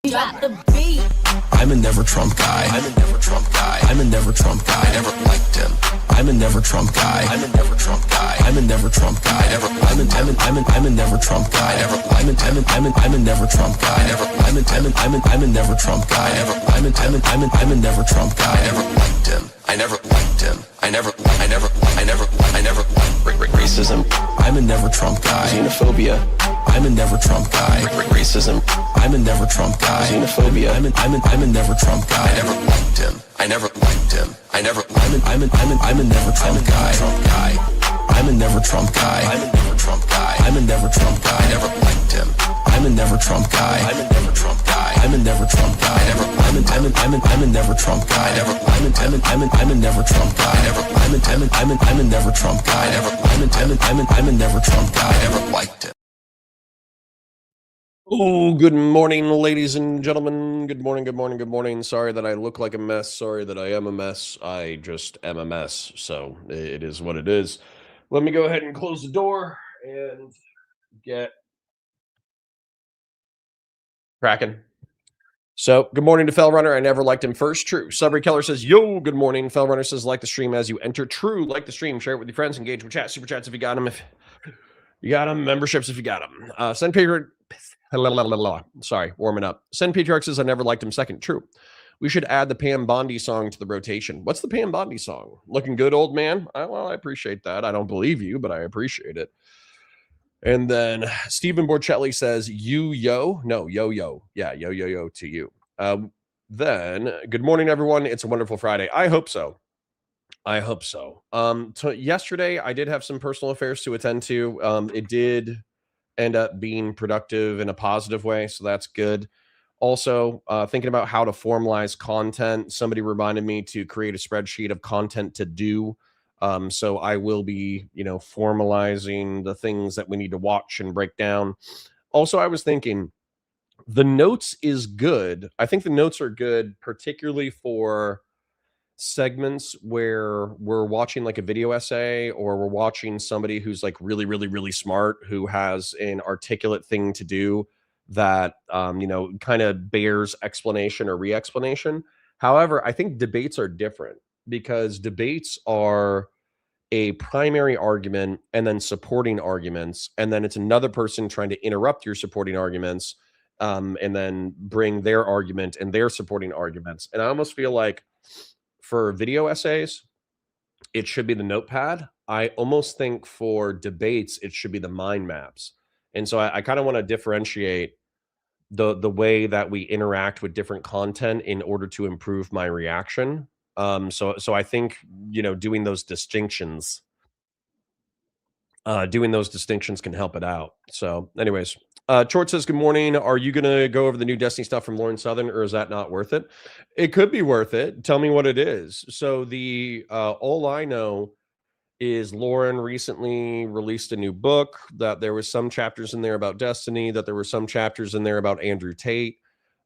Drop the beat. I'm a never Trump guy. I'm a never Trump guy. I'm a never Trump guy. I never liked him. I'm a never Trump guy. I'm a never Trump guy. I'm a never Trump guy. I never. I'm a never Trump guy. I never. I'm a never Trump guy. I never. I'm a never Trump guy. I never. I'm a never Trump guy. I never liked him. I never liked him. I never racism. I'm a never Trump guy. Xenophobia. I'm a never Trump guy. Racism. I'm a never Trump guy. Xenophobia. I'm a never Trump guy. I never liked him. I never liked him. I never. I'm a never Trump guy. I'm a never Trump guy. I'm a never Trump guy. I'm a never Trump guy. I never liked him. I'm a never Trump guy. I'm a never Trump guy. I'm a never Trump guy. I never. I'm a never Trump guy. I never. I'm a never Trump guy. I never. I'm a never Trump guy. I never. I'm a never Trump guy. I never liked him. Oh, good morning, ladies and gentlemen. Good morning, good morning, good morning. Sorry that I look like a mess. Sorry that I am a mess. I just am a mess. So it is what it is. Let me go ahead and close the door and get cracking. So, good morning to Fellrunner. I never liked him first. True. Subry Keller says, yo, good morning. Fellrunner says, like the stream as you enter. True. Like the stream. Share it with your friends. Engage with chat. Super chats if you got them. If you got them. Memberships if you got them. Send paper. Sorry, warming up. Send Patriarch says, I never liked him second. True. We should add the Pam Bondi song to the rotation. What's the Pam Bondi song? Looking good, old man? Well, I appreciate that. I don't believe you, but I appreciate it. And then Stephen Borchelli says, yo. No, yo. Yeah, yo to you. Then, good morning, everyone. It's a wonderful Friday. I hope so. Yesterday, I did have some personal affairs to attend to. It did end up being productive in a positive way, so that's good. Also, thinking about how to formalize content, somebody reminded me to create a spreadsheet of content to do. So I will be, formalizing the things that we need to watch and break down. Also, I was thinking the notes is good. I think the notes are good, particularly for segments where we're watching like a video essay, or we're watching somebody who's like really, really, really smart, who has an articulate thing to do that, kind of bears explanation or re-explanation. However, I think debates are different, because debates are a primary argument and then supporting arguments. And then it's another person trying to interrupt your supporting arguments, and then bring their argument and their supporting arguments. And I almost feel like for video essays, it should be the notepad. I almost think for debates, it should be the mind maps. And so I kind of want to differentiate the way that we interact with different content in order to improve my reaction. So I think, doing those distinctions can help it out. So anyways, Chort says, good morning. Are you going to go over the new Destiny stuff from Lauren Southern, or is that not worth it? It could be worth it. Tell me what it is. So all I know is Lauren recently released a new book, that there was some chapters in there about Destiny, that there were some chapters in there about Andrew Tate.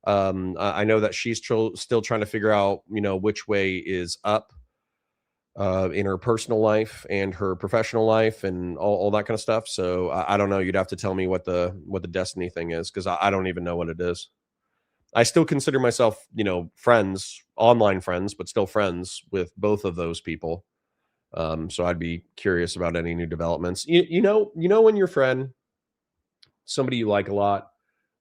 I know that she's still trying to figure out, which way is up in her personal life and her professional life and all that kind of stuff. So I don't know. You'd have to tell me what the Destiny thing is, because I don't even know what it is. I still consider myself, friends, online friends, but still friends with both of those people. So I'd be curious about any new developments. You know when your friend, somebody you like a lot,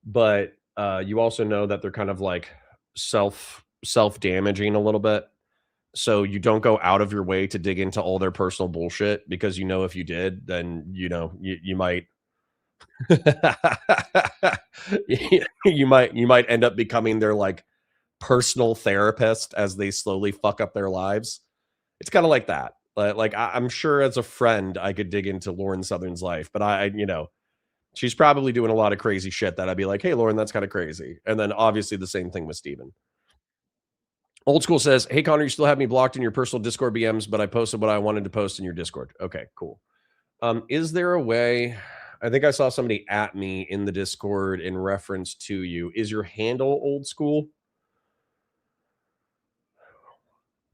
but you also know that they're kind of like self-damaging a little bit. So you don't go out of your way to dig into all their personal bullshit, because if you did, then you might you might end up becoming their like personal therapist as they slowly fuck up their lives. It's kind of like that. Like I'm sure as a friend I could dig into Lauren Southern's life, but she's probably doing a lot of crazy shit that I'd be like, hey Lauren, that's kind of crazy. And then obviously the same thing with Steven. Old School says, hey, Connor, you still have me blocked in your personal Discord BMs, but I posted what I wanted to post in your Discord. Okay, cool. Is there a way? I think I saw somebody at me in the Discord in reference to you. Is your handle Old School?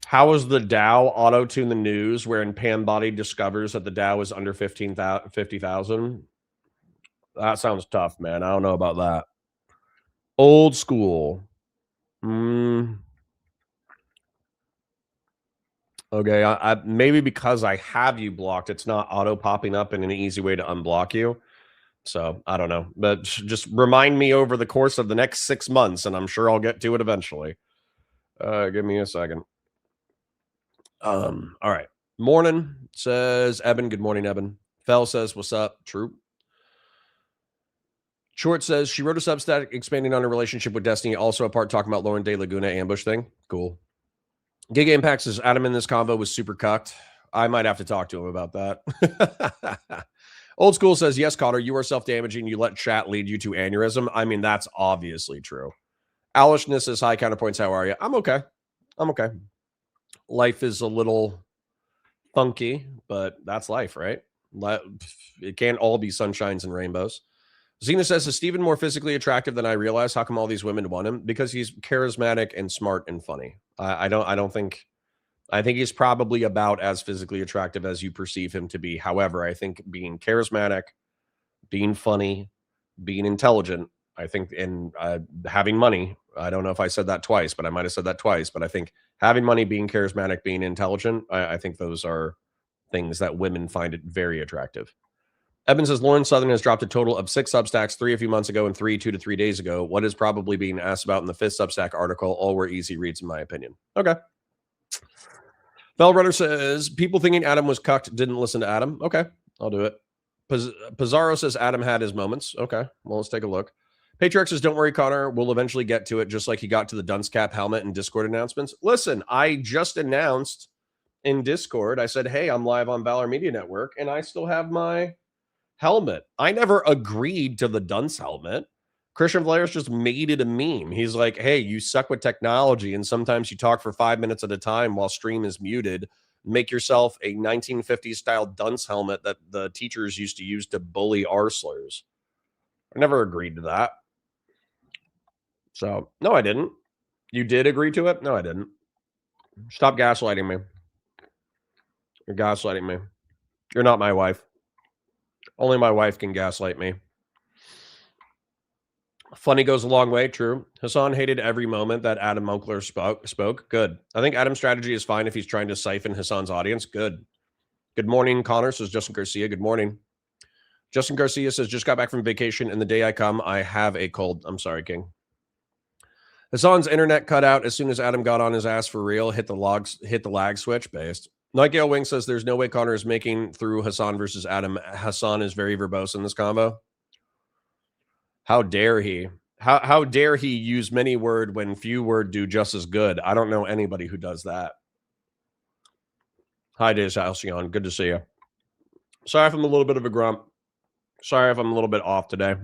How is the Dow auto-tune the news wherein Pam Body discovers that the Dow is under 50,000? That sounds tough, man. I don't know about that. Old school. Mm, okay, maybe because I have you blocked, it's not auto popping up in an easy way to unblock you. So I don't know, but just remind me over the course of the next 6 months, and I'm sure I'll get to it eventually. Give me a second. All right. Morning says Evan. Good morning, Evan. Fell says, "What's up?" True. Short says she wrote a Substack expanding on her relationship with Destiny. Also, a part talking about Lauren De Laguna ambush thing. Cool. Gig Impact says Adam in this convo was super cucked. I might have to talk to him about that. Old School says, yes, Connor, you are self-damaging. You let chat lead you to aneurysm. I mean, that's obviously true. Alishness says, hi, counterpoints. How are you? I'm okay. I'm okay. Life is a little funky, but that's life, right? It can't all be sunshines and rainbows. Zena says, is Steven more physically attractive than I realize? How come all these women want him? Because he's charismatic and smart and funny. I think he's probably about as physically attractive as you perceive him to be. However, I think being charismatic, being funny, being intelligent, I think, and having money. I don't know if I said that twice, but I might have said that twice. But I think having money, being charismatic, being intelligent, I think those are things that women find it very attractive. Evan says Lauren Southern has dropped a total of 6 Substacks, 3 a few months ago and 3 2 to 3 days ago. What is probably being asked about in the 5th Substack article? All were easy reads, in my opinion. Okay. Bellrunner says people thinking Adam was cucked didn't listen to Adam. Okay, I'll do it. Pizarro says Adam had his moments. Okay, well, let's take a look. Patriarch says, don't worry, Connor. We'll eventually get to it, just like he got to the dunce cap helmet and Discord announcements. Listen, I just announced in Discord, I said, hey, I'm live on Valor Media Network, and I still have my helmet. I never agreed to the dunce helmet. Christian Vlaris just made it a meme. He's like, hey, you suck with technology, and sometimes you talk for 5 minutes at a time while stream is muted. Make yourself a 1950s style dunce helmet that the teachers used to use to bully arslers. I never agreed to that. So, no, I didn't. You did agree to it? No, I didn't. Stop gaslighting me. You're gaslighting me. You're not my wife. Only my wife can gaslight me. Funny goes a long way. True. Hasan hated every moment that Adam Moggler spoke. Good. I think Adam's strategy is fine if he's trying to siphon Hasan's audience. Good. Good morning, Connor, says Justin Garcia. Good morning. Justin Garcia says, just got back from vacation, and the day I come, I have a cold. I'm sorry, King. Hasan's internet cut out as soon as Adam got on his ass for real. Hit the lag switch. Based. Nightgale Wing says, there's no way Connor is making through Hasan versus Adam. Hasan is very verbose in this combo. How dare he? How dare he use many word when few word do just as good? I don't know anybody who does that. Hi, Days Halcyon. Good to see you. Sorry if I'm a little bit of a grump. Sorry if I'm a little bit off today.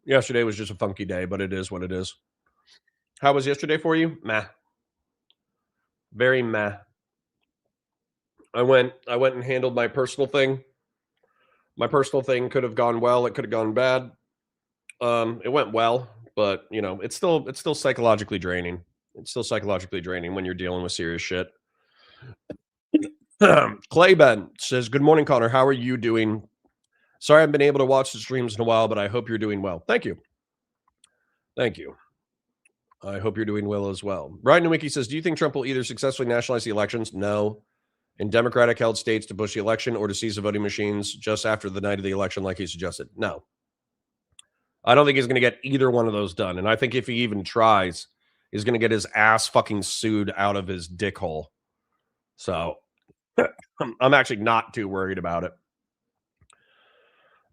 Yesterday was just a funky day, but it is what it is. How was yesterday for you? Meh. Very meh. I went and handled my personal thing. My personal thing could have gone well. It could have gone bad. It went well, but you know, it's still psychologically draining. It's still psychologically draining when you're dealing with serious shit. Clay Ben says, good morning, Connor. How are you doing? Sorry, I haven't been able to watch the streams in a while, but I hope you're doing well. Thank you. Thank you. I hope you're doing well as well. Ryan Nowicki says, do you think Trump will either successfully nationalize the elections? No. In Democratic held states to push the election, or to seize the voting machines just after the night of the election like he suggested? No. I don't think he's going to get either one of those done. And I think if he even tries, he's going to get his ass fucking sued out of his dick hole. So I'm actually not too worried about it.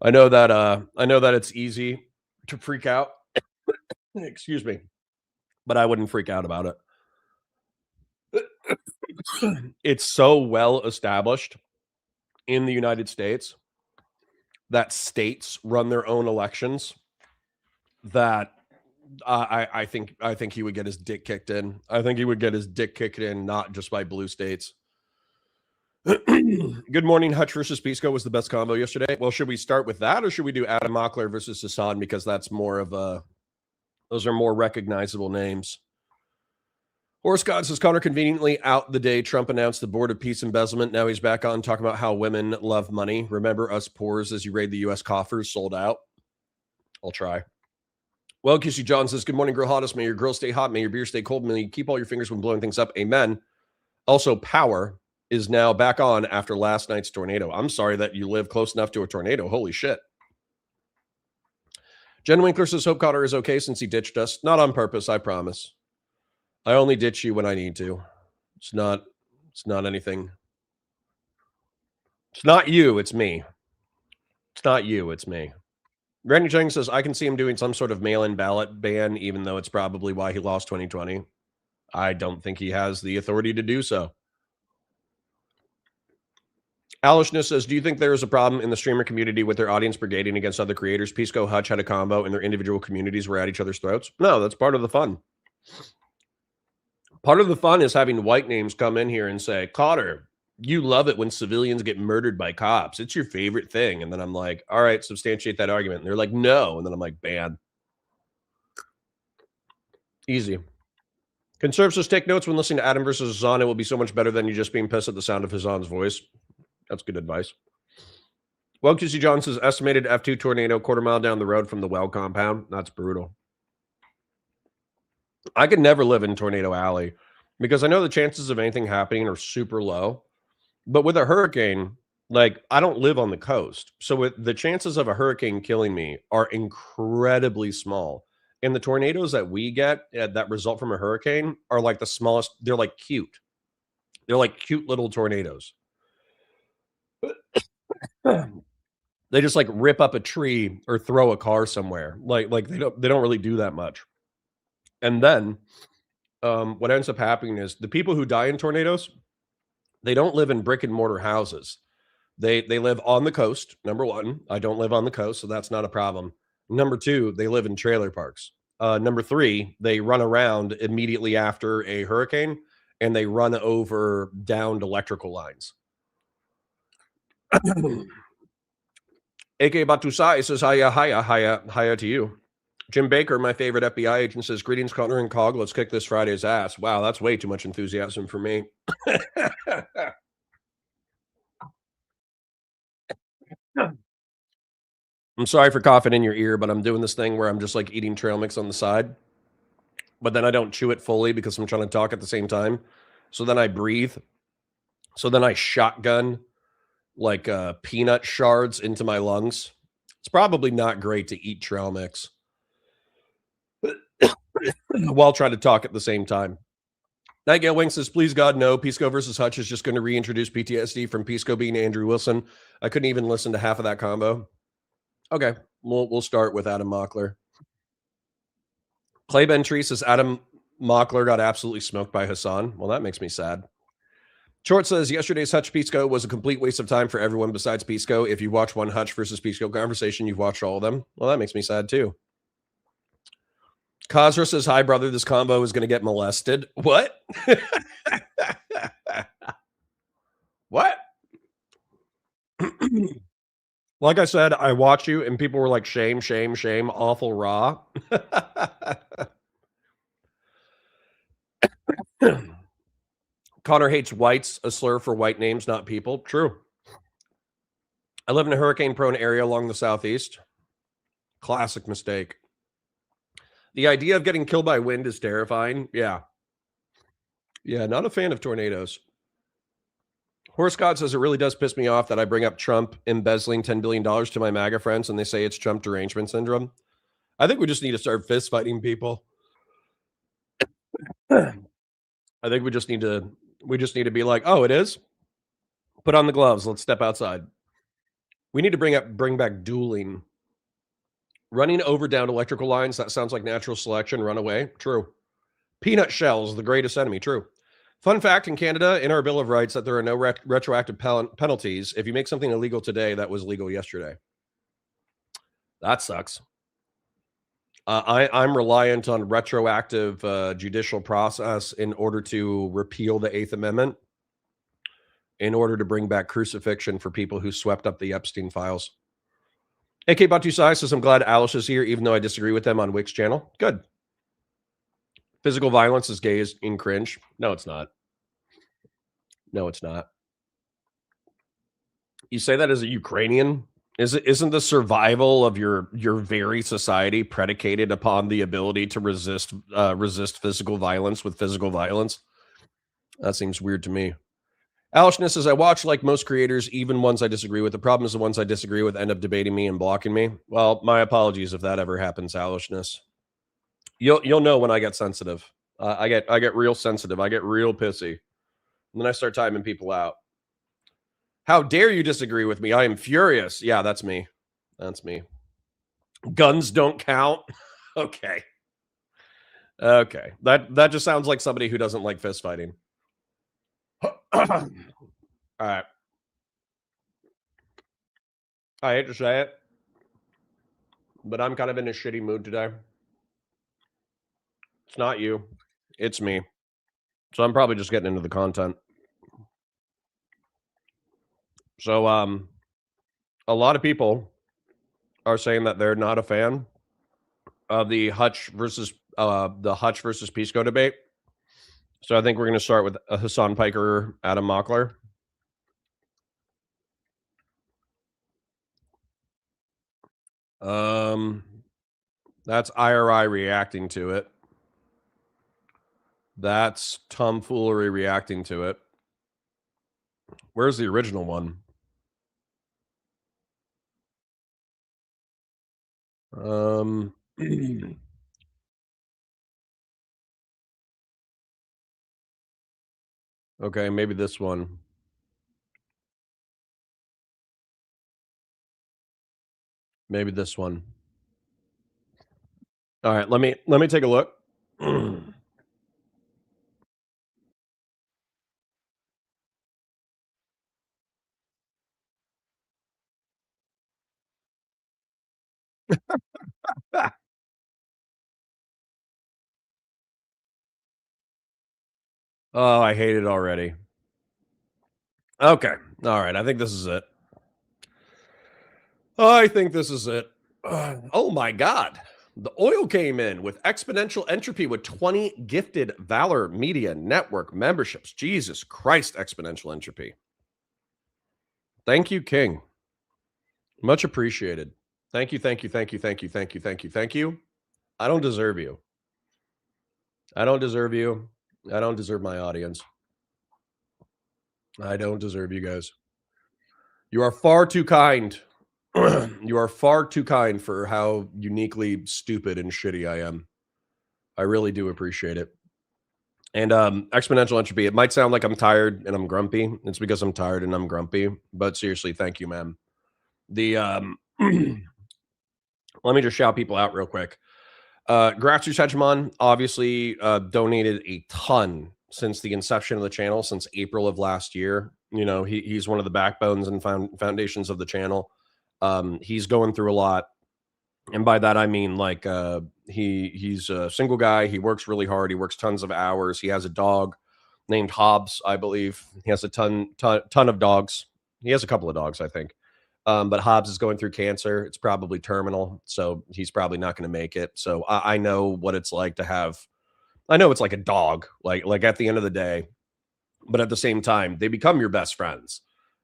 I know that it's easy to freak out. Excuse me. But I wouldn't freak out about it. It's so well established in the United States that states run their own elections that I think he would get his dick kicked in. I think he would get his dick kicked in, not just by blue states. Good morning. Hutch versus Pisco was the best combo yesterday. Well, should we start with that, or should we do Adam Moggler versus Hasan, because that's more of a, those are more recognizable names. Horse God says, Connor conveniently out the day Trump announced the Board of Peace embezzlement. Now he's back on talking about how women love money. Remember us poors as you raid the U.S. coffers, sold out. I'll try. Well, Kissy John says, good morning, girl hottest. May your girl stay hot. May your beer stay cold. May you keep all your fingers when blowing things up. Amen. Also, power is now back on after last night's tornado. I'm sorry that you live close enough to a tornado. Holy shit. Jen Winkler says Hope Cotter is okay since he ditched us. Not on purpose, I promise. I only ditch you when I need to. It's not anything. It's not you, it's me. It's not you, it's me. Randy Jennings says, I can see him doing some sort of mail-in ballot ban, even though it's probably why he lost 2020. I don't think he has the authority to do so. Alishness says, do you think there is a problem in the streamer community with their audience brigading against other creators? Pisco, Hutch had a combo and their individual communities were at each other's throats. No, that's part of the fun. Part of the fun is having white names come in here and say, Cotter, you love it when civilians get murdered by cops. It's your favorite thing. And then I'm like, all right, substantiate that argument. And they're like, no. And then I'm like, ban. Easy. Conservatives take notes when listening to Adam versus Hasan. It will be so much better than you just being pissed at the sound of Hasan's voice. That's good advice. Well, QC John says estimated F2 tornado quarter mile down the road from the well compound. That's brutal. I could never live in Tornado Alley because I know the chances of anything happening are super low. But with a hurricane, like I don't live on the coast. So with the chances of a hurricane killing me are incredibly small. And the tornadoes that we get that result from a hurricane are like the smallest. They're like cute. They're like cute little tornadoes. They just like rip up a tree or throw a car somewhere. Like they don't really do that much. And then what ends up happening is the people who die in tornadoes, they don't live in brick and mortar houses. They live on the coast. Number one, I don't live on the coast, so that's not a problem. Number two, they live in trailer parks. Number three, they run around immediately after a hurricane and they run over downed electrical lines. AK Batusai says, hiya to you. Jim Baker, my favorite FBI agent, says, greetings, Connor and Cog. Let's kick this Friday's ass. Wow, that's way too much enthusiasm for me. I'm sorry for coughing in your ear, but I'm doing this thing where I'm just like eating trail mix on the side. But then I don't chew it fully because I'm trying to talk at the same time. So then I breathe. So then I shotgun like peanut shards into my lungs. It's probably not great to eat trail mix while trying to talk at the same time. Nightgale Wing says, please God, no. Pisco versus Hutch is just going to reintroduce PTSD from Pisco being Andrew Wilson. I couldn't even listen to half of that combo. Okay, we'll start with Adam Moggler. Clay Tree says, Adam Moggler got absolutely smoked by Hasan. Well, that makes me sad. Short says, yesterday's Hutch Pisco was a complete waste of time for everyone besides Pisco. If you watch one Hutch versus Pisco conversation, you've watched all of them. Well, that makes me sad too. Kazra says, hi, brother. This combo is going to get molested. What? What? Like I said, I watch you and people were like, shame, shame, shame, awful raw. Connor hates whites, a slur for white names, not people. True. I live in a hurricane-prone area along the southeast. Classic mistake. The idea of getting killed by wind is terrifying. Yeah. Yeah, not a fan of tornadoes. Horse God says it really does piss me off that I bring up Trump embezzling $10 billion to my MAGA friends and they say it's Trump derangement syndrome. I think we just need to start fist fighting people. I think we just need to be like, oh, it is? Put on the gloves. Let's step outside. We need to bring back dueling. Running over down electrical lines, that sounds like natural selection. Run away. True. Peanut shells, the greatest enemy. True. Fun fact, in Canada, in our Bill of Rights, that there are no retroactive penalties if you make something illegal today that was legal yesterday. That sucks. I'm reliant on retroactive judicial process in order to repeal the 8th Amendment, in order to bring back crucifixion for people who swept up the Epstein files. AK Batusai says, I'm glad Alice is here, even though I disagree with them on Wick's channel. Good. Physical violence is gay in cringe. No, it's not. No, it's not. You say that as a Ukrainian? Isn't the survival of your very society predicated upon the ability to resist physical violence with physical violence? That seems weird to me. Alishness says, I watch like most creators, even ones I disagree with. The problem is the ones I disagree with end up debating me and blocking me. Well, my apologies if that ever happens, Alishness. You'll know when I get sensitive. I get real sensitive. I get real pissy. And then I start timing people out. How dare you disagree with me? I am furious. Yeah, that's me. That's me. Guns don't count. Okay. Okay. That just sounds like somebody who doesn't like fist fighting. All right. I hate to say it, but I'm kind of in a shitty mood today. It's not you. It's me. So I'm probably just getting into the content. So a lot of people are saying that they're not a fan of the Hutch versus Pisco debate. So I think we're going to start with Hasan Piker, Adam Mockler. Um, that's IRI reacting to it. That's tomfoolery reacting to it. Where's the original one? Um, okay, maybe this one. Maybe this one. All right, let me take a look. Oh, I hate it already. Okay. All right. I think this is it. I think this is it. Oh my God. The oil came in with exponential entropy with 20 gifted Valor Media Network memberships. Jesus Christ, exponential entropy. Thank you, King. Much appreciated. Thank you, thank you, thank you, thank you, thank you, thank you, thank you. I don't deserve you. I don't deserve you. I don't deserve my audience. I don't deserve you guys. You are far too kind. You are far too kind for how uniquely stupid and shitty I am. I really do appreciate it. And exponential entropy, it might sound like I'm tired and I'm grumpy. It's because I'm tired and I'm grumpy. But seriously, thank you, man. The let me just shout people out real quick. Grassroots Hegemon obviously donated a ton since the inception of the channel, since April of last year. You know, he's one of the backbones and foundations of the channel. He's going through a lot, and by that I mean like he's a single guy. He works really hard. He works tons of hours. He has a dog named Hobbs, I believe. He has a ton of dogs. He has a couple of dogs, I think. But Hobbs is going through cancer. It's probably terminal, so he's probably not going to make it. So I know what it's like to have. I know it's like a dog. Like at the end of the day, but at the same time, they become your best friends.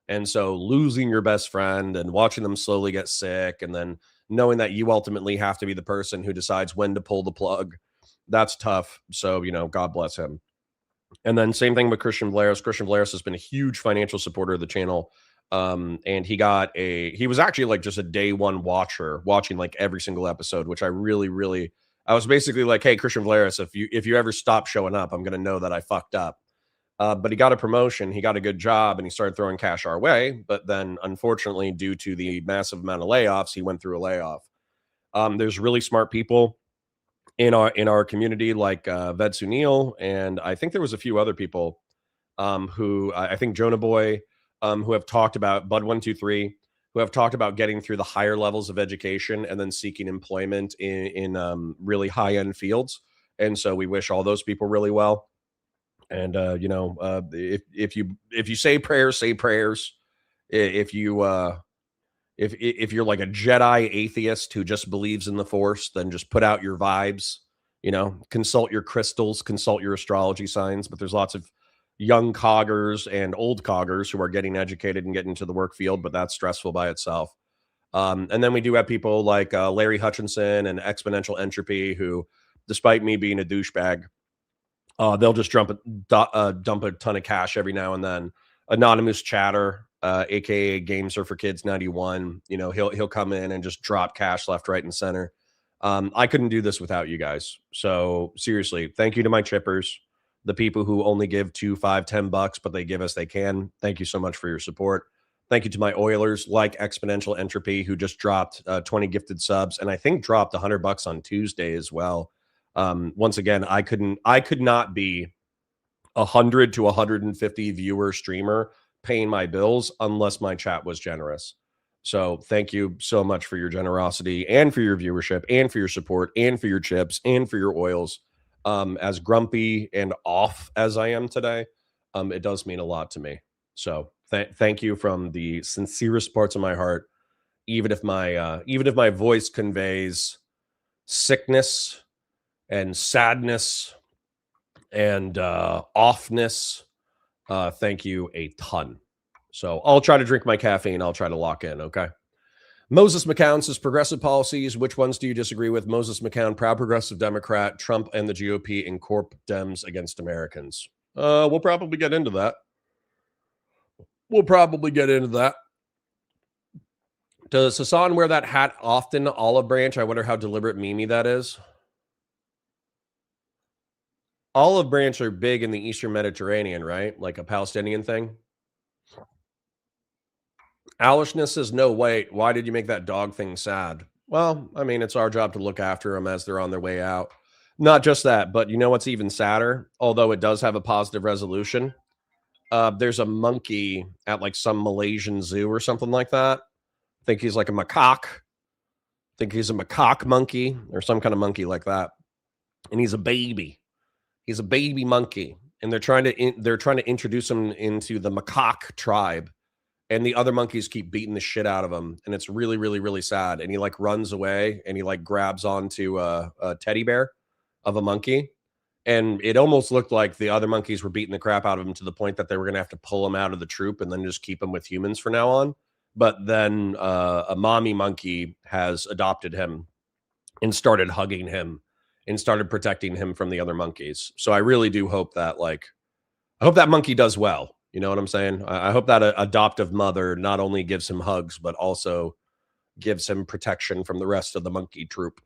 And so losing your best friend and watching them slowly get sick, and then knowing that you ultimately have to be the person who decides when to pull the plug, that's tough. So God bless him. And then same thing with Christian Blaris. Christian Blaris has been a huge financial supporter of the channel. And he was actually like just a day one watcher, watching like every single episode, which I really, really, I was basically like, hey, Christian Blaris, if you ever stop showing up, I'm gonna know that I fucked up. But he got a promotion, he got a good job, and he started throwing cash our way. But then, unfortunately, due to the massive amount of layoffs, he went through a layoff. There's really smart people in our community, like Ved Sunil, and I think there was a few other people who I think Jonah Boy, who have talked about Bud123, who have talked about getting through the higher levels of education and then seeking employment in really high end fields. And so we wish all those people really well. And if you say prayers, say prayers. If you if you're like a Jedi atheist who just believes in the Force, then just put out your vibes. Consult your crystals, consult your astrology signs. But there's lots of young coggers and old coggers who are getting educated and getting into the work field, but that's stressful by itself. And then we do have people like Larry Hutchinson and Exponential Entropy, who, despite me being a douchebag, they'll just dump a ton of cash every now and then. Anonymous Chatter, aka Games Are for Kids 91, he'll come in and just drop cash left, right, and center. I couldn't do this without you guys. So seriously, thank you to my chippers, the people who only give 2, 5, 10 bucks, but they give us they can. Thank you so much for your support. Thank you to my Oilers, like Exponential Entropy, who just dropped 20 gifted subs, and I think dropped $100 on Tuesday as well. Once again, I could not be 100 to 150 viewer streamer paying my bills unless my chat was generous. So thank you so much for your generosity and for your viewership and for your support and for your chips and for your oils. As grumpy and off as I am today, it does mean a lot to me. So thank you from the sincerest parts of my heart. Even if my voice conveys sickness and sadness and offness, thank you a ton. So I'll try to drink my caffeine. I'll try to lock in. Okay. Moses McCown says progressive policies. Which ones do you disagree with? Moses McCown, proud progressive Democrat, Trump and the GOP and corp Dems against Americans. We'll probably get into that. Does Hasan wear that hat often? Olive branch. I wonder how deliberate Mimi that is. Olive branch are big in the Eastern Mediterranean, right? Like a Palestinian thing. Alishness says, no, wait, why did you make that dog thing sad? Well, I mean, it's our job to look after them as they're on their way out. Not just that, but you know what's even sadder? Although it does have a positive resolution. There's a monkey at like some Malaysian zoo or something like that. I think he's like a macaque. I think he's a macaque monkey or some kind of monkey like that. And he's a baby. He's a baby monkey. And they're trying to introduce him into the macaque tribe. And the other monkeys keep beating the shit out of him. And it's really, really, really sad. And he like runs away and he like grabs onto a teddy bear of a monkey. And it almost looked like the other monkeys were beating the crap out of him to the point that they were going to have to pull him out of the troop and then just keep him with humans from now on. But then a mommy monkey has adopted him and started hugging him and started protecting him from the other monkeys. So I really do hope that I hope that monkey does well. You know what I'm saying? I hope that adoptive mother not only gives him hugs, but also gives him protection from the rest of the monkey troop.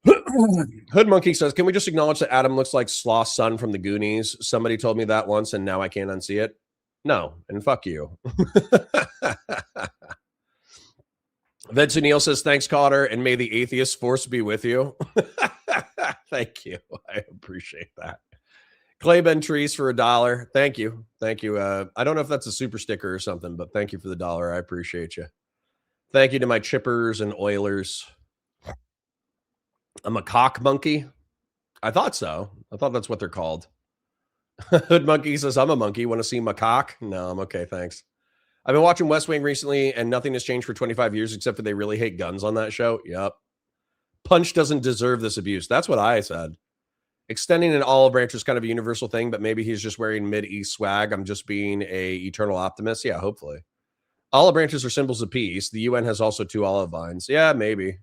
Hood Monkey says, can we just acknowledge that Adam looks like Sloth's son from the Goonies? Somebody told me that once, and now I can't unsee it. No, and fuck you. Vince Neal says, thanks, Cotter, and may the atheist force be with you. Thank you. I appreciate that. Clayben Trees for $1. Thank you. Thank you. I don't know if that's a super sticker or something, but thank you for the $1. I appreciate you. Thank you to my chippers and oilers. A macaque monkey? I thought so. I thought that's what they're called. Hood Monkey says, I'm a monkey. Want to see macaque? No, I'm okay. Thanks. I've been watching West Wing recently, and nothing has changed for 25 years except for they really hate guns on that show. Yep. Punch doesn't deserve this abuse. That's what I said. Extending an olive branch is kind of a universal thing, but maybe he's just wearing Mid-East swag. I'm just being a eternal optimist. Yeah, hopefully. Olive branches are symbols of peace. The UN has also 2 olive vines. Yeah, maybe.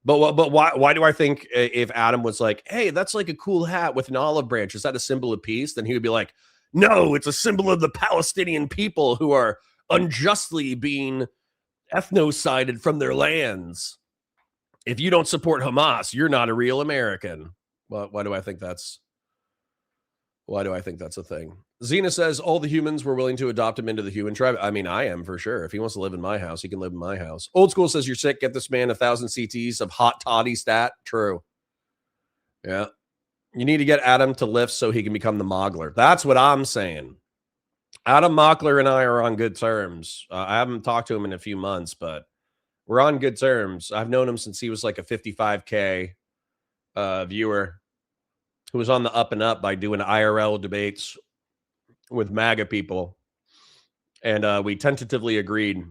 But why do I think if Adam was like, hey, that's like a cool hat with an olive branch, is that a symbol of peace? Then he would be like, no, it's a symbol of the Palestinian people who are unjustly being ethnocided from their lands. If you don't support Hamas, you're not a real American. Well, why do I think that's a thing? Xena says all the humans were willing to adopt him into the human tribe. I mean, I am for sure. If he wants to live in my house, he can live in my house. Old School says you're sick. Get this man 1,000 CTs of hot toddy stat. True. Yeah. You need to get Adam to lift so he can become the Moggler. That's what I'm saying. Adam Moggler and I are on good terms. I haven't talked to him in a few months, but we're on good terms. I've known him since he was like a 55K viewer who was on the up and up by doing IRL debates with MAGA people. And we tentatively agreed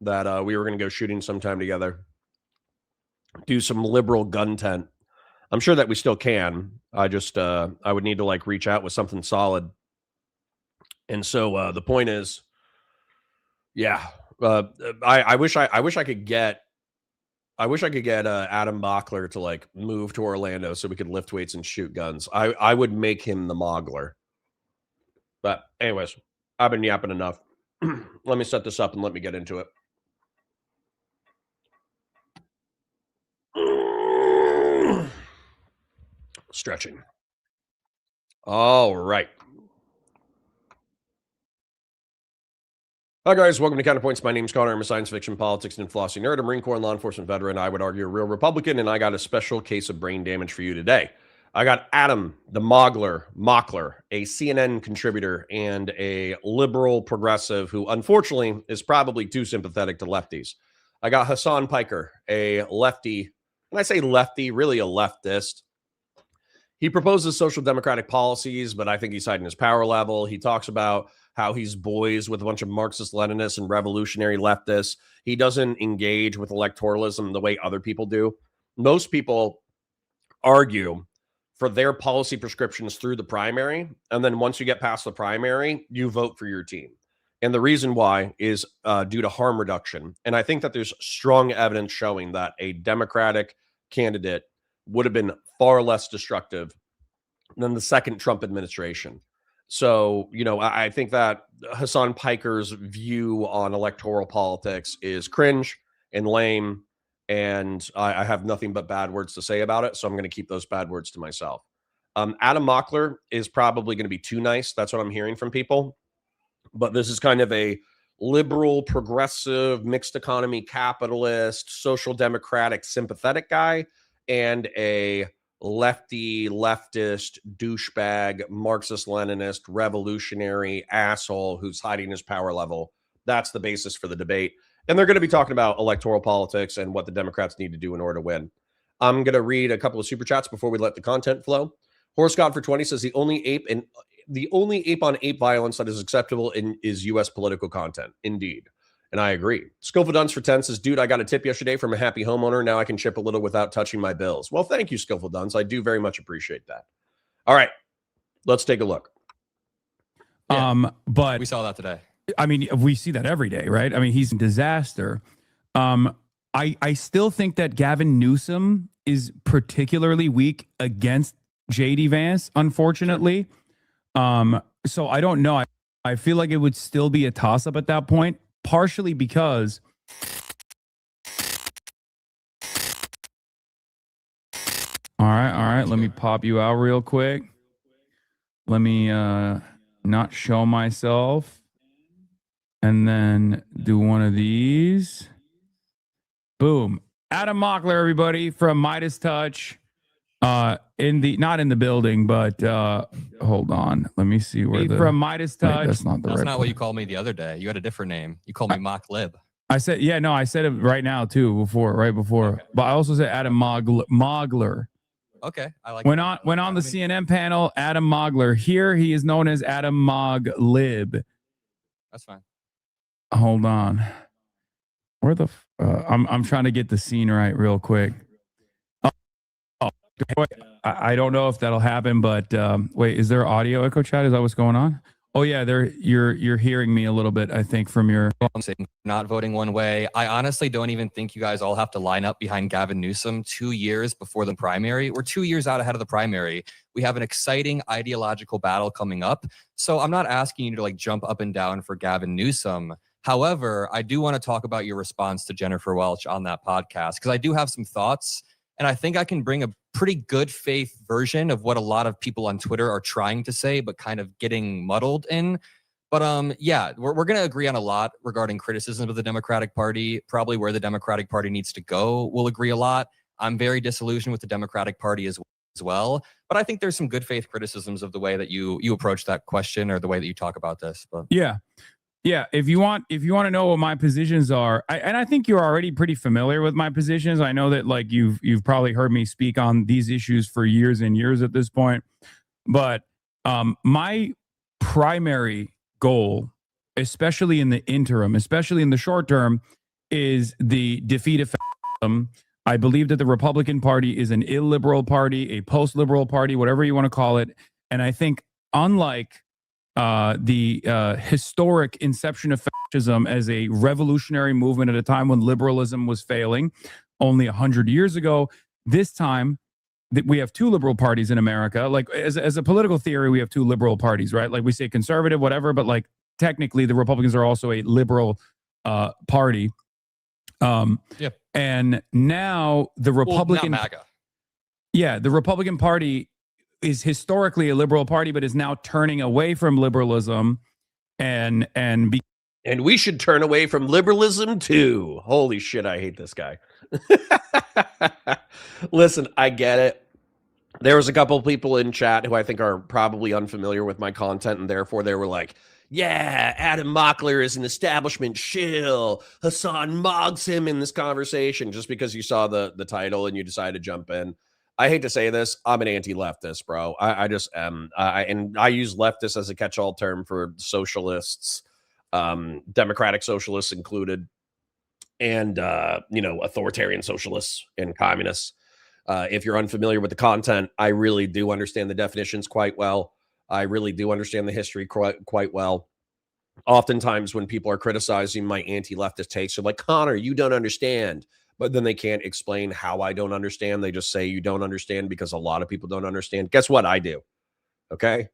that we were going to go shooting sometime together, do some liberal gun tent. I'm sure that we still can. I just, I would need to like reach out with something solid. And so the point is, yeah, I wish I could get Adam Mockler to like move to Orlando so we could lift weights and shoot guns. I would make him the Moggler. But anyways, I've been yapping enough. Let me set this up and let me get into it. Stretching. All right. Hi, guys. Welcome to Counterpoints. My name's Connor. I'm a science fiction, politics, and flossy nerd. A Marine Corps and law enforcement veteran. I would argue a real Republican, and I got a special case of brain damage for you today. I got Adam, the Moggler, a CNN contributor and a liberal progressive who, unfortunately, is probably too sympathetic to lefties. I got Hasan Piker, a lefty, and I say lefty, really a leftist. He proposes social democratic policies, but I think he's hiding his power level. He talks about how he's boys with a bunch of Marxist-Leninists and revolutionary leftists. He doesn't engage with electoralism the way other people do. Most people argue for their policy prescriptions through the primary, and then once you get past the primary, you vote for your team. And the reason why is due to harm reduction. And I think that there's strong evidence showing that a Democratic candidate would have been far less destructive than the second Trump administration. So, you know, I think that Hasan Piker's view on electoral politics is cringe and lame, and I have nothing but bad words to say about it. So I'm going to keep those bad words to myself. Adam Mockler is probably going to be too nice. That's what I'm hearing from people. But this is kind of a liberal, progressive, mixed economy, capitalist, social democratic, sympathetic guy, and a lefty, leftist, douchebag, Marxist-Leninist, revolutionary asshole who's hiding his power level. That's the basis for the debate. And they're going to be talking about electoral politics and what the Democrats need to do in order to win. I'm going to read a couple of super chats before we let the content flow. Horse God for 20 says the only ape on ape violence that is acceptable is U.S. political content. Indeed. And I agree. Skillful Duns for 10 says, dude, I got a tip yesterday from a happy homeowner. Now I can chip a little without touching my bills. Well, thank you, Skillful Duns. I do very much appreciate that. All right, let's take a look. Yeah, but we saw that today. I mean, we see that every day, right? I mean, he's a disaster. I still think that Gavin Newsom is particularly weak against JD Vance, unfortunately. So I don't know. I feel like it would still be a toss-up at that point, partially because all right, let me pop you out real quick. Let me not show myself and then do one of these. Boom. Adam Mockler, everybody, from Midas Touch. Not in the building, but hold on. Let me see where from Midas Touch. Wait, that's not what you called me the other day. You had a different name. You called me Mock Lib. I said, yeah, no, I said it right now too, right before. Okay. But I also said Adam Moggler. Okay, I like. When on the CNN panel, Adam Moggler. Here he is known as Adam Lib. That's fine. Hold on. Where the? I'm trying to get the scene right real quick. I don't know if that'll happen, but wait, is there audio echo chat? Is that what's going on? Oh yeah, you're hearing me a little bit, I think, from your not voting one way. I honestly don't even think you guys all have to line up behind Gavin Newsom 2 years before the primary. We're 2 years out ahead of the primary. We have an exciting ideological battle coming up. So I'm not asking you to like jump up and down for Gavin Newsom. However, I do want to talk about your response to Jennifer Welch on that podcast, because I do have some thoughts. And I think I can bring a pretty good faith version of what a lot of people on Twitter are trying to say, but kind of getting muddled in. But yeah, we're going to agree on a lot regarding criticism of the Democratic Party, probably where the Democratic Party needs to go. We'll agree a lot. I'm very disillusioned with the Democratic Party as well. But I think there's some good faith criticisms of the way that you approach that question or the way that you talk about this. But yeah, if you want to know what my positions are, and I think you're already pretty familiar with my positions. I know that like you've probably heard me speak on these issues for years and years at this point. But my primary goal, especially in the interim, especially in the short term, is the defeat of fascism. I believe that the Republican Party is an illiberal party, a post-liberal party, whatever you want to call it. And I think unlike the historic inception of fascism as a revolutionary movement at a time when liberalism was failing only 100 years ago. This time, we have two liberal parties in America. Like as a political theory, we have two liberal parties, right? Like we say conservative, whatever, but like technically the Republicans are also a liberal party. And now the Republican, not MAGA. Yeah, the Republican Party is historically a liberal party, but is now turning away from liberalism and we should turn away from liberalism too. Holy shit, I hate this guy. Listen, I get it. There was a couple of people in chat who I think are probably unfamiliar with my content, and therefore they were like, yeah, Adam Moggler is an establishment shill. Hasan mogs him in this conversation just because you saw the title and you decided to jump in. I hate to say this. I'm an anti-leftist, bro. I just am. And I use leftist as a catch-all term for socialists, democratic socialists included, and, authoritarian socialists and communists. If you're unfamiliar with the content, I really do understand the definitions quite well. I really do understand the history quite well. Oftentimes when people are criticizing my anti-leftist takes, they're like, Connor, you don't understand. But then they can't explain how I don't understand. They just say you don't understand because a lot of people don't understand. Guess what? I do. Okay?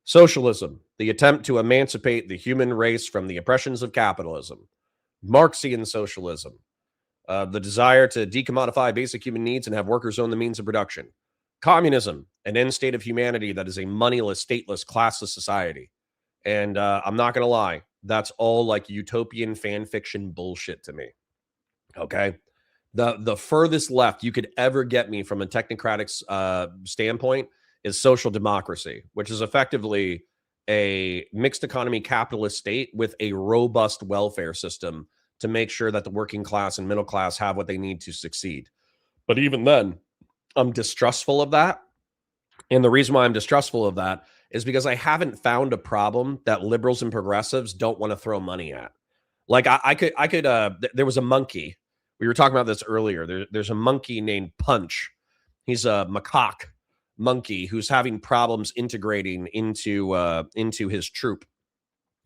Socialism, the attempt to emancipate the human race from the oppressions of capitalism. Marxian socialism, the desire to decommodify basic human needs and have workers own the means of production. Communism, an end state of humanity that is a moneyless, stateless, classless society. And I'm not going to lie, that's all like utopian fan fiction bullshit to me. Okay? The furthest left you could ever get me from a technocratic standpoint is social democracy, which is effectively a mixed economy capitalist state with a robust welfare system to make sure that the working class and middle class have what they need to succeed. But even then, I'm distrustful of that. And the reason why I'm distrustful of that is because I haven't found a problem that liberals and progressives don't want to throw money at. Like there was a monkey. We were talking about this earlier. There's a monkey named Punch. He's a macaque monkey who's having problems integrating into his troop.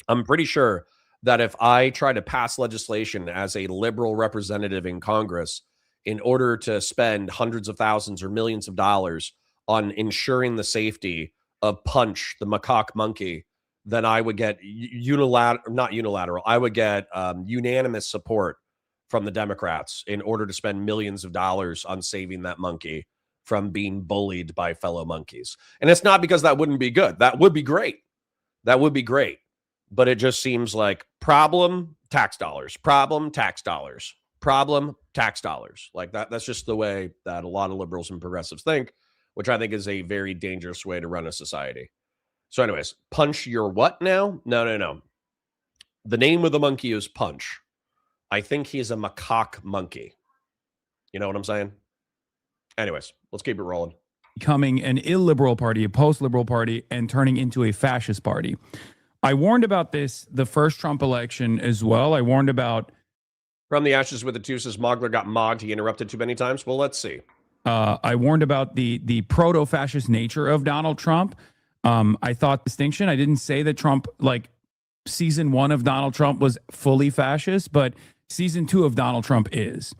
I'm pretty sure that if I try to pass legislation as a liberal representative in Congress in order to spend hundreds of thousands or millions of dollars on ensuring the safety of Punch, the macaque monkey, then I would get I would get unanimous support from the Democrats in order to spend millions of dollars on saving that monkey from being bullied by fellow monkeys. And it's not because that wouldn't be good. That would be great. That would be great. But it just seems like problem, tax dollars, problem, tax dollars, problem, tax dollars. Like that's just the way that a lot of liberals and progressives think, which I think is a very dangerous way to run a society. So anyways, Punch your what now? No. The name of the monkey is Punch. I think he's a macaque monkey. You know what I'm saying? Anyways, let's keep it rolling. Becoming an illiberal party, a post-liberal party, and turning into a fascist party. I warned about this the first Trump election as well. I warned about... From the Ashes with the Two says Moggler got mogged. He interrupted too many times. Well, let's see. I warned about the proto-fascist nature of Donald Trump. I thought distinction. I didn't say that Trump, like season 1 of Donald Trump was fully fascist, but season 2 of Donald Trump is.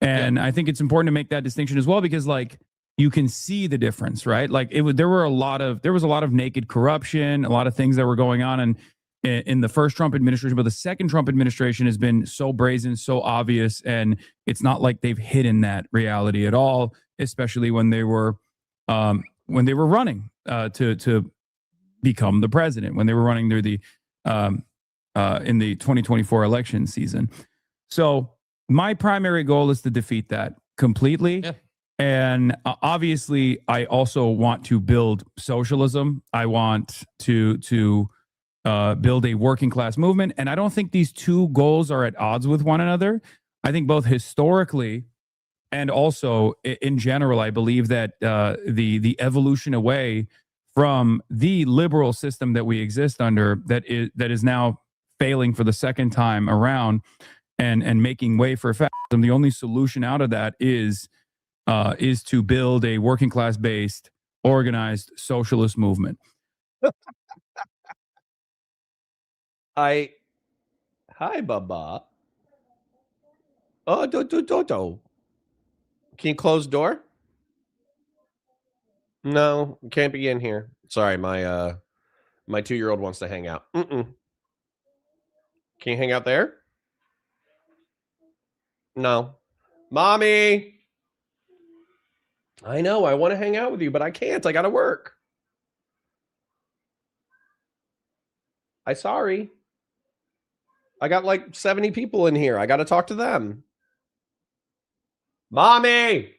And I think it's important to make that distinction as well, because like you can see the difference, right? Like there was a lot of naked corruption, a lot of things that were going on in the first Trump administration, but the second Trump administration has been so brazen, so obvious, and it's not like they've hidden that reality at all, especially when they were running to become the president, when they were running through the in the 2024 election season. So my primary goal is to defeat that completely. Yeah. And obviously, I also want to build socialism. I want to build a working class movement. And I don't think these two goals are at odds with one another. I think both historically and also in general, I believe that the evolution away from the liberal system that we exist under, that is now failing for the second time around, and making way for fascism, the only solution out of that is to build a working class based organized socialist movement. Hi, Baba. Oh, do. Can you close the door? No, can't be in here. Sorry, my 2-year-old wants to hang out. Can you hang out there? No. Mommy! I know, I want to hang out with you, but I can't. I gotta work. Sorry. I got like 70 people in here. I gotta talk to them. Mommy!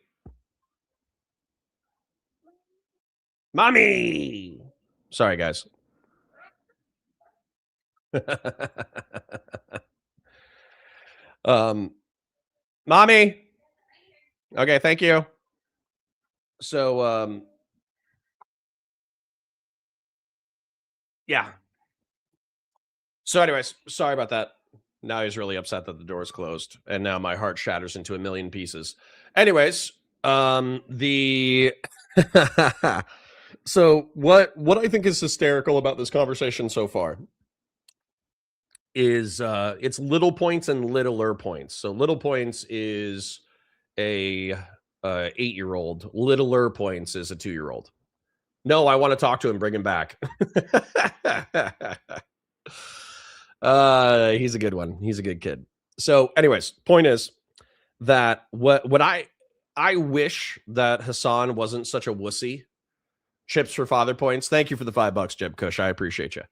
Mommy! Sorry, guys. Mommy! Okay, thank you. So, yeah. So anyways, sorry about that. Now he's really upset that the door is closed, and now my heart shatters into a million pieces. Anyways, the so what I think is hysterical about this conversation so far is it's little points and littler points. So little points is a 8-year-old. Littler points is a 2-year-old. No, I want to talk to him, bring him back. He's a good one. He's a good kid. So anyways, point is that what I wish that Hasan wasn't such a wussy. Chips for father points. Thank you for the $5, Jeb Kush. I appreciate you.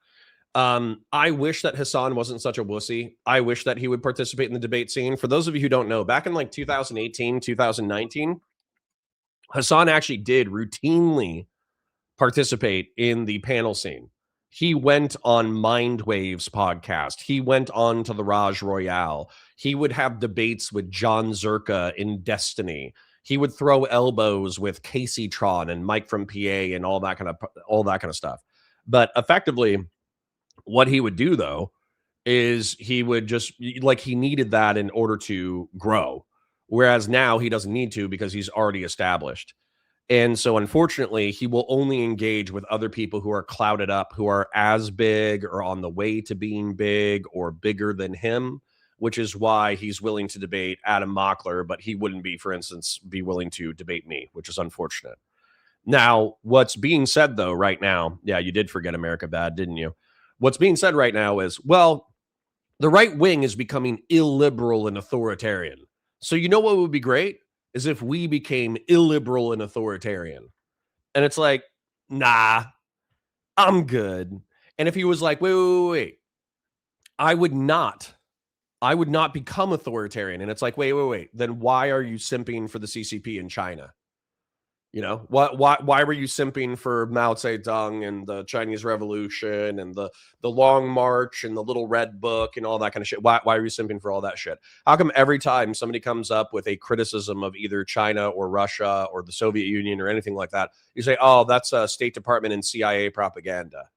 I wish that Hasan wasn't such a wussy. I wish that he would participate in the debate scene. For those of you who don't know, back in like 2018, 2019, Hasan actually did routinely participate in the panel scene. He went on Mindwave's podcast. He went on to the Raj Royale. He would have debates with John Zerka in Destiny. He would throw elbows with Casey Tron and Mike from PA and all that kind of stuff. But effectively, what he would do though is he would just like he needed that in order to grow, whereas now he doesn't need to because he's already established. And so, unfortunately, he will only engage with other people who are clouded up, who are as big or on the way to being big or bigger than him, which is why he's willing to debate Adam Mockler, but he wouldn't be, for instance, be willing to debate me, which is unfortunate. Now, what's being said, though, right now, yeah, you did forget America Bad, didn't you? What's being said right now is, well, the right wing is becoming illiberal and authoritarian. So you know what would be great? Is if we became illiberal and authoritarian. And it's like, nah, I'm good. And if he was like, wait, I would not become authoritarian. And it's like, wait, then why are you simping for the CCP in China? You know, why were you simping for Mao Zedong and the Chinese Revolution and the Long March and the Little Red Book and all that kind of shit? Why are you simping for all that shit? How come every time somebody comes up with a criticism of either China or Russia or the Soviet Union or anything like that, you say, oh, that's a State Department and CIA propaganda?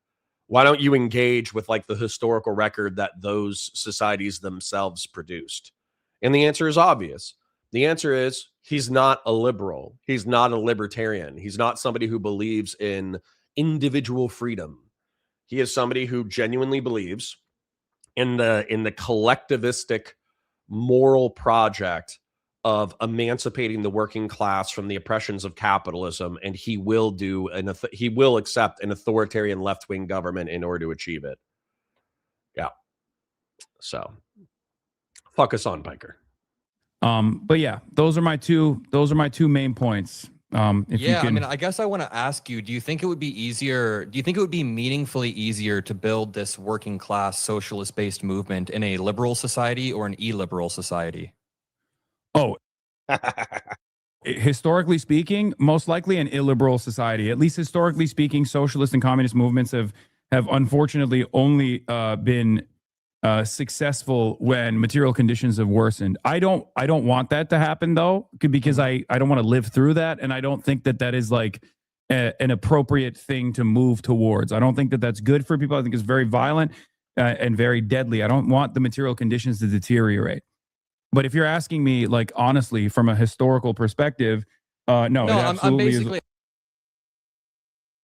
Why don't you engage with like the historical record that those societies themselves produced? And the answer is obvious. The answer is he's not a liberal. He's not a libertarian. He's not somebody who believes in individual freedom. He is somebody who genuinely believes in the collectivistic moral project of emancipating the working class from the oppressions of capitalism, and he will accept an authoritarian left-wing government in order to achieve it. Yeah. So fuck Hasan Piker. But yeah, those are my two main points. I mean, I guess I want to ask you, do you think it would be meaningfully easier to build this working class socialist based movement in a liberal society or an illiberal society? Oh, historically speaking, most likely an illiberal society. At least historically speaking, socialist and communist movements have unfortunately only been successful when material conditions have worsened. I don't want that to happen though, because I don't want to live through that, and I don't think that is like an appropriate thing to move towards. I don't think that that's good for people. I think it's very violent and very deadly. I don't want the material conditions to deteriorate. But if you're asking me, like honestly, from a historical perspective, no, it absolutely I'm basically.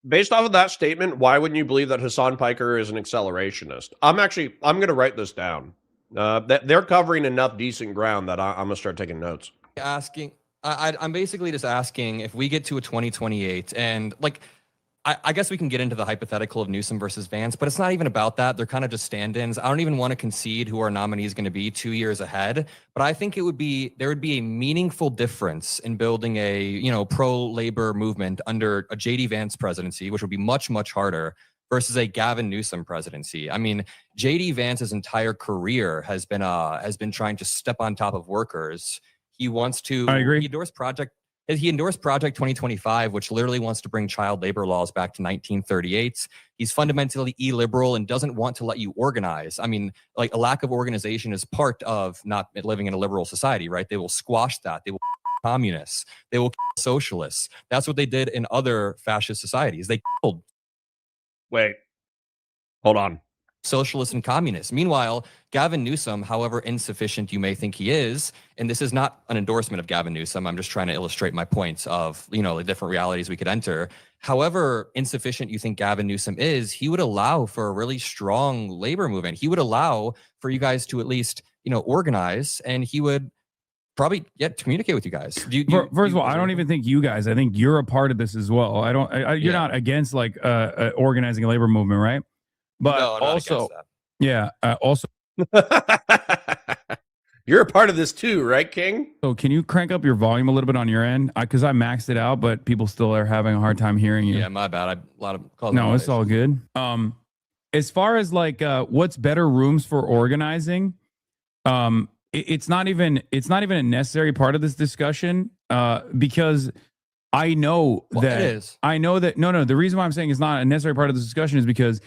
Based off of that statement, why wouldn't you believe that Hasan Piker is an accelerationist? I'm going to write this down. They're covering enough decent ground that I'm gonna start taking notes. Asking, I'm basically just asking if we get to a 2028 and like, I guess we can get into the hypothetical of Newsom versus Vance, but it's not even about that. They're kind of just stand-ins. I don't even want to concede who our nominee is going to be 2 years ahead, but I think there would be a meaningful difference in building a pro-labor movement under a JD Vance presidency, which would be much, much harder, versus a Gavin Newsom presidency. I mean, JD Vance's entire career has been trying to step on top of workers. He wants to. I agree. He endorsed Project 2025, which literally wants to bring child labor laws back to 1938. He's fundamentally illiberal and doesn't want to let you organize. I mean, like, a lack of organization is part of not living in a liberal society, right? They will squash that. They will communists. They will kill socialists. That's what they did in other fascist societies. They killed. Wait, hold on. Socialists and communists. Meanwhile, Gavin Newsom, however insufficient you may think he is, and this is not an endorsement of Gavin Newsom, I'm just trying to illustrate my points of, the different realities we could enter. However insufficient you think Gavin Newsom is, he would allow for a really strong labor movement. He would allow for you guys to at least, organize, and he would probably communicate with you guys. First of all, I don't even think you guys. I think you're a part of this as well. You're not against like organizing a labor movement, right? But no, also, also, you're a part of this too, right, King? So can you crank up your volume a little bit on your end? Because I maxed it out, but people still are having a hard time hearing you. Yeah, my bad. A lot of no, it's all good. As far as like what's better rooms for organizing, it's not even a necessary part of this discussion because I know that it is. I know that the reason why I'm saying it's not a necessary part of this discussion is because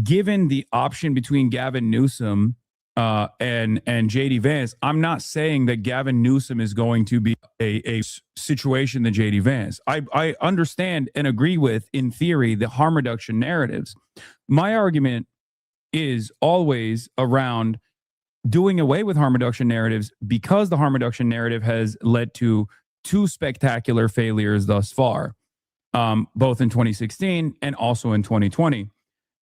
given the option between Gavin Newsom and JD Vance, I'm not saying that Gavin Newsom is going to be a situation than JD Vance. I understand and agree with, in theory, the harm reduction narratives. My argument is always around doing away with harm reduction narratives because the harm reduction narrative has led to two spectacular failures thus far, both in 2016 and also in 2020.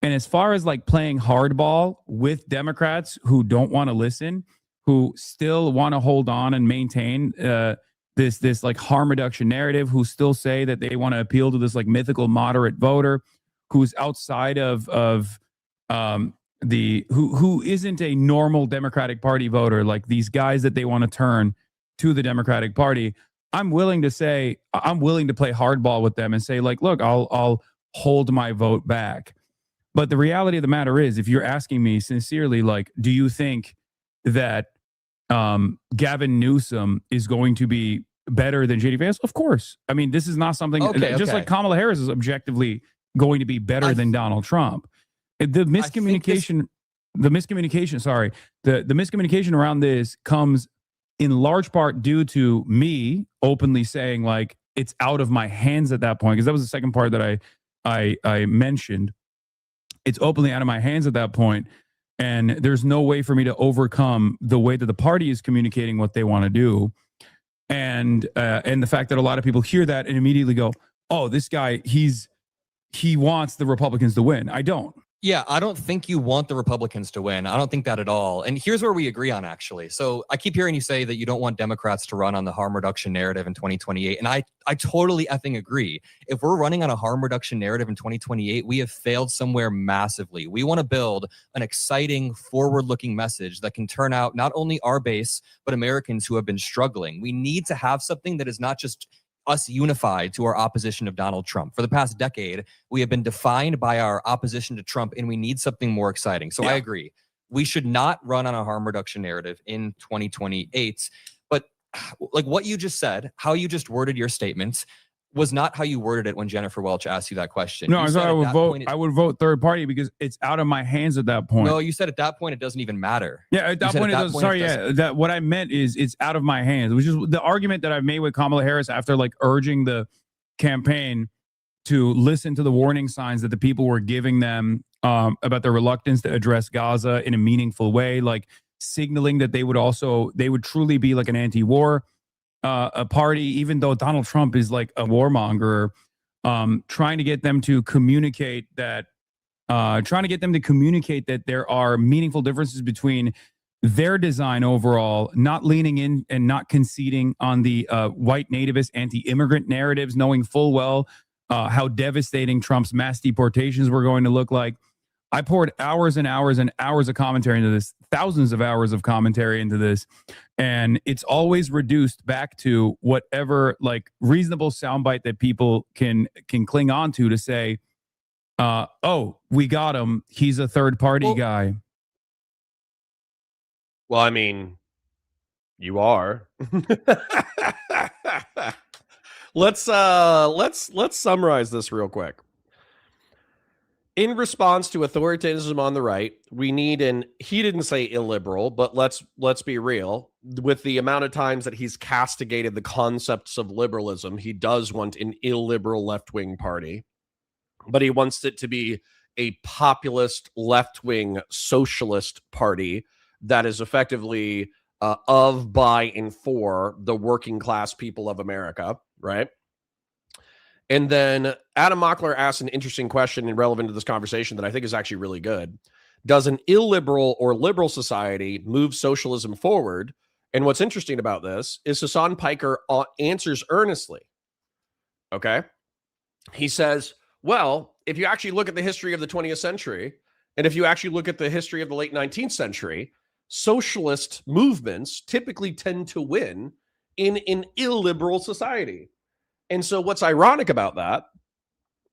And as far as like playing hardball with Democrats who don't want to listen, who still want to hold on and maintain this like harm reduction narrative, who still say that they want to appeal to this like mythical moderate voter, who's outside of who isn't a normal Democratic Party voter, like these guys that they want to turn to the Democratic Party. I'm willing to play hardball with them and say, like, look, I'll hold my vote back. But the reality of the matter is, if you're asking me sincerely, like, do you think that Gavin Newsom is going to be better than JD Vance? Of course. I mean, this is not something just like Kamala Harris is objectively going to be better than Donald Trump. The miscommunication around this comes in large part due to me openly saying, like, it's out of my hands at that point, because that was the second part that I mentioned. It's openly out of my hands at that point, and there's no way for me to overcome the way that the party is communicating what they want to do, and the fact that a lot of people hear that and immediately go, "Oh, this guy, he wants the Republicans to win." I don't. Yeah, I don't think you want the Republicans to win. I don't think that at all. And here's where we agree on, actually. So I keep hearing you say that you don't want Democrats to run on the harm reduction narrative in 2028. And I totally effing agree. If we're running on a harm reduction narrative in 2028, we have failed somewhere massively. We want to build an exciting, forward-looking message that can turn out not only our base, but Americans who have been struggling. We need to have something that is not just us unified to our opposition of Donald Trump. For the past decade, we have been defined by our opposition to Trump, and we need something more exciting. So I agree. We should not run on a harm reduction narrative in 2028. But like what you just said, how you just worded your statements was not how you worded it when Jennifer Welch asked you that question. No, I would vote third party because it's out of my hands at that point. No, you said at that point it doesn't even matter. Yeah, at that point it doesn't. Sorry, that what I meant is it's out of my hands, which is the argument that I've made with Kamala Harris after like urging the campaign to listen to the warning signs that the people were giving them about their reluctance to address Gaza in a meaningful way, like signaling that they would truly be like an anti-war a party, even though Donald Trump is like a warmonger, trying to get them to communicate that there are meaningful differences between their design overall, not leaning in and not conceding on the white nativist anti-immigrant narratives, knowing full well how devastating Trump's mass deportations were going to look like. I poured hours and hours and hours of commentary into this, thousands of hours of commentary into this, and it's always reduced back to whatever like reasonable soundbite that people can cling on to say, oh, we got him. He's a third party guy. Well, I mean, you are. Let's summarize this real quick. In response to authoritarianism on the right, we need he didn't say illiberal, but let's be real. With the amount of times that he's castigated the concepts of liberalism, he does want an illiberal left-wing party, but he wants it to be a populist left-wing socialist party that is effectively of, by, and for the working class people of America, right? And then Adam Moggler asked an interesting question and relevant to this conversation that I think is actually really good. Does an illiberal or liberal society move socialism forward? And what's interesting about this is Hasan Piker answers earnestly. Okay. He says, well, if you actually look at the history of the 20th century, and if you actually look at the history of the late 19th century, socialist movements typically tend to win in an illiberal society. And so what's ironic about that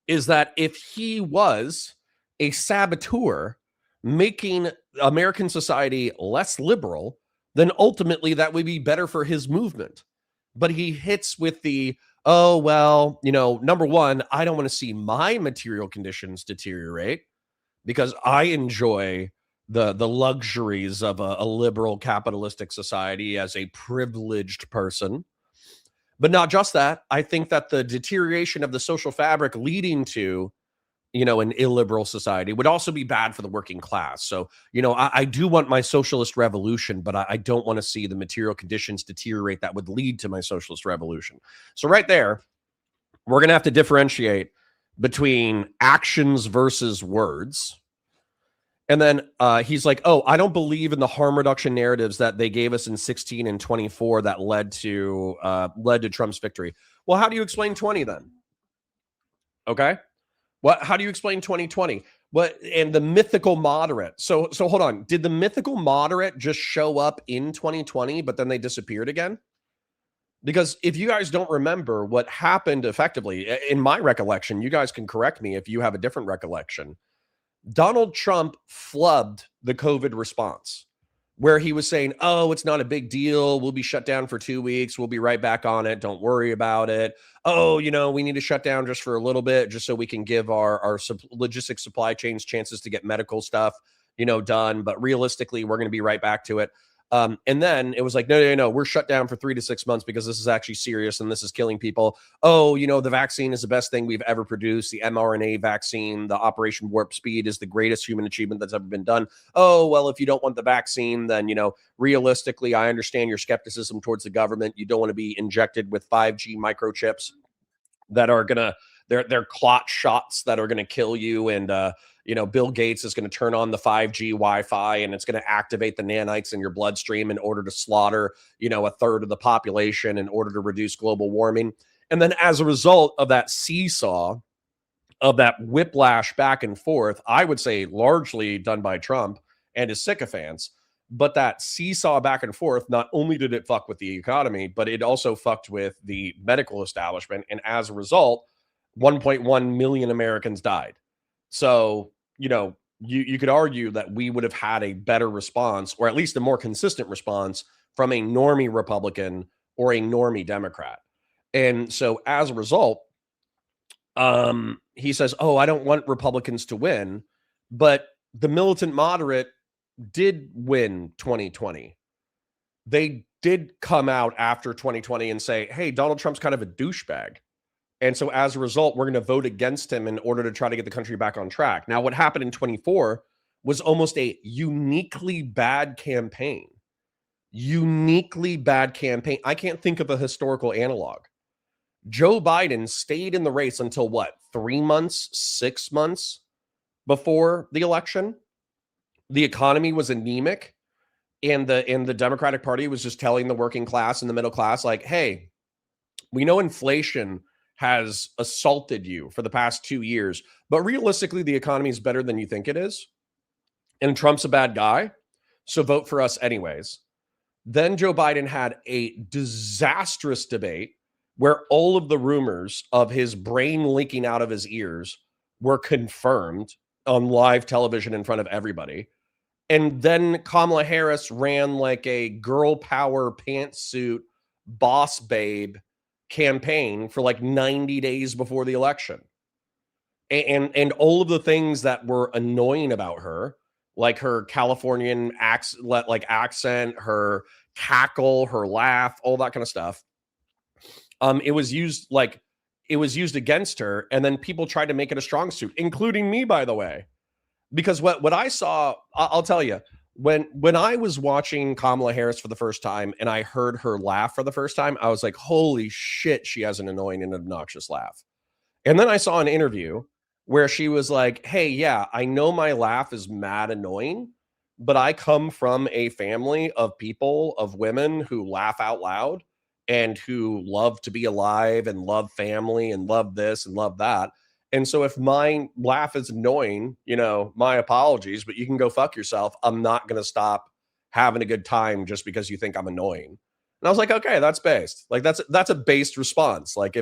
is that if he was a saboteur making American society less liberal, then ultimately that would be better for his movement. But he hits with the, oh, well, number one, I don't want to see my material conditions deteriorate because I enjoy the luxuries of a liberal capitalistic society as a privileged person. But not just that. I think that the deterioration of the social fabric leading to, an illiberal society would also be bad for the working class. So, I do want my socialist revolution, but I don't want to see the material conditions deteriorate that would lead to my socialist revolution. So right there, we're going to have to differentiate between actions versus words. And then he's like, oh, I don't believe in the harm reduction narratives that they gave us in 16 and 24 that led to Trump's victory. Well, how do you explain 20 then? Okay. How do you explain 2020? And the mythical moderate. So hold on. Did the mythical moderate just show up in 2020, but then they disappeared again? Because if you guys don't remember what happened effectively, in my recollection, you guys can correct me if you have a different recollection. Donald Trump flubbed the COVID response where he was saying, oh, it's not a big deal. We'll be shut down for 2 weeks. We'll be right back on it. Don't worry about it. Oh, we need to shut down just for a little bit, just so we can give our logistics supply chains chances to get medical stuff, done. But realistically, we're going to be right back to it. And then it was like, no, we're shut down for 3 to 6 months because this is actually serious and this is killing people. Oh, the vaccine is the best thing we've ever produced. The mRNA vaccine, the Operation Warp Speed is the greatest human achievement that's ever been done. Oh, well, if you don't want the vaccine, then, realistically, I understand your skepticism towards the government. You don't want to be injected with 5G microchips that are going to, they're clot shots that are going to kill you. And, Bill Gates is going to turn on the 5G Wi-Fi and it's going to activate the nanites in your bloodstream in order to slaughter, a third of the population in order to reduce global warming. And then as a result of that seesaw, of that whiplash back and forth, I would say largely done by Trump and his sycophants, but that seesaw back and forth, not only did it fuck with the economy, but it also fucked with the medical establishment. And as a result, 1.1 million Americans died. So, you could argue that we would have had a better response, or at least a more consistent response from a normie Republican or a normie Democrat. And so as a result, he says, oh, I don't want Republicans to win, but the militant moderate did win 2020. They did come out after 2020 and say, hey, Donald Trump's kind of a douchebag. And so as a result, we're going to vote against him in order to try to get the country back on track. Now, what happened in 24 was almost a uniquely bad campaign. Uniquely bad campaign. I can't think of a historical analog. Joe Biden stayed in the race until what, 3 months, 6 months before the election? The economy was anemic. And the Democratic Party was just telling the working class and the middle class, like, hey, we know inflation has assaulted you for the past 2 years, but realistically, the economy is better than you think it is. And Trump's a bad guy, so vote for us anyways. Then Joe Biden had a disastrous debate where all of the rumors of his brain leaking out of his ears were confirmed on live television in front of everybody. And then Kamala Harris ran like a girl power pantsuit boss babe campaign for like 90 days before the election. And all of the things that were annoying about her, like her Californian accent, her cackle, her laugh, all that kind of stuff. It was used against her, and then people tried to make it a strong suit, including me, by the way. Because what I saw, I'll tell you, when I was watching Kamala Harris for the first time and I heard her laugh for the first time, I was like, holy shit, she has an annoying and obnoxious laugh. And then I saw an interview where she was like, hey, yeah, I know my laugh is mad annoying, but I come from a family of people, of women who laugh out loud and who love to be alive and love family and love this and love that. And so if my laugh is annoying, my apologies, but you can go fuck yourself. I'm not going to stop having a good time just because you think I'm annoying. And I was like, okay, that's based. Like that's a based response. Like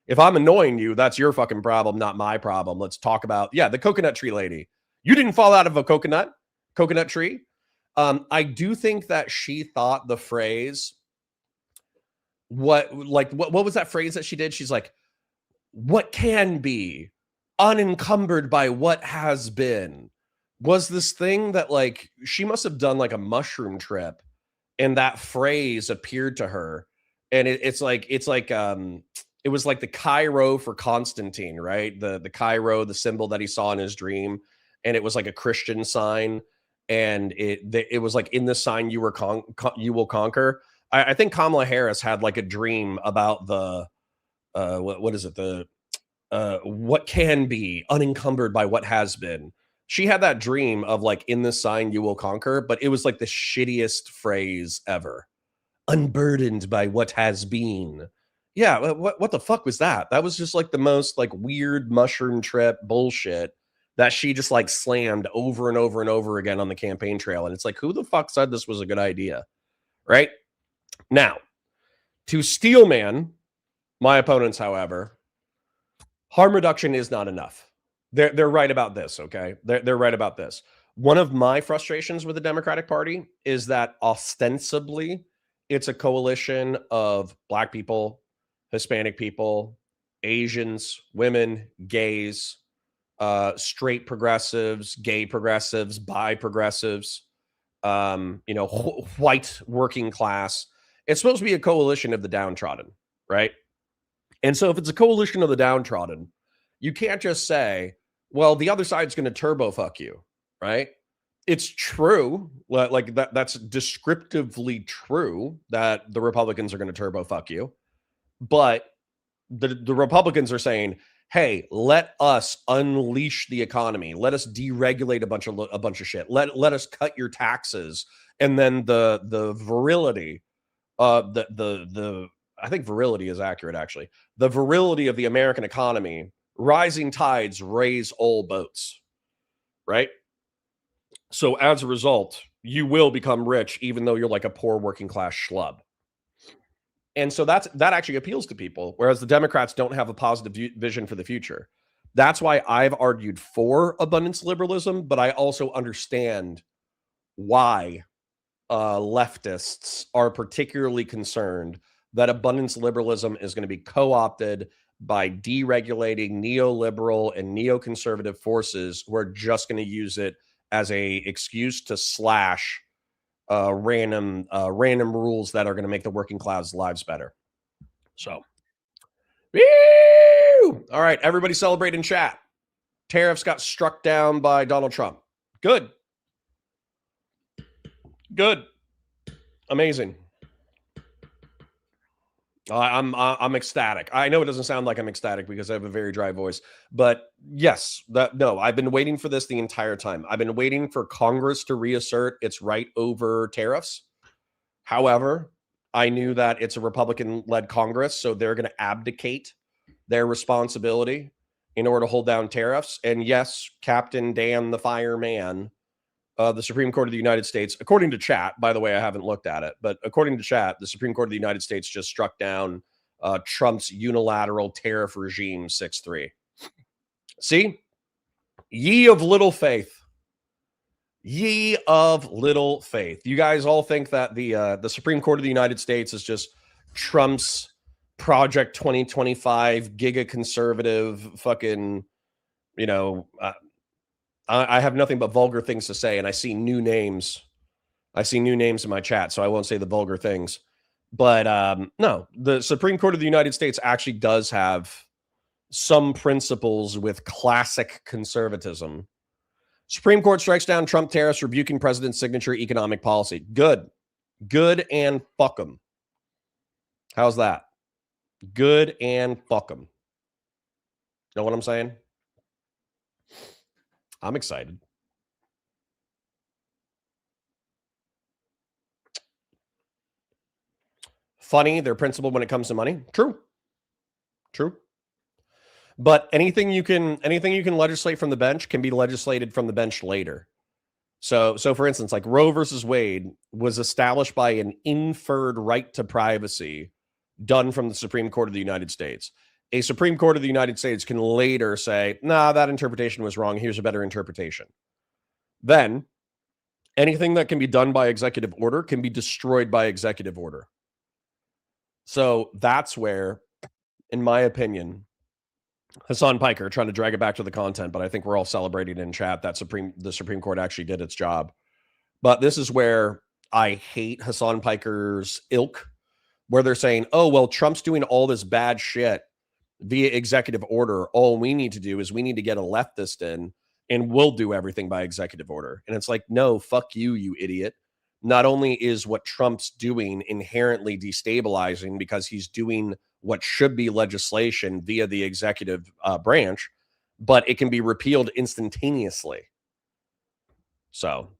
if I'm annoying you, that's your fucking problem, not my problem. Let's talk about, the coconut tree lady. You didn't fall out of a coconut tree. I do think that she thought the phrase, what was that phrase that she did? She's like, what can be unencumbered by what has been, was this thing that like she must have done like a mushroom trip and that phrase appeared to her. And it was like the Cairo for Constantine, right? The Cairo, the symbol that he saw in his dream. And it was like a Christian sign. And it was like, in the sign you will conquer. I think Kamala Harris had like a dream about the, what is it? What can be unencumbered by what has been. She had that dream of like, in this sign you will conquer, but it was like the shittiest phrase ever. Unburdened by what has been. Yeah, what the fuck was that? That was just like the most like weird mushroom trip bullshit that she just like slammed over and over and over again on the campaign trail. And it's like, who the fuck said this was a good idea? Right? Now, to steelman my opponents, however, harm reduction is not enough. They're right about this, okay? They're right about this. One of my frustrations with the Democratic Party is that ostensibly it's a coalition of Black people, Hispanic people, Asians, women, gays, straight progressives, gay progressives, bi progressives, white working class. It's supposed to be a coalition of the downtrodden, right? And so if it's a coalition of the downtrodden, you can't just say, well, the other side's going to turbo fuck you, right? It's true, like that's descriptively true that the Republicans are going to turbo fuck you. But the Republicans are saying, hey, let us unleash the economy. Let us deregulate a bunch of shit. Let us cut your taxes. And then the virility, I think virility is accurate, actually. The virility of the American economy, rising tides raise all boats, right? So as a result, you will become rich, even though you're like a poor working class schlub. And so that actually appeals to people, whereas the Democrats don't have a positive vision for the future. That's why I've argued for abundance liberalism, but I also understand why leftists are particularly concerned that abundance liberalism is going to be co-opted by deregulating neoliberal and neoconservative forces who are just going to use it as a excuse to slash random rules that are going to make the working class lives better. So, woo! All right, everybody celebrate in chat. Tariffs got struck down by Donald Trump. Good. Amazing. I'm ecstatic. I know it doesn't sound like I'm ecstatic because I have a very dry voice, but yes, no, I've been waiting for this the entire time. I've been waiting for Congress to reassert its right over tariffs. However, I knew that it's a Republican-led Congress, so they're going to abdicate their responsibility in order to hold down tariffs. And yes, Captain Dan the Fireman, the Supreme Court of the United States, according to chat, by the way, I haven't looked at it, but according to chat, the Supreme Court of the United States just struck down Trump's unilateral tariff regime 6-3. See? Ye of little faith. Ye of little faith. You guys all think that the Supreme Court of the United States is just Trump's Project 2025 giga conservative fucking, you know, I have nothing but vulgar things to say, and I see new names. I see new names in my chat, so I won't say the vulgar things. But no, the Supreme Court of the United States actually does have some principles with classic conservatism. Supreme Court strikes down Trump tariffs, rebuking president's signature economic policy. Good. Good and fuck 'em. How's that? Good and fuck 'em. Know what I'm saying? I'm excited. Funny, their principle when it comes to money. True. True. But anything you can legislate from the bench can be legislated from the bench later. So for instance, like Roe versus Wade was established by an inferred right to privacy done from the Supreme Court of the United States. A Supreme Court of the United States can later say, nah, that interpretation was wrong. Here's a better interpretation. Then anything that can be done by executive order can be destroyed by executive order. So that's where, in my opinion, Hasan Piker, trying to drag it back to the content, but I think we're all celebrating in chat that the Supreme Court actually did its job. But this is where I hate Hasan Piker's ilk, where they're saying, oh, well, Trump's doing all this bad shit via executive order. All we need to do is we need to get a leftist in and we'll do everything by executive order. And it's like, no, fuck you, you idiot. Not only is what Trump's doing inherently destabilizing because he's doing what should be legislation via the executive branch, but it can be repealed instantaneously. So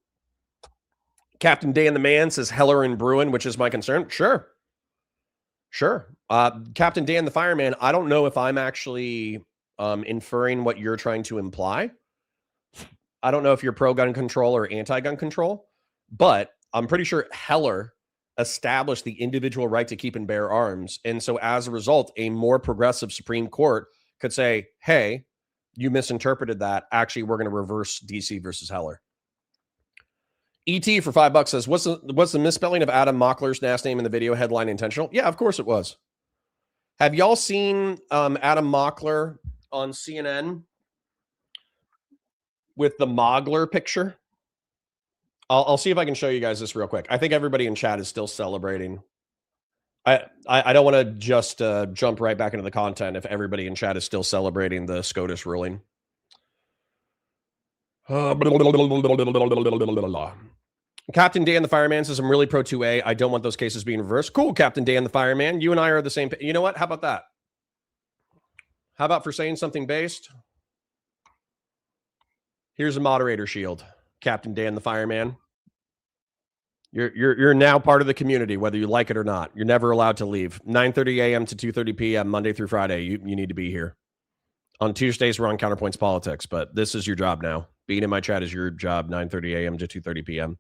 Captain Dan the Man says Heller and Bruin, which is my concern. Sure. Captain Dan the Fireman, I don't know if I'm actually inferring what you're trying to imply. I don't know if you're pro-gun control or anti-gun control, but I'm pretty sure Heller established the individual right to keep and bear arms. And so as a result, a more progressive Supreme Court could say, hey, you misinterpreted that. Actually, we're going to reverse DC versus Heller. ET for $5 says, what's the misspelling of Adam Mockler's last name in the video headline intentional? Yeah, of course it was. Have y'all seen Adam Mockler on CNN with the Moggler picture? I'll see if I can show you guys this real quick. I think everybody in chat is still celebrating. I don't want to just jump right back into the content if everybody in chat is still celebrating the SCOTUS ruling. Captain Dan the Fireman says, I'm really pro 2A. I don't want those cases being reversed. Cool, Captain Dan the Fireman. You and I are the same. You know what? How about that? How about for saying something based? Here's a moderator shield. Captain Dan the Fireman. You're now part of the community, whether you like it or not. You're never allowed to leave. 9:30 a.m. to 2:30 p.m. Monday through Friday. You need to be here. On Tuesdays, we're on Counterpoints Politics, but this is your job now. Being in my chat is your job, 9:30 a.m. to 2:30 p.m.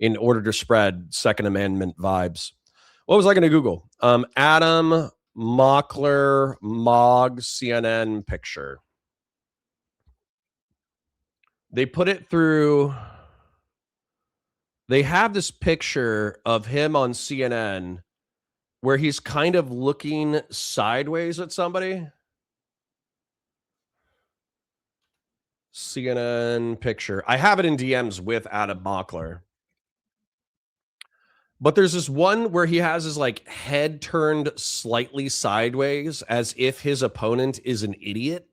in order to spread Second Amendment vibes. What was I going to Google? Adam Mockler Mog CNN picture. They put it through. They have this picture of him on CNN where he's kind of looking sideways at somebody. CNN picture. I have it in DMs with Adam Mockler. But there's this one where he has his like head turned slightly sideways as if his opponent is an idiot.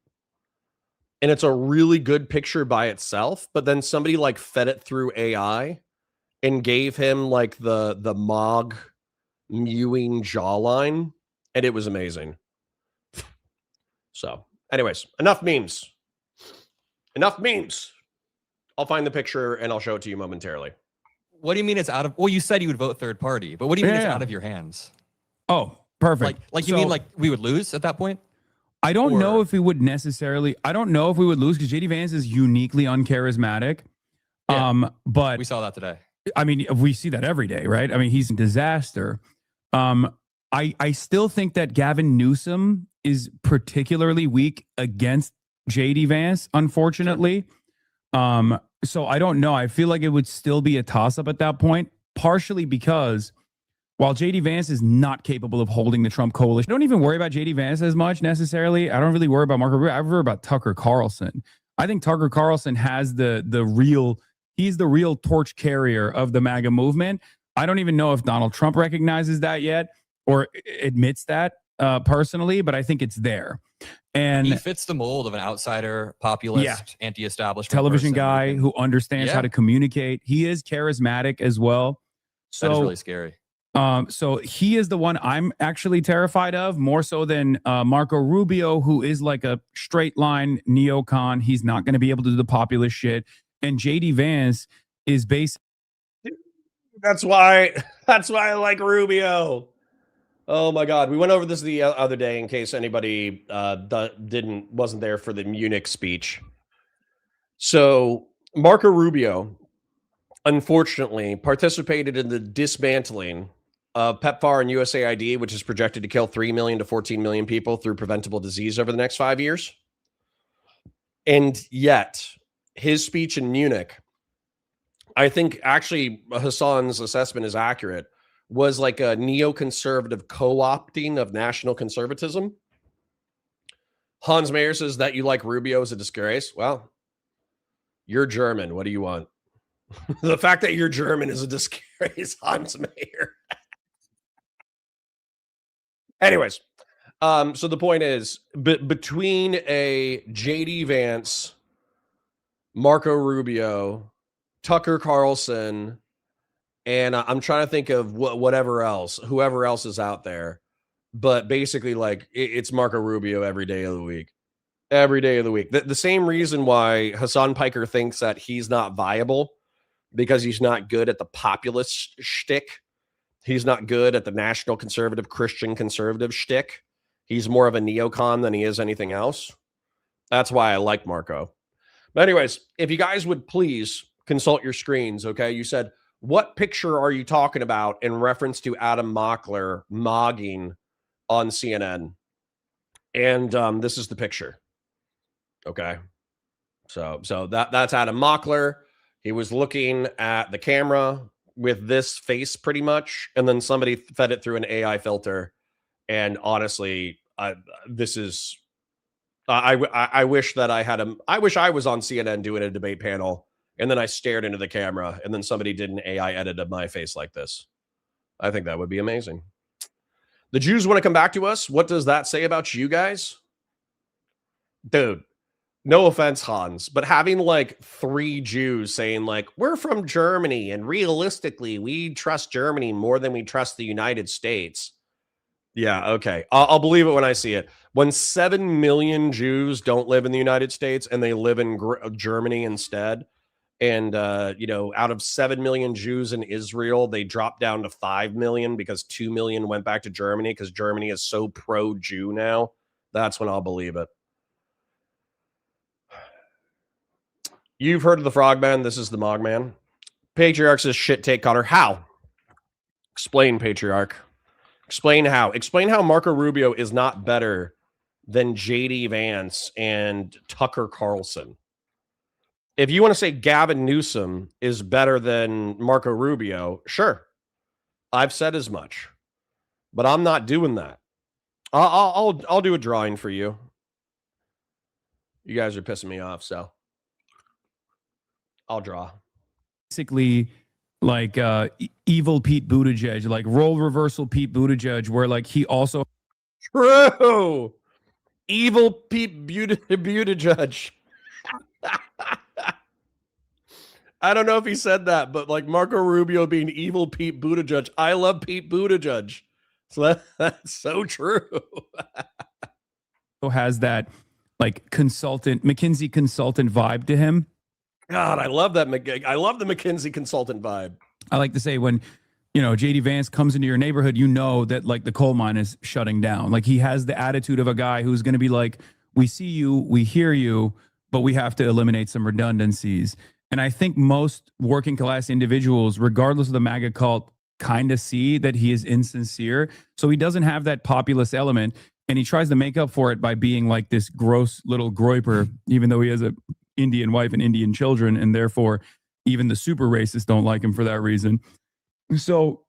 And it's a really good picture by itself, but then somebody like fed it through AI and gave him like the Mog mewing jawline. and it was amazing. So, anyways, enough memes. Enough memes. I'll find the picture and I'll show it to you momentarily. What do you mean it's out of? Well, you said you would vote third party, but what do you mean it's out of your hands? Oh, perfect. Like you mean like we would lose at that point? I don't know if we would necessarily. I don't know if we would lose because JD Vance is uniquely uncharismatic. Yeah. But We saw that today. I mean, we see that every day, right? I mean, he's a disaster. I still think that Gavin Newsom is particularly weak against JD Vance, unfortunately. So I don't know. I feel like it would still be a toss-up at that point, partially because while JD Vance is not capable of holding the Trump coalition, I don't even worry about JD Vance as much necessarily. I don't really worry about Marco Rubio. I worry about Tucker Carlson. I think Tucker Carlson has he's the real torch carrier of the MAGA movement. I don't even know if Donald Trump recognizes that yet or admits that personally, but I think it's there. And he fits the mold of an outsider, populist, anti-establishment television person guy who understands how to communicate. He is charismatic as well. So that is really scary. So he is the one I'm actually terrified of, more so than Marco Rubio, who is like a straight line neocon. He's not going to be able to do the populist shit. And JD Vance is basically. That's why I like Rubio. Oh my God. We went over this the other day in case anybody wasn't there for the Munich speech. So Marco Rubio, unfortunately, participated in the dismantling of PEPFAR and USAID, which is projected to kill 3 million to 14 million people through preventable disease over the next 5 years. And yet, his speech in Munich, I think actually Hasan's assessment is accurate, was like a neoconservative co-opting of national conservatism. Hans Mayer says that you like Rubio is a disgrace. Well, you're German. What do you want? The fact that you're German is a disgrace, Hans Mayer. Anyways, so the point is, between a JD Vance, Marco Rubio, Tucker Carlson, and I'm trying to think of whoever else is out there, but basically, like, it's Marco Rubio every day of the week. Every day of the week. The same reason why Hasan Piker thinks that he's not viable, because he's not good at the populist shtick. He's not good at the national conservative, Christian conservative shtick. He's more of a neocon than he is anything else. That's why I like Marco. But anyways, if you guys would please consult your screens, okay? You said, what picture are you talking about in reference to Adam Moggler mogging on CNN? And this is the picture. Okay. So that's Adam Moggler. He was looking at the camera with this face pretty much, and then somebody fed it through an AI filter. And honestly, I wish that I wish I was on CNN doing a debate panel, and then I stared into the camera, and then somebody did an AI edit of my face like this. I think that would be amazing. The Jews want to come back to us. What does that say about you guys? Dude, no offense, Hans, but having like 3 Jews saying like, we're from Germany and realistically, we trust Germany more than we trust the United States. Yeah, okay. I'll believe it when I see it. When 7 million Jews don't live in the United States and they live in Germany instead, and out of 7 million Jews in Israel, they dropped down to 5 million because 2 million went back to Germany because Germany is so pro-Jew now. That's when I'll believe it. You've heard of the Frogman. This is the Mogman. Patriarch says shit take Connor. How? Explain, Patriarch. Explain how. Explain how Marco Rubio is not better than JD Vance and Tucker Carlson. If you want to say Gavin Newsom is better than Marco Rubio, sure. I've said as much. But I'm not doing that. I'll do a drawing for you. You guys are pissing me off, so I'll draw. Basically, like evil Pete Buttigieg, like role reversal Pete Buttigieg, where like he also true evil Pete Buttigieg. I don't know if he said that, but like Marco Rubio being evil Pete Buttigieg. I love Pete Buttigieg. So that's so true. Has that like McKinsey consultant vibe to him. God, I love that. I love the McKinsey consultant vibe. I like to say when, JD Vance comes into your neighborhood, that like the coal mine is shutting down. Like he has the attitude of a guy who's going to be like, we see you, we hear you, but we have to eliminate some redundancies. And I think most working class individuals, regardless of the MAGA cult, kind of see that he is insincere. So he doesn't have that populist element. And he tries to make up for it by being like this gross little groiper, even though he has a Indian wife and Indian children. And therefore, even the super racists don't like him for that reason. So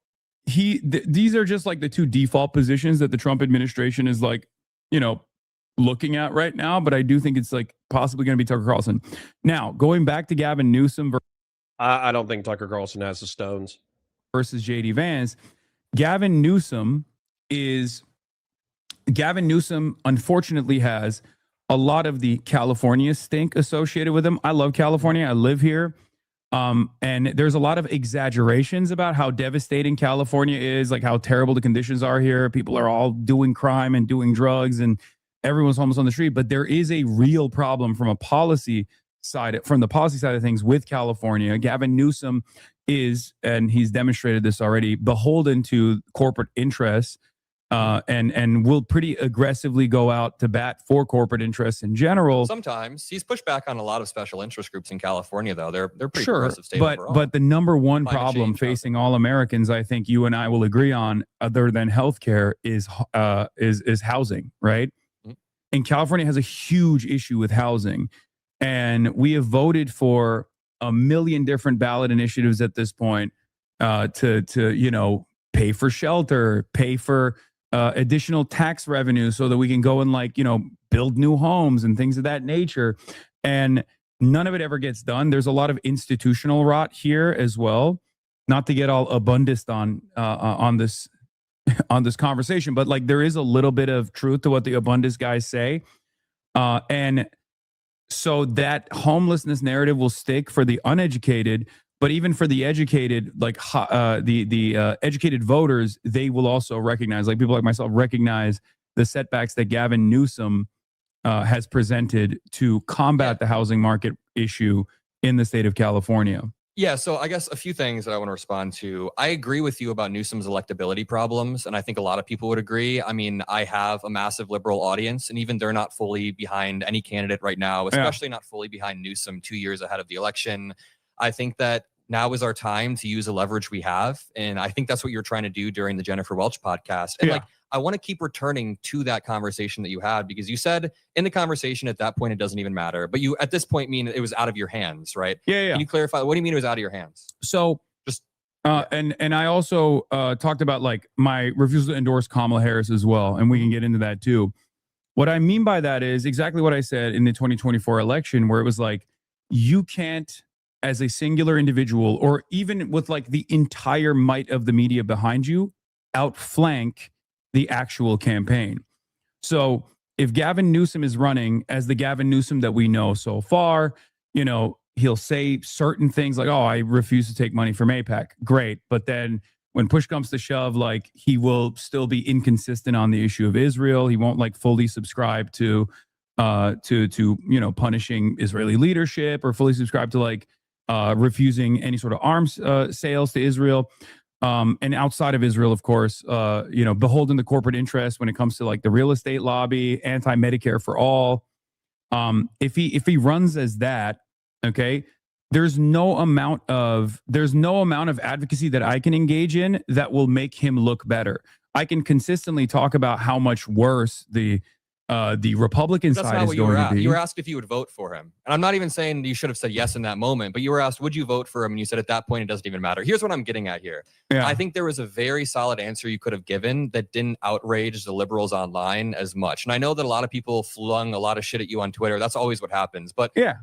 these are just like the two default positions that the Trump administration is like, looking at right now. But I do think it's like possibly going to be Tucker Carlson. Now, going back to Gavin Newsom. I don't think Tucker Carlson has the stones. Versus JD Vance. Gavin Newsom unfortunately has a lot of the California stink associated with him. I love California. I live here. And there's a lot of exaggerations about how devastating California is, like how terrible the conditions are here. People are all doing crime and doing drugs and everyone's homeless on the street. But there is a real problem from the policy side of things with California. Gavin Newsom is, and he's demonstrated this already, beholden to corporate interests. And will pretty aggressively go out to bat for corporate interests in general. Sometimes he's pushed back on a lot of special interest groups in California, though. They're pretty sure, progressive state but overall. But the number one Climate problem change, facing all Americans, I think you and I will agree on, other than healthcare, is housing, right? Mm-hmm. And California has a huge issue with housing, and we have voted for a million different ballot initiatives at this point to pay for shelter, pay for additional tax revenue so that we can go and build new homes and things of that nature. And none of it ever gets done. There's a lot of institutional rot here as well. Not to get all abundist on this conversation, but there is a little bit of truth to what the abundist guys say. And so that homelessness narrative will stick for the uneducated. But even for the educated, the educated voters, they will also recognize, like people like myself, recognize the setbacks that Gavin Newsom has presented to combat the housing market issue in the state of California. Yeah, so I guess a few things that I want to respond to. I agree with you about Newsom's electability problems, and I think a lot of people would agree. I mean, I have a massive liberal audience, and even they're not fully behind any candidate right now, especially not fully behind Newsom 2 years ahead of the election. I think that now is our time to use the leverage we have. And I think that's what you're trying to do during the Jennifer Welch podcast. And I want to keep returning to that conversation that you had, because you said in the conversation at that point, it doesn't even matter. But you, at this point, mean it was out of your hands, right? Yeah. Can you clarify? What do you mean it was out of your hands? So and I also talked about my refusal to endorse Kamala Harris as well. And we can get into that too. What I mean by that is exactly what I said in the 2024 election, where it was you can't, as a singular individual, or even with the entire might of the media behind you, outflank the actual campaign. So if Gavin Newsom is running as the Gavin Newsom that we know so far, he'll say certain things like, oh, I refuse to take money from AIPAC. Great. But then when push comes to shove, he will still be inconsistent on the issue of Israel. He won't fully subscribe to punishing Israeli leadership, or fully subscribe to refusing any sort of arms sales to Israel. And outside of Israel, of course, beholden to corporate interest when it comes to the real estate lobby, anti-Medicare for all. If he runs as that, okay, there's no amount of advocacy that I can engage in that will make him look better. I can consistently talk about how much worse the Republican side is going to be. You were asked if you would vote for him. And I'm not even saying you should have said yes in that moment, but you were asked, would you vote for him? And you said at that point, it doesn't even matter. Here's what I'm getting at here. Yeah. I think there was a very solid answer you could have given that didn't outrage the liberals online as much. And I know that a lot of people flung a lot of shit at you on Twitter. That's always what happens. But yeah,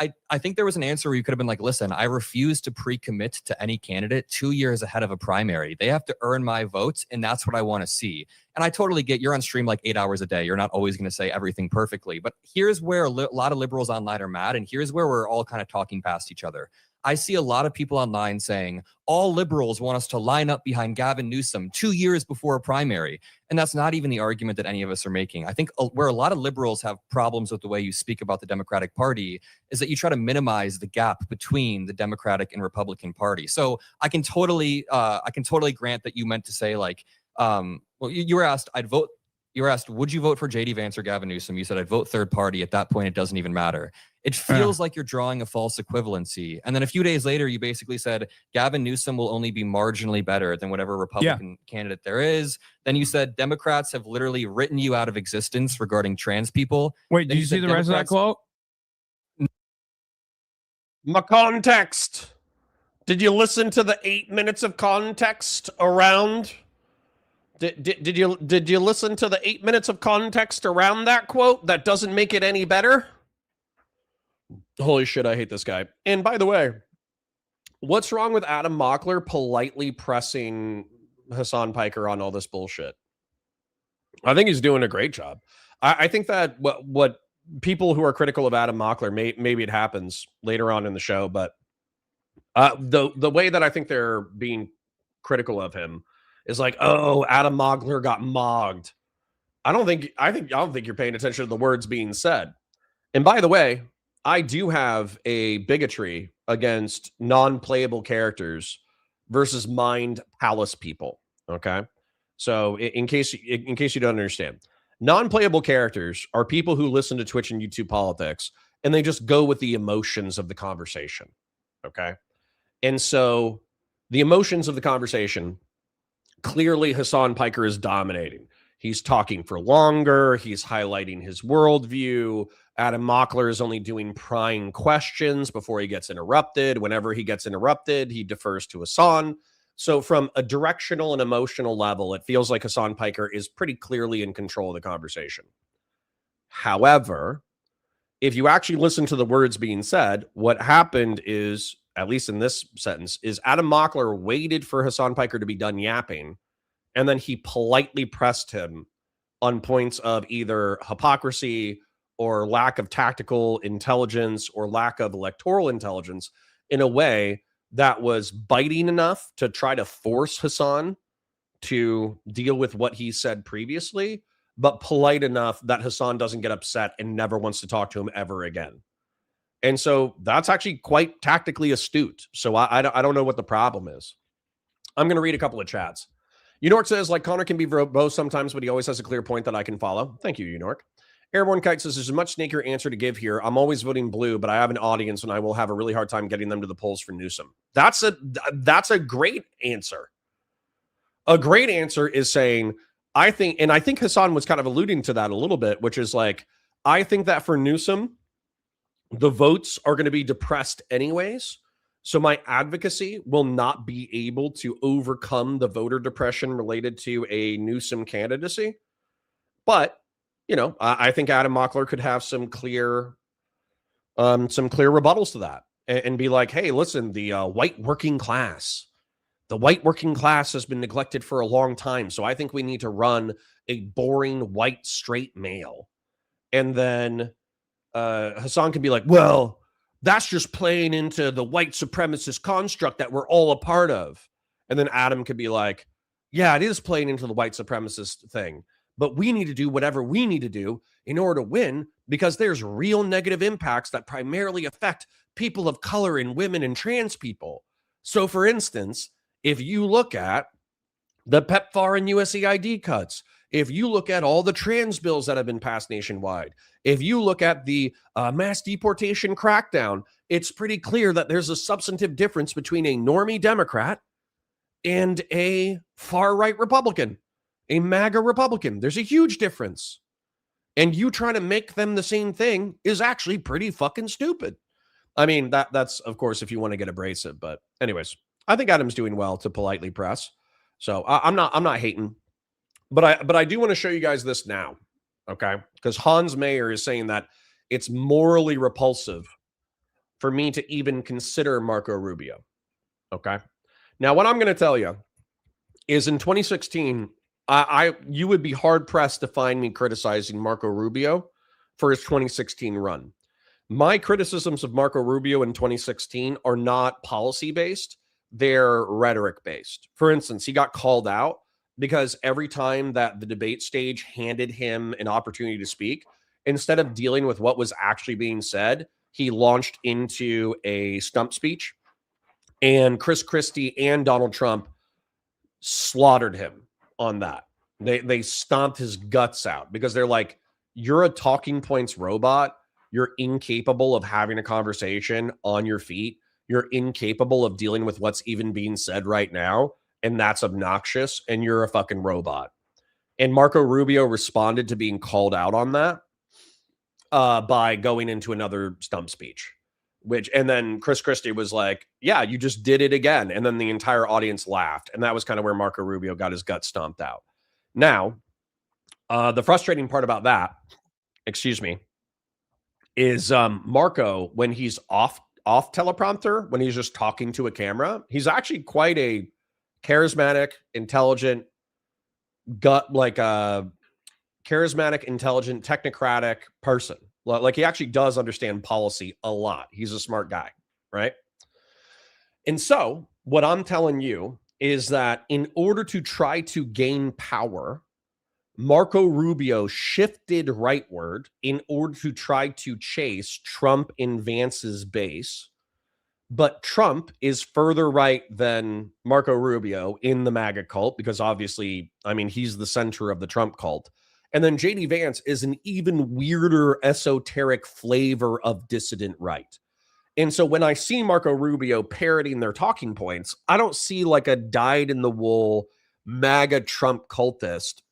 I think there was an answer where you could have been listen, I refuse to pre-commit to any candidate 2 years ahead of a primary. They have to earn my votes, and that's what I want to see. And I totally get you're on stream 8 hours a day. You're not always going to say everything perfectly. But here's where a lot of liberals online are mad, and here's where we're all kind of talking past each other. I see a lot of people online saying all liberals want us to line up behind Gavin Newsom 2 years before a primary. And that's not even the argument that any of us are making. I think where a lot of liberals have problems with the way you speak about the Democratic Party is that you try to minimize the gap between the Democratic and Republican Party. So I can totally grant that you meant to say like, well, you were asked, you were asked, would you vote for JD Vance or Gavin Newsom? You said, I'd vote third party. At that point, it doesn't even matter. It feels like you're drawing a false equivalency. And then a few days later, you basically said, Gavin Newsom will only be marginally better than whatever Republican candidate there is. Then you said, Democrats have literally written you out of existence regarding trans people. Wait, did you see the rest of that quote? My context. Did you listen to the 8 minutes of context around... Did you listen to the 8 minutes of context around that quote? That doesn't make it any better. Holy shit, I hate this guy. And by the way, what's wrong with Adam Moggler politely pressing Hasan Piker on all this bullshit? I think he's doing a great job. I think that what people who are critical of Adam Moggler, maybe it happens later on in the show, but the way that I think they're being critical of him is like, oh, Adam Moggler got mogged. I don't think you're paying attention to the words being said. And by the way, I do have a bigotry against non-playable characters versus mind palace people. Okay, so in case you don't understand, non-playable characters are people who listen to Twitch and YouTube politics and they just go with the emotions of the conversation. Okay, and so the emotions of the conversation. Clearly, Hasan Piker is dominating. He's talking for longer. He's highlighting his worldview. Adam Moggler is only doing prying questions before he gets interrupted. Whenever he gets interrupted, he defers to Hasan. So from a directional and emotional level, it feels like Hasan Piker is pretty clearly in control of the conversation. However, if you actually listen to the words being said, what happened is, at least in this sentence, is Adam Moggler waited for Hasan Piker to be done yapping, and then he politely pressed him on points of either hypocrisy or lack of tactical intelligence or lack of electoral intelligence in a way that was biting enough to try to force Hasan to deal with what he said previously, but polite enough that Hasan doesn't get upset and never wants to talk to him ever again. And so that's actually quite tactically astute. So I don't know what the problem is. I'm going to read a couple of chats. Unork says, like, Connor can be verbose sometimes, but he always has a clear point that I can follow. Thank you, Unork. Airborne Kite says, there's a much snakier answer to give here. I'm always voting blue, but I have an audience and I will have a really hard time getting them to the polls for Newsom. That's a great answer. A great answer is saying, I think Hasan was kind of alluding to that a little bit, which is like, I think that for Newsom, the votes are going to be depressed anyways. So my advocacy will not be able to overcome the voter depression related to a Newsom candidacy. But, you know, I think Adam Moggler could have some clear rebuttals to that and be like, hey, listen, the white working class has been neglected for a long time. So I think we need to run a boring white straight male. And then Hasan can be like, well, that's just playing into the white supremacist construct that we're all a part of. And then Adam could be like, yeah, it is playing into the white supremacist thing, but we need to do whatever we need to do in order to win, because there's real negative impacts that primarily affect people of color and women and trans people. So for instance, if you look at the PEPFAR and USAID cuts, if you look at all the trans bills that have been passed nationwide, if you look at the mass deportation crackdown, it's pretty clear that there's a substantive difference between a normie Democrat and a far-right Republican, a MAGA Republican. There's a huge difference. And you trying to make them the same thing is actually pretty fucking stupid. I mean, that's, of course, if you want to get abrasive. But anyways, I think Adam's doing well to politely press. So I'm not hating. But I do want to show you guys this now, okay? Because Hans Mayer is saying that it's morally repulsive for me to even consider Marco Rubio, okay? Now, what I'm going to tell you is in 2016, you would be hard-pressed to find me criticizing Marco Rubio for his 2016 run. My criticisms of Marco Rubio in 2016 are not policy based, they're rhetoric based. For instance, he got called out because every time that the debate stage handed him an opportunity to speak, instead of dealing with what was actually being said, he launched into a stump speech. And Chris Christie and Donald Trump slaughtered him on that. They stomped his guts out because they're like, you're a talking points robot. You're incapable of having a conversation on your feet. You're incapable of dealing with what's even being said right now. And that's obnoxious. And you're a fucking robot. And Marco Rubio responded to being called out on that by going into another stump speech. And then Chris Christie was like, yeah, you just did it again. And then the entire audience laughed. And that was kind of where Marco Rubio got his gut stomped out. Now, the frustrating part about that, is Marco, when he's off teleprompter, when he's just talking to a camera, he's actually quite a charismatic, intelligent, intelligent, technocratic person. Like he actually does understand policy a lot. He's a smart guy, right? And so what I'm telling you is that in order to try to gain power, Marco Rubio shifted rightward in order to try to chase Trump and Vance's base. But Trump is further right than Marco Rubio in the MAGA cult because obviously, I mean, he's the center of the Trump cult. And then JD Vance is an even weirder esoteric flavor of dissident right. And so when I see Marco Rubio parroting their talking points, I don't see like a dyed-in-the-wool MAGA Trump cultist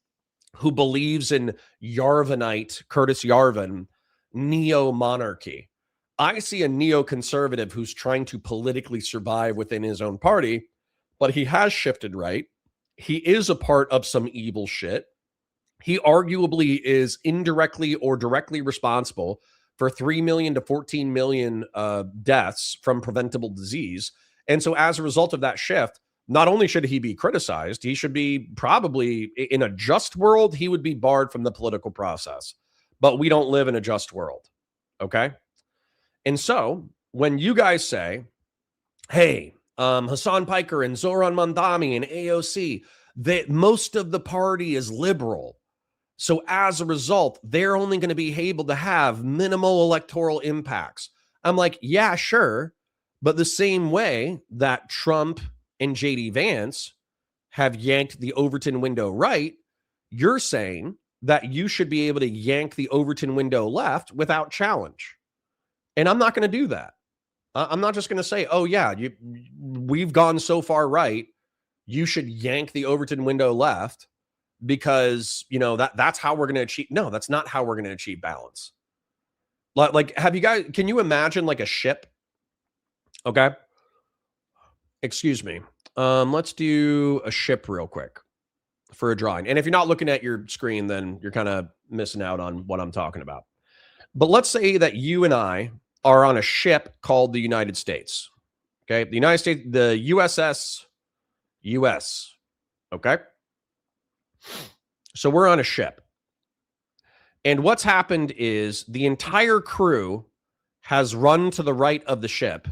who believes in Yarvanite, Curtis Yarvin, neo-monarchy. I see a neoconservative who's trying to politically survive within his own party, but he has shifted right. He is a part of some evil shit. He arguably is indirectly or directly responsible for 3 million to 14 million deaths from preventable disease. And so as a result of that shift, not only should he be criticized, he should be probably, in a just world, he would be barred from the political process. But we don't live in a just world, okay? And so when you guys say, hey, Hasan Piker and Zoran Mandami and AOC, that most of the party is liberal. So as a result, they're only going to be able to have minimal electoral impacts. I'm like, yeah, sure. But the same way that Trump and JD Vance have yanked the Overton window right, you're saying that you should be able to yank the Overton window left without challenge. And I'm not going to do that. I'm not just going to say, oh, yeah, we've gone so far right, you should yank the Overton window left because, you know, that's how we're going to achieve. No, that's not how we're going to achieve balance. Like, have you guys, can you imagine like a ship? Okay. Excuse me. Let's do a ship real quick for a drawing. And if you're not looking at your screen, then you're kind of missing out on what I'm talking about. But let's say that you and I are on a ship called the United States. Okay. The United States, the USS US. Okay. So we're on a ship. And what's happened is the entire crew has run to the right of the ship.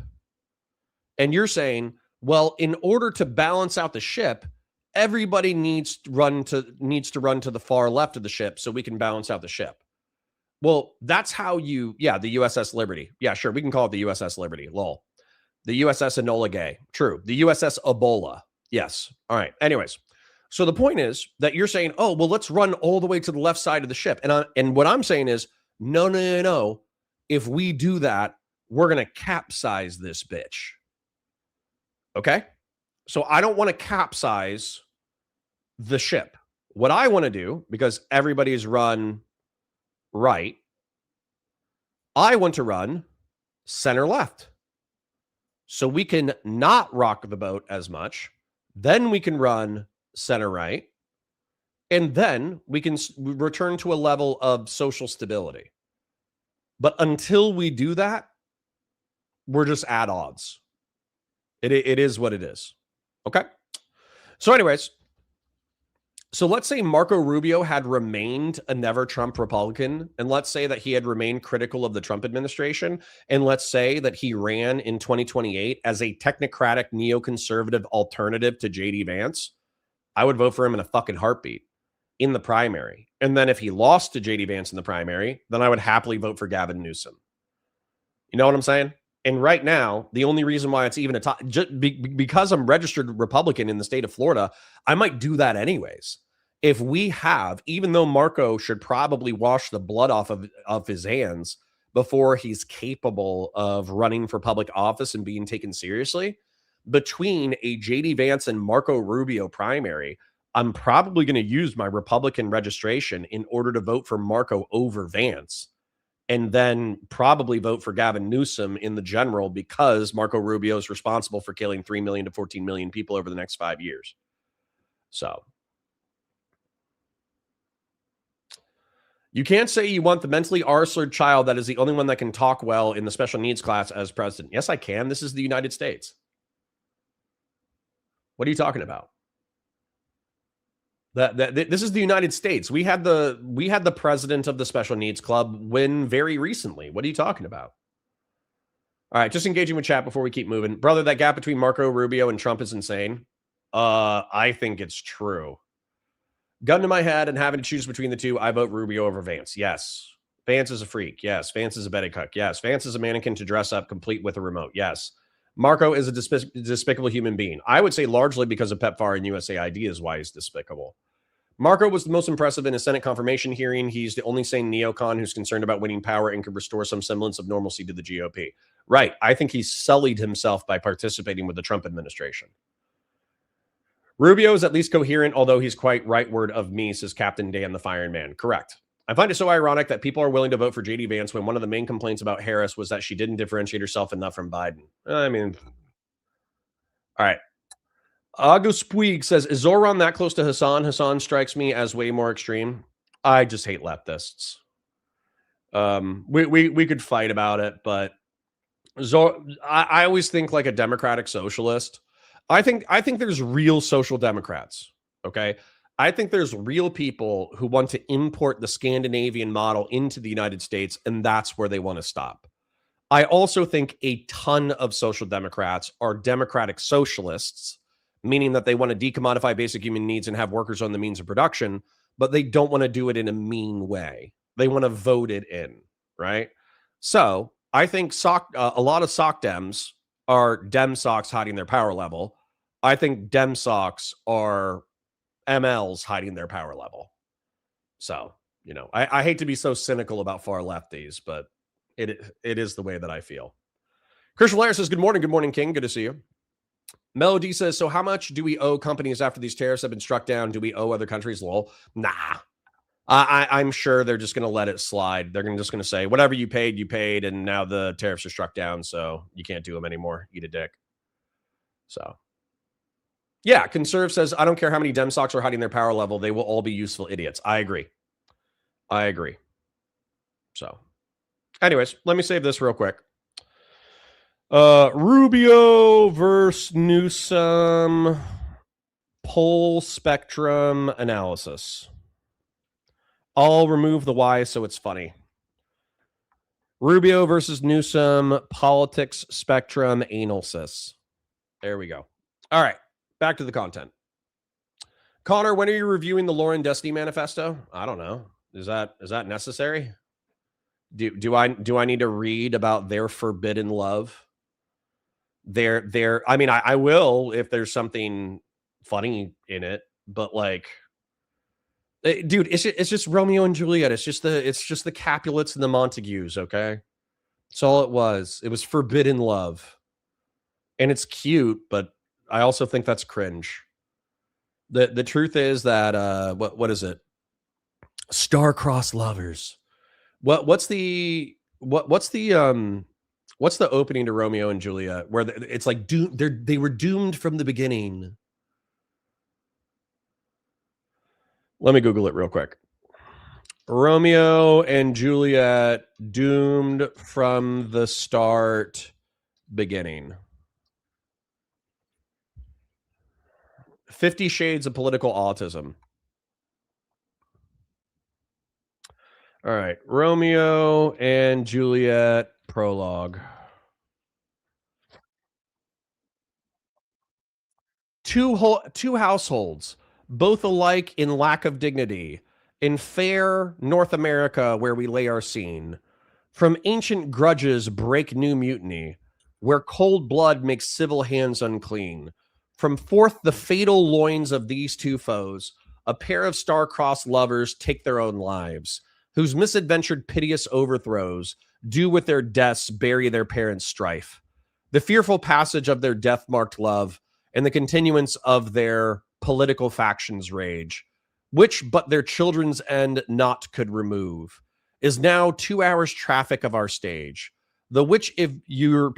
And you're saying, well, in order to balance out the ship, everybody needs to run to the far left of the ship so we can balance out the ship. Well, that's how the USS Liberty. Yeah, sure. We can call it the USS Liberty. Lol. The USS Enola Gay. True. The USS Ebola. Yes. All right. Anyways. So the point is that you're saying, oh, well, let's run all the way to the left side of the ship. And what I'm saying is, no. If we do that, we're going to capsize this bitch. Okay? So I don't want to capsize the ship. What I want to do, because everybody's run right, I want to run center left. So we can not rock the boat as much. Then we can run center right. And then we can return to a level of social stability. But until we do that, we're just at odds. It is what it is. Okay. So anyways, So let's say Marco Rubio had remained a never Trump Republican, and let's say that he had remained critical of the Trump administration, and let's say that he ran in 2028 as a technocratic neoconservative alternative to JD Vance. I would vote for him in a fucking heartbeat in the primary. And then if he lost to JD Vance in the primary, then I would happily vote for Gavin Newsom. You know what I'm saying? And right now, the only reason why it's even a top, because I'm registered Republican in the state of Florida, I might do that anyways. If we have, even though Marco should probably wash the blood off of his hands before he's capable of running for public office and being taken seriously, between a JD Vance and Marco Rubio primary, I'm probably going to use my Republican registration in order to vote for Marco over Vance, and then probably vote for Gavin Newsom in the general because Marco Rubio is responsible for killing 3 million to 14 million people over the next 5 years. So you can't say you want the mentally arsered child that is the only one that can talk well in the special needs class as president. Yes, I can. This is the United States. What are you talking about? This is the United States. We had the president of the special needs club win very recently. What are you talking about? All right, just engaging with chat before we keep moving. Brother, that gap between Marco Rubio and Trump is insane. I think it's true. Gun to my head and having to choose between the two, I vote Rubio over Vance. Yes. Vance is a freak. Yes. Vance is a Betty Cook. Yes. Vance is a mannequin to dress up complete with a remote. Yes. Marco is a despicable human being. I would say largely because of PEPFAR and USAID is why he's despicable. Marco was the most impressive in a Senate confirmation hearing. He's the only sane neocon who's concerned about winning power and could restore some semblance of normalcy to the GOP. Right. I think he's sullied himself by participating with the Trump administration. Rubio is at least coherent, although he's quite rightward of me, says Captain Dan the Firing Man. Correct. I find it so ironic that people are willing to vote for J.D. Vance when one of the main complaints about Harris was that she didn't differentiate herself enough from Biden. I mean, all right. August Puig says, is Zoran that close to Hasan? Hasan strikes me as way more extreme. I just hate leftists. We could fight about it, but I always think like a democratic socialist. I think there's real social democrats. Okay. I think there's real people who want to import the Scandinavian model into the United States, and that's where they want to stop. I also think a ton of social democrats are democratic socialists, meaning that they want to decommodify basic human needs and have workers on the means of production, but they don't want to do it in a mean way. They want to vote it in, right? So I think a lot of sock Dems are Dem socks hiding their power level. I think Dem socks are MLs hiding their power level. So, you know, I hate to be so cynical about far lefties, but it is the way that I feel. Christian Lair says, good morning, King. Good to see you. Melody says, so how much do we owe companies after these tariffs have been struck down? Do we owe other countries? Lol. Nah. I'm sure they're just going to let it slide. They're just going to say, whatever you paid, and now the tariffs are struck down, so you can't do them anymore. Eat a dick. So, yeah, Conserve says, I don't care how many Dem socks are hiding their power level. They will all be useful idiots. I agree. So, anyways, let me save this real quick. Rubio versus Newsom poll spectrum analysis. I'll remove the Y so it's funny. Rubio versus Newsom politics spectrum analysis. There we go. All right, back to the content. Connor, when are you reviewing the Lauren Destiny Manifesto? I don't know. Is that necessary? Do I need to read about their forbidden love? I mean, I will if there's something funny in it, but like, dude, it's just Romeo and Juliet. It's just the Capulets and the Montagues. Okay, that's all it was. It was forbidden love, and it's cute, but I also think that's cringe. The truth is that what is it? Star-crossed lovers. What's the opening to Romeo and Juliet where it's like they were doomed from the beginning? Let me Google it real quick. Romeo and Juliet doomed from the start beginning. 50 Shades of Political Autism. All right. Romeo and Juliet prologue. Two households, both alike in lack of dignity, in fair North America where we lay our scene. From ancient grudges break new mutiny, where cold blood makes civil hands unclean. From forth the fatal loins of these two foes, a pair of star-crossed lovers take their own lives, whose misadventured piteous overthrows do with their deaths bury their parents' strife. The fearful passage of their death-marked love and the continuance of their political factions' rage, which but their children's end not could remove, is now 2 hours traffic of our stage, the which if you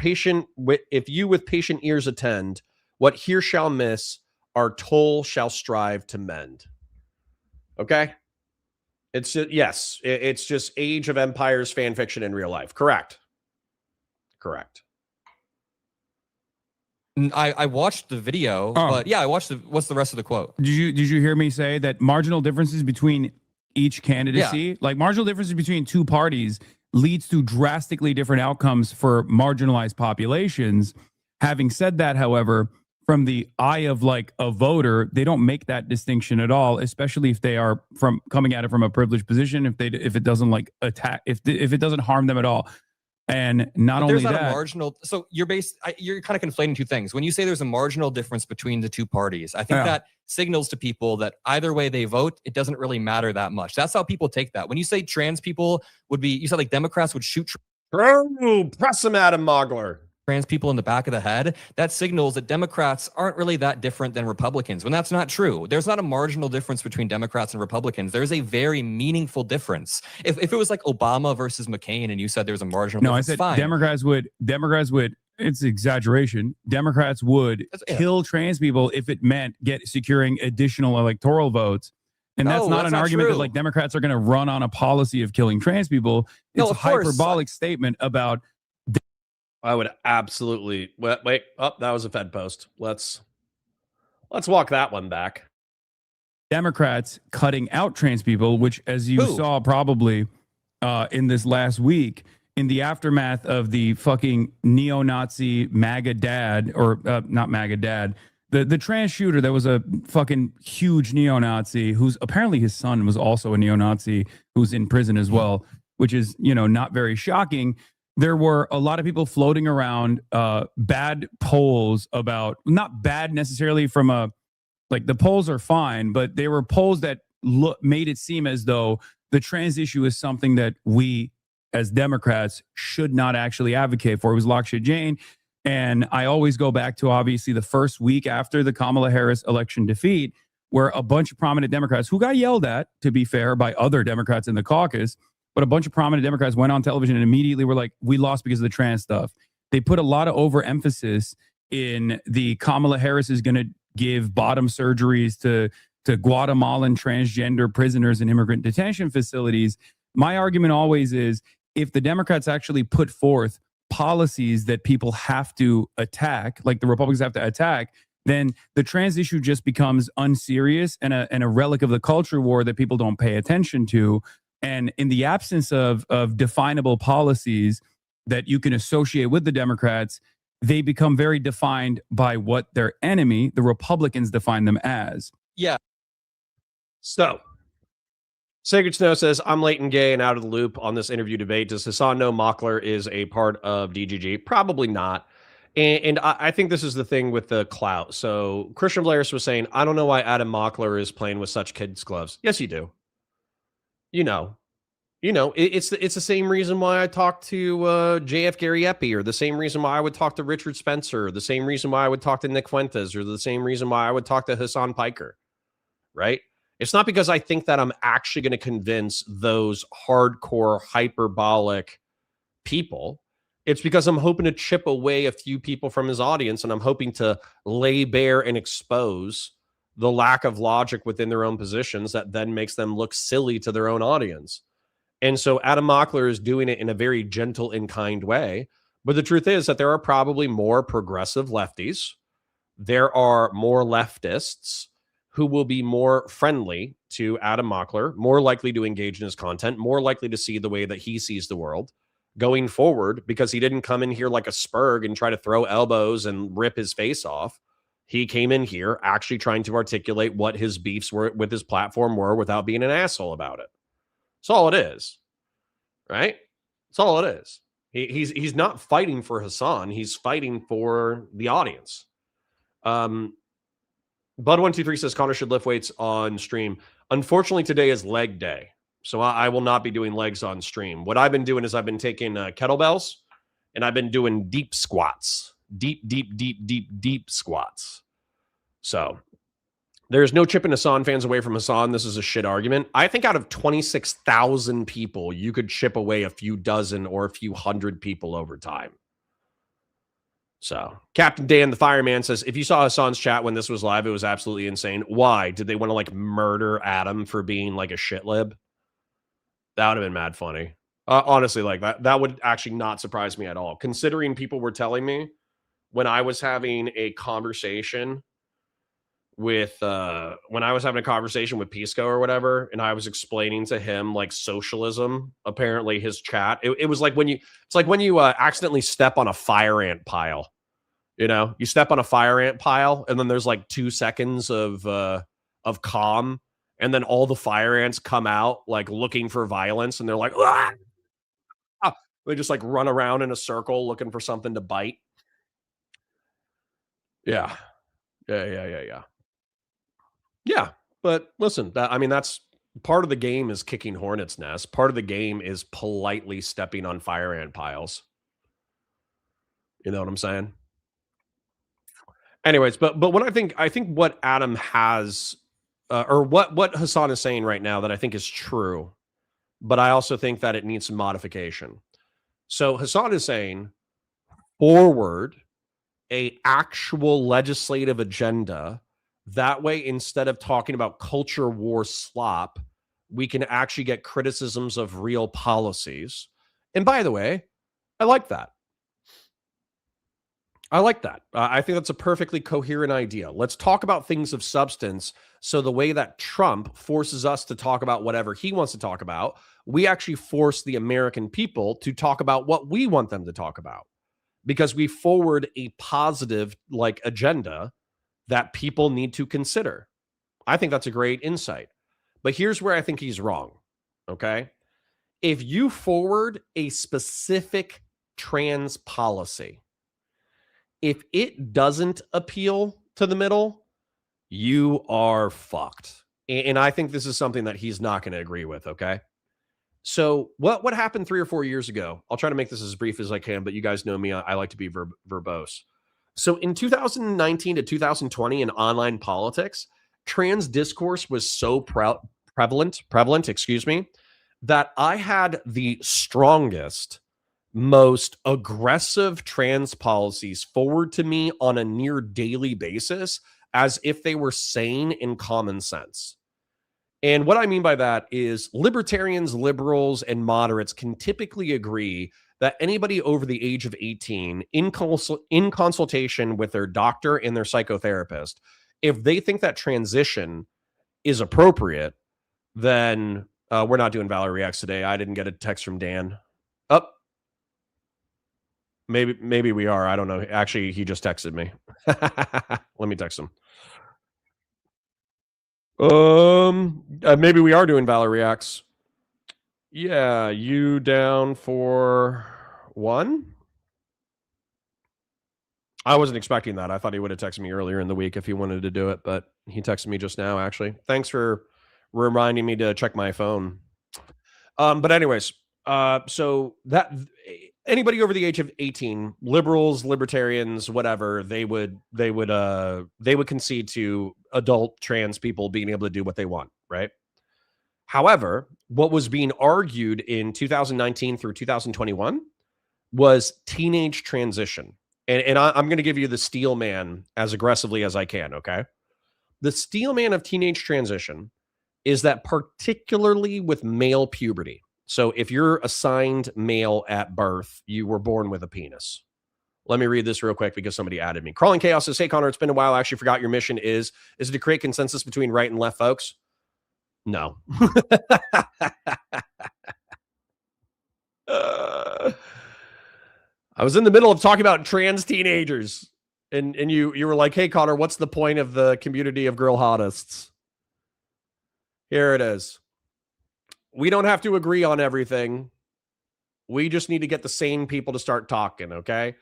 with patient ears attend, what here shall miss, our toll shall strive to mend. Okay? It's just, yes, it's just Age of Empires fan fiction in real life. Correct. I watched the video, but yeah, I watched what's the rest of the quote? Did you hear me say that marginal differences between each candidacy, like marginal differences between two parties, leads to drastically different outcomes for marginalized populations? Having said that, however, from the eye of like a voter, they don't make that distinction at all, especially if they are coming at it from a privileged position. If it doesn't like attack, if it doesn't harm them at all. And not only that, a marginal. So you're kind of conflating two things. When you say there's a marginal difference between the two parties, I think that signals to people that either way they vote, it doesn't really matter that much. That's how people take that. When you say trans people you said like Democrats would shoot press them, Adam Moggler. Trans people in the back of the head, that signals that Democrats aren't really that different than Republicans, when that's not true. There's not a marginal difference between Democrats and Republicans. There's a very meaningful difference. If it was like Obama versus McCain and you said there was a marginal difference, I said fine. Democrats would, it's exaggeration. Democrats would kill trans people if it meant securing additional electoral votes. And that's not an argument that like Democrats are going to run on a policy of killing trans people. It's a hyperbolic statement about. I would absolutely wait. Oh, that was a Fed post. Let's walk that one back. Democrats cutting out trans people, which, as you saw probably in this last week, in the aftermath of the fucking neo-Nazi MAGA dad, or not MAGA dad, the trans shooter that was a fucking huge neo-Nazi, who's apparently his son was also a neo-Nazi, who's in prison as well, which is, not very shocking. There were a lot of people floating around bad polls about, not bad necessarily from the polls are fine, but they were polls that made it seem as though the trans issue is something that we as Democrats should not actually advocate for. It was Laksha Jain. And I always go back to obviously the first week after the Kamala Harris election defeat, where a bunch of prominent Democrats who got yelled at, to be fair, by other Democrats in the caucus, but a bunch of prominent Democrats went on television and immediately were like, we lost because of the trans stuff. They put a lot of overemphasis in the Kamala Harris is going to give bottom surgeries to Guatemalan transgender prisoners in immigrant detention facilities. My argument always is, if the Democrats actually put forth policies that people have to attack, like the Republicans have to attack, then the trans issue just becomes unserious and a relic of the culture war that people don't pay attention to. And in the absence of definable policies that you can associate with the Democrats, they become very defined by what their enemy, the Republicans, define them as. Yeah. So, Sacred Snow says, I'm late and gay and out of the loop on this interview debate. Does Hasan know Moggler is a part of DGG? Probably not. And I think this is the thing with the clout. So Christian Blair's was saying, I don't know why Adam Moggler is playing with such kids' gloves. Yes, you do. It's the same reason why I talked to JF Gary Epi, or the same reason why I would talk to Richard Spencer, or the same reason why I would talk to Nick Fuentes, or the same reason why I would talk to Hasan Piker, right? It's not because I think that I'm actually going to convince those hardcore hyperbolic people. It's because I'm hoping to chip away a few people from his audience, and I'm hoping to lay bare and expose the lack of logic within their own positions that then makes them look silly to their own audience. And so Adam Moggler is doing it in a very gentle and kind way. But the truth is that there are probably more progressive lefties. There are more leftists who will be more friendly to Adam Mockler, more likely to engage in his content, more likely to see the way that he sees the world going forward, because he didn't come in here like a spurg and try to throw elbows and rip his face off. He came in here actually trying to articulate what his beefs were with his platform were without being an asshole about it. That's all it is, right? That's all it is. He's not fighting for Hasan. He's fighting for the audience. Bud123 says Connor should lift weights on stream. Unfortunately, today is leg day, so I will not be doing legs on stream. What I've been doing is I've been taking kettlebells, and I've been doing deep squats. Deep squats. So there's no chipping Hasan fans away from Hasan. This is a shit argument. I think out of 26,000 people, you could chip away a few dozen or a few hundred people over time. So Captain Dan, the fireman, says, if you saw Hasan's chat when this was live, it was absolutely insane. Why? Did they want to like murder Adam for being like a shit lib? That would have been mad funny. Honestly, like that would actually not surprise me at all, considering people were telling me when I was having a conversation with Pisco or whatever, and I was explaining to him like socialism, apparently his chat, it was like when you accidentally step on a fire ant pile. You know, you step on a fire ant pile and then there's like 2 seconds of calm, and then all the fire ants come out like looking for violence, and they're like, ah! They just like run around in a circle looking for something to bite. Yeah. Yeah, but listen, that's part of the game is kicking hornets' nests. Part of the game is politely stepping on fire ant piles. You know what I'm saying? Anyways, but what I think what Adam has, or what Hasan is saying right now that I think is true, but I also think that it needs some modification. So Hasan is saying forward a actual legislative agenda. That way, instead of talking about culture war slop, we can actually get criticisms of real policies. And by the way, I like that. I think that's a perfectly coherent idea. Let's talk about things of substance. So the way that Trump forces us to talk about whatever he wants to talk about, we actually force the American people to talk about what we want them to talk about, because we forward a positive like agenda that people need to consider. I think that's a great insight. But here's where I think he's wrong. Okay. If you forward a specific trans policy, if it doesn't appeal to the middle, you are fucked. And I think this is something that he's not going to agree with. Okay. So what happened 3 or 4 years ago? I'll try to make this as brief as I can, but you guys know me. I like to be verbose. So in 2019 to 2020 in online politics, trans discourse was so prevalent, that I had the strongest, most aggressive trans policies forward to me on a near daily basis, as if they were sane and common sense. And what I mean by that is libertarians, liberals, and moderates can typically agree that anybody over the age of 18, in consultation with their doctor and their psychotherapist, if they think that transition is appropriate, then we're not doing Valerie Reacts today. I didn't get a text from Dan. Maybe we are. I don't know. Actually, he just texted me. Let me text him. Maybe we are doing Valerie Reacts. Yeah, you down for one? I wasn't expecting that. I thought he would have texted me earlier in the week if he wanted to do it, but he texted me just now, actually. Thanks for reminding me to check my phone. But anyways, so that anybody over the age of 18, liberals, libertarians, whatever, they would concede to adult trans people being able to do what they want, right? However, what was being argued in 2019 through 2021 was teenage transition. And I'm going to give you the steel man as aggressively as I can, okay? The steel man of teenage transition is that particularly with male puberty. So if you're assigned male at birth, you were born with a penis, Let me read this real quick because somebody added me. Crawling Chaos says, hey, Connor, it's been a while. I actually forgot your mission is it to create consensus between right and left folks? No. I was in the middle of talking about trans teenagers. And you were like, hey, Connor, what's the point of the community of girl hottest? Here it is. We don't have to agree on everything. We just need to get the sane people to start talking, okay?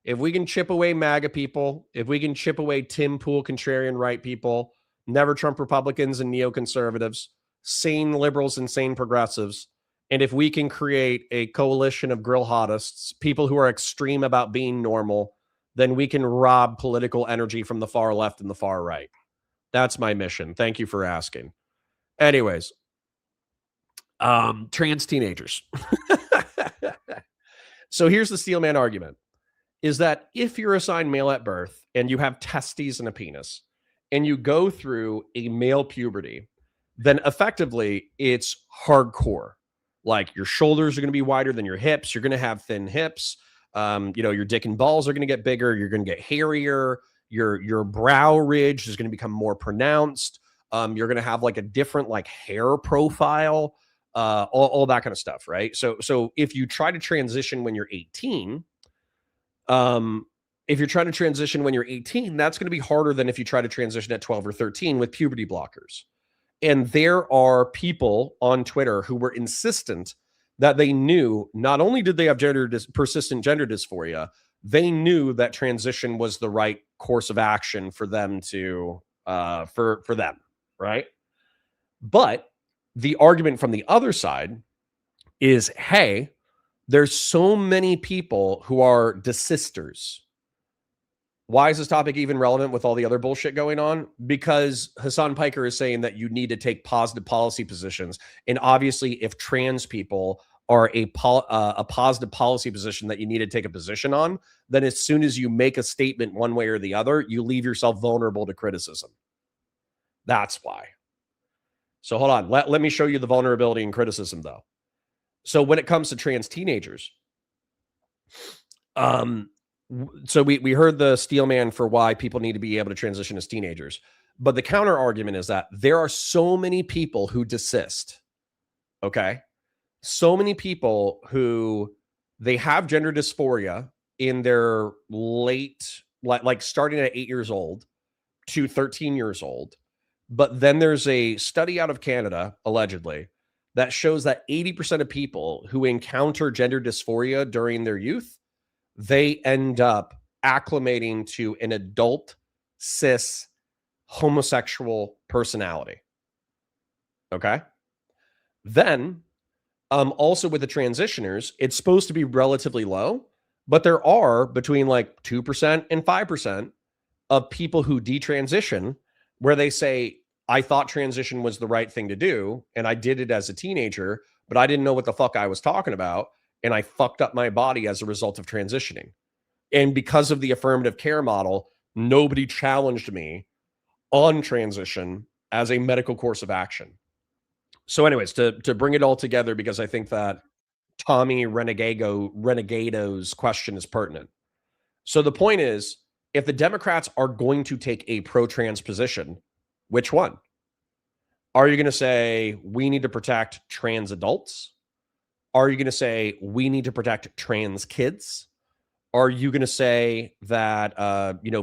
If we can chip away MAGA people, if we can chip away Tim Pool contrarian right people, never Trump Republicans and neoconservatives, sane liberals and sane progressives, and if we can create a coalition of grill hottists, people who are extreme about being normal, then we can rob political energy from the far left and the far right. That's my mission. Thank you for asking. Anyways, trans teenagers. So here's the Steelman argument, is that if you're assigned male at birth and you have testes and a penis and you go through a male puberty, then effectively it's hardcore. Like your shoulders are going to be wider than your hips. You're going to have thin hips. Your dick and balls are going to get bigger. You're going to get hairier. Your brow ridge is going to become more pronounced. You're going to have like a different like hair profile, all that kind of stuff, right? So if you try to transition when you're 18, if you're trying to transition when you're 18, that's going to be harder than if you try to transition at 12 or 13 with puberty blockers. And there are people on Twitter who were insistent that they knew not only did they have persistent gender dysphoria, they knew that transition was the right course of action for them to for them, right? But the argument from the other side is, hey, there's so many people who are desisters. Why is this topic even relevant with all the other bullshit going on? Because Hasan Piker is saying that you need to take positive policy positions. And obviously, if trans people are a positive policy position that you need to take a position on, then as soon as you make a statement one way or the other, you leave yourself vulnerable to criticism. That's why. So hold on. Let me show you the vulnerability and criticism, though. So when it comes to trans teenagers, so we heard the Steelman for why people need to be able to transition as teenagers. But the counter argument is that there are so many people who desist. Okay. So many people who they have gender dysphoria in their late, like starting at 8 years old to 13 years old. But then there's a study out of Canada, allegedly, that shows that 80% of people who encounter gender dysphoria during their youth, they end up acclimating to an adult, cis, homosexual personality. Okay? Then, also with the transitioners, it's supposed to be relatively low, but there are between like 2% and 5% of people who detransition where they say, I thought transition was the right thing to do, and I did it as a teenager, but I didn't know what the fuck I was talking about, and I fucked up my body as a result of transitioning. And because of the affirmative care model, nobody challenged me on transition as a medical course of action. So anyways, to bring it all together, because I think that Tommy Renegado's question is pertinent. So the point is, if the Democrats are going to take a pro-trans position, which one? Are you going to say we need to protect trans adults? Are you going to say we need to protect trans kids? Are you going to say that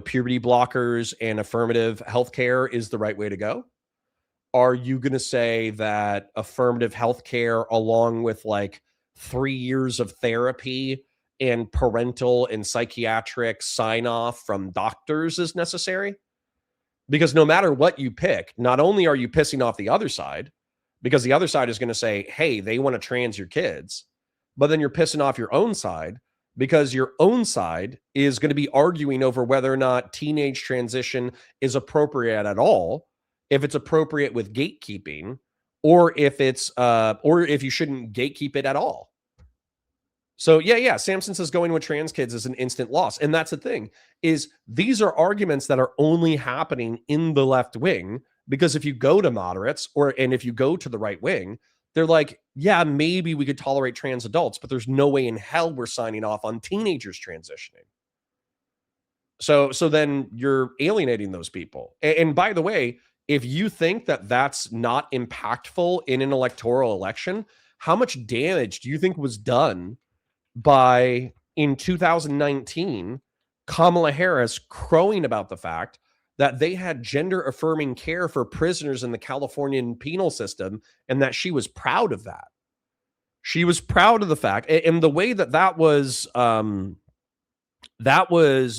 puberty blockers and affirmative healthcare is the right way to go? Are you going to say that affirmative healthcare, along with like 3 years of therapy and parental and psychiatric sign off from doctors, is necessary? Because no matter what you pick, not only are you pissing off the other side, because the other side is going to say, hey, they want to trans your kids, but then you're pissing off your own side because your own side is going to be arguing over whether or not teenage transition is appropriate at all, if it's appropriate with gatekeeping, or if you shouldn't gatekeep it at all. So yeah, Samson says going with trans kids is an instant loss. And that's the thing, is these are arguments that are only happening in the left wing, because if you go to moderates and if you go to the right wing, they're like, yeah, maybe we could tolerate trans adults, but there's no way in hell we're signing off on teenagers transitioning. So then you're alienating those people. And by the way, if you think that that's not impactful in an electoral election, how much damage do you think was done by, in 2019, Kamala Harris crowing about the fact that they had gender affirming care for prisoners in the Californian penal system and that she was proud of that? She was proud of the fact, and the way that was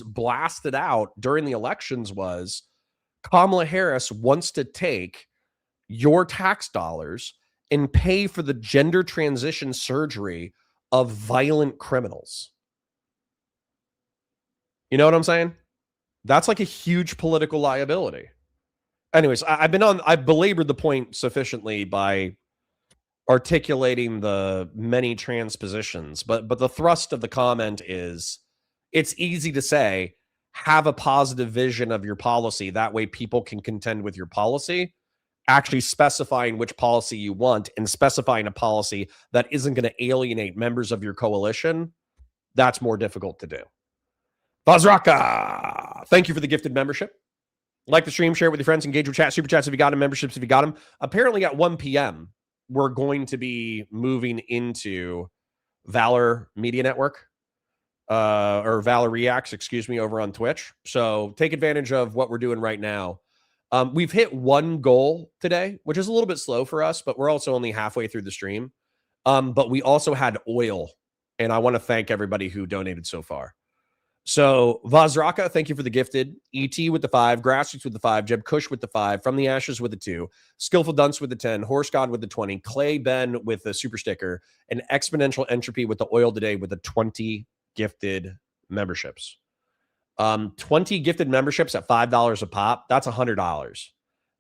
blasted out during the elections was Kamala Harris wants to take your tax dollars and pay for the gender transition surgery of violent criminals. You know what I'm saying? That's like a huge political liability. Anyways, I've belabored the point sufficiently by articulating the many transpositions, but the thrust of the comment is, it's easy to say, have a positive vision of your policy. That way people can contend with your policy. Actually specifying which policy you want and specifying a policy that isn't going to alienate members of your coalition, that's more difficult to do. Vazraka, thank you for the gifted membership. Like the stream, share it with your friends, engage with chat, super chats if you got them, memberships if you got them. Apparently at 1 p.m., we're going to be moving into Valor Media Network, or Valor Reacts, excuse me, over on Twitch. So take advantage of what we're doing right now. We've hit one goal today, which is a little bit slow for us, but we're also only halfway through the stream. But we also had oil, and I want to thank everybody who donated so far. So Vazraka, thank you for the gifted. ET with the 5, Grassroots with the 5, Jeb Kush with the 5, From the Ashes with the 2, Skillful Dunce with the 10, Horse God with the 20, Clay Ben with the super sticker, and Exponential Entropy with the oil today with the 20 gifted memberships. 20 gifted memberships at $5 a pop. That's $100.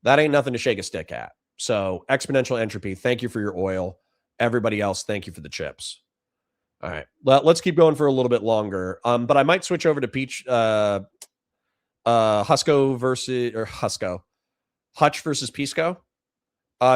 That ain't nothing to shake a stick at. So Exponential Entropy, thank you for your oil. Everybody else, thank you for the chips. All right, let's keep going for a little bit longer. But I might switch over to Hutch versus Pisco,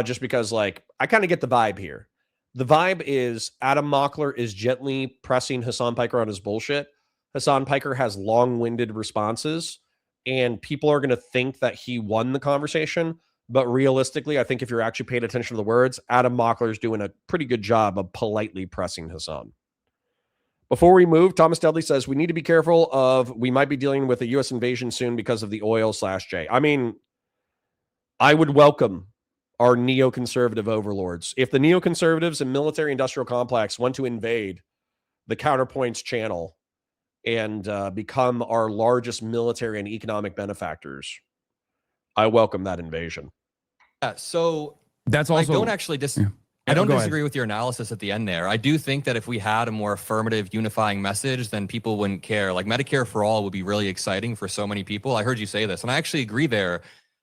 just because, like, I kind of get the vibe here. The vibe is Adam Moggler is gently pressing Hasan Piker on his bullshit. Hasan Piker has long-winded responses, and people are going to think that he won the conversation. But realistically, I think if you're actually paying attention to the words, Adam Moggler is doing a pretty good job of politely pressing Hasan. Before we move, Thomas Dudley says, we need to be careful we might be dealing with a U.S. invasion soon because of the oil/J. I mean, I would welcome our neoconservative overlords. If the neoconservatives and military-industrial complex want to invade the Counterpoints channel and become our largest military and economic benefactors, I welcome that invasion. Yeah, so that's also, I don't actually I don't disagree with your analysis at the end there. I do think that if we had a more affirmative, unifying message, then people wouldn't care. Like Medicare for all would be really exciting for so many people. I heard you say this, and I actually agree there.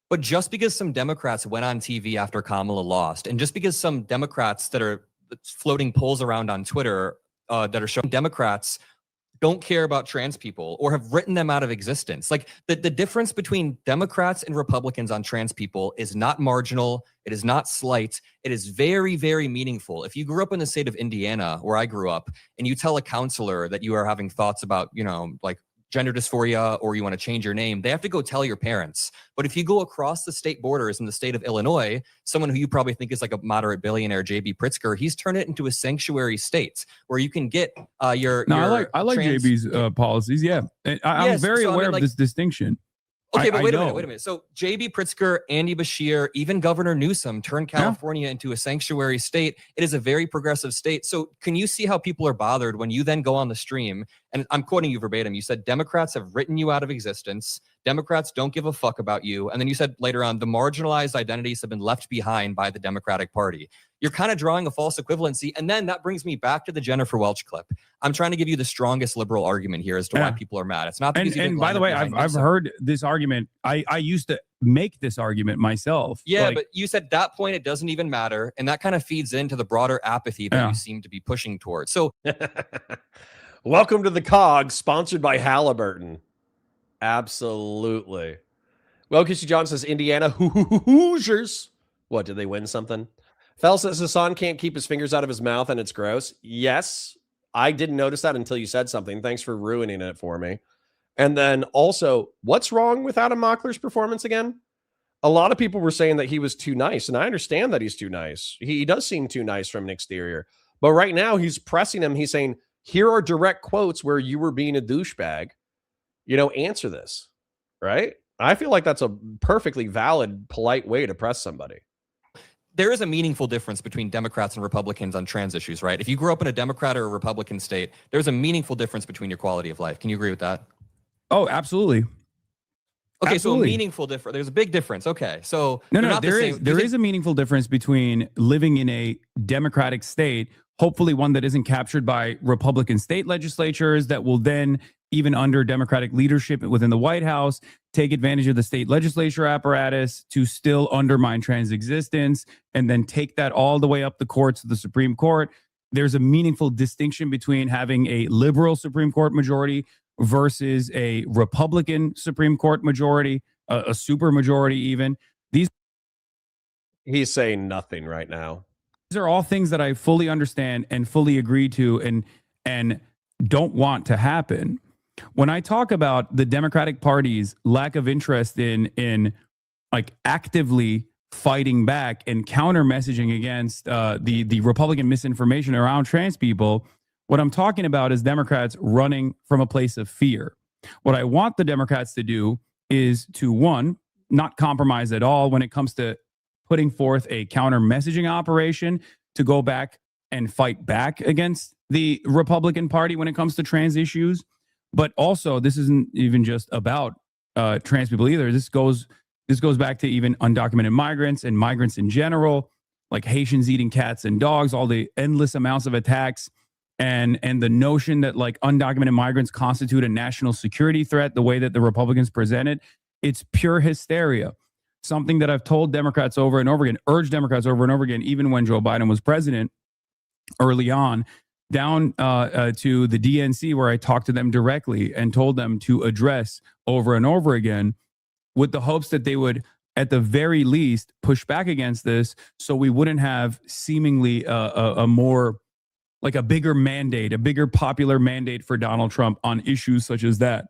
But just because some Democrats went on TV after Kamala lost, and just because some Democrats that are floating polls around on Twitter that are showing Democrats don't care about trans people or have written them out of existence. Like the difference between Democrats and Republicans on trans people is not marginal. It is not slight. It is very, very meaningful. If you grew up in the state of Indiana, where I grew up, and you tell a counselor that you are having thoughts about, like gender dysphoria, or you want to change your name, they have to go tell your parents. But if you go across the state borders in the state of Illinois, someone who you probably think is like a moderate billionaire, JB Pritzker, he's turned it into a sanctuary state where you can get I like JB's policies. Yeah, I'm very aware of this distinction. Okay, but wait a minute. So JB Pritzker, Andy Bashir, even Governor Newsom turned California into a sanctuary state. It is a very progressive state. So can you see how people are bothered when you then go on the stream, and I'm quoting you verbatim, you said Democrats have written you out of existence. Democrats don't give a fuck about you. And then you said later on, the marginalized identities have been left behind by the Democratic Party. You're kind of drawing a false equivalency. And then that brings me back to the Jennifer Welch clip. I'm trying to give you the strongest liberal argument here as to why people are mad. It's not because and by the way, I've heard this argument. I used to make this argument myself. Yeah, but you said at that point it doesn't even matter. And that kind of feeds into the broader apathy that you seem to be pushing towards. So welcome to the COG, sponsored by Halliburton. Absolutely. Well, Kissy John says Indiana Hoosiers. What, did they win something? Fel says Hasan can't keep his fingers out of his mouth and it's gross. Yes, I didn't notice that until you said something. Thanks for ruining it for me. And then also, what's wrong with Adam Mockler's performance again? A lot of people were saying that he was too nice, and I understand that he's too nice. He does seem too nice from an exterior. But right now, he's pressing him. He's saying, here are direct quotes where you were being a douchebag. Answer this, right? I feel like that's a perfectly valid, polite way to press somebody. There is a meaningful difference between Democrats and Republicans on trans issues, right? If you grew up in a Democrat or a Republican state, there's a meaningful difference between your quality of life. Can you agree with that? Oh, absolutely. Okay, Absolutely. so a meaningful difference. There's a big difference. Okay, so no, there is a meaningful difference between living in a democratic state, hopefully one that isn't captured by Republican state legislatures that will then, even under Democratic leadership within the White House, take advantage of the state legislature apparatus to still undermine trans existence and then take that all the way up the courts to the Supreme Court. There's a meaningful distinction between having a liberal Supreme Court majority versus a Republican Supreme Court majority, a super majority even. He's saying nothing right now. These are all things that I fully understand and fully agree to and don't want to happen. When I talk about the Democratic Party's lack of interest in like actively fighting back and counter messaging against the Republican misinformation around trans people, what I'm talking about is Democrats running from a place of fear. What I want the Democrats to do is to, one, not compromise at all when it comes to putting forth a counter messaging operation to go back and fight back against the Republican Party when it comes to trans issues. But also, this isn't even just about trans people either. This goes back to even undocumented migrants and migrants in general, like Haitians eating cats and dogs, all the endless amounts of attacks. And the notion that like undocumented migrants constitute a national security threat, the way that the Republicans present it, it's pure hysteria. Something that I've told Democrats over and over again, urged Democrats over and over again, even when Joe Biden was president early on, down to the DNC where I talked to them directly and told them to address over and over again with the hopes that they would, at the very least, push back against this so we wouldn't have seemingly a more like a bigger mandate, a bigger popular mandate for Donald Trump on issues such as that.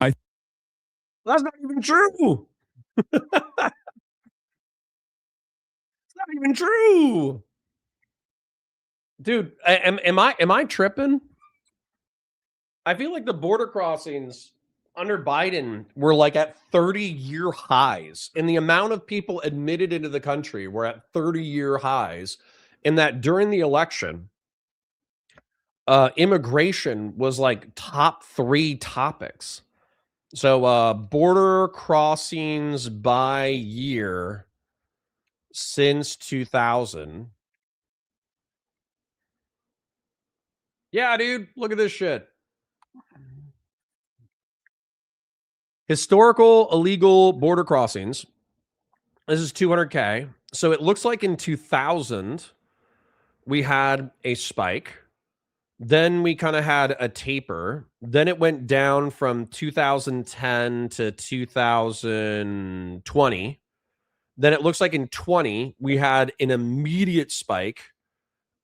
That's not even true. It's not even true. Dude, am I tripping? I feel like the border crossings under Biden were like at 30-year highs, and the amount of people admitted into the country were at 30-year highs, and that during the election, immigration was like top 3 topics. So border crossings by year since 2000. Yeah, dude, look at this shit. Historical illegal border crossings. This is 200K. So it looks like in 2000, we had a spike. Then we kind of had a taper. Then it went down from 2010 to 2020. Then it looks like in 20, we had an immediate spike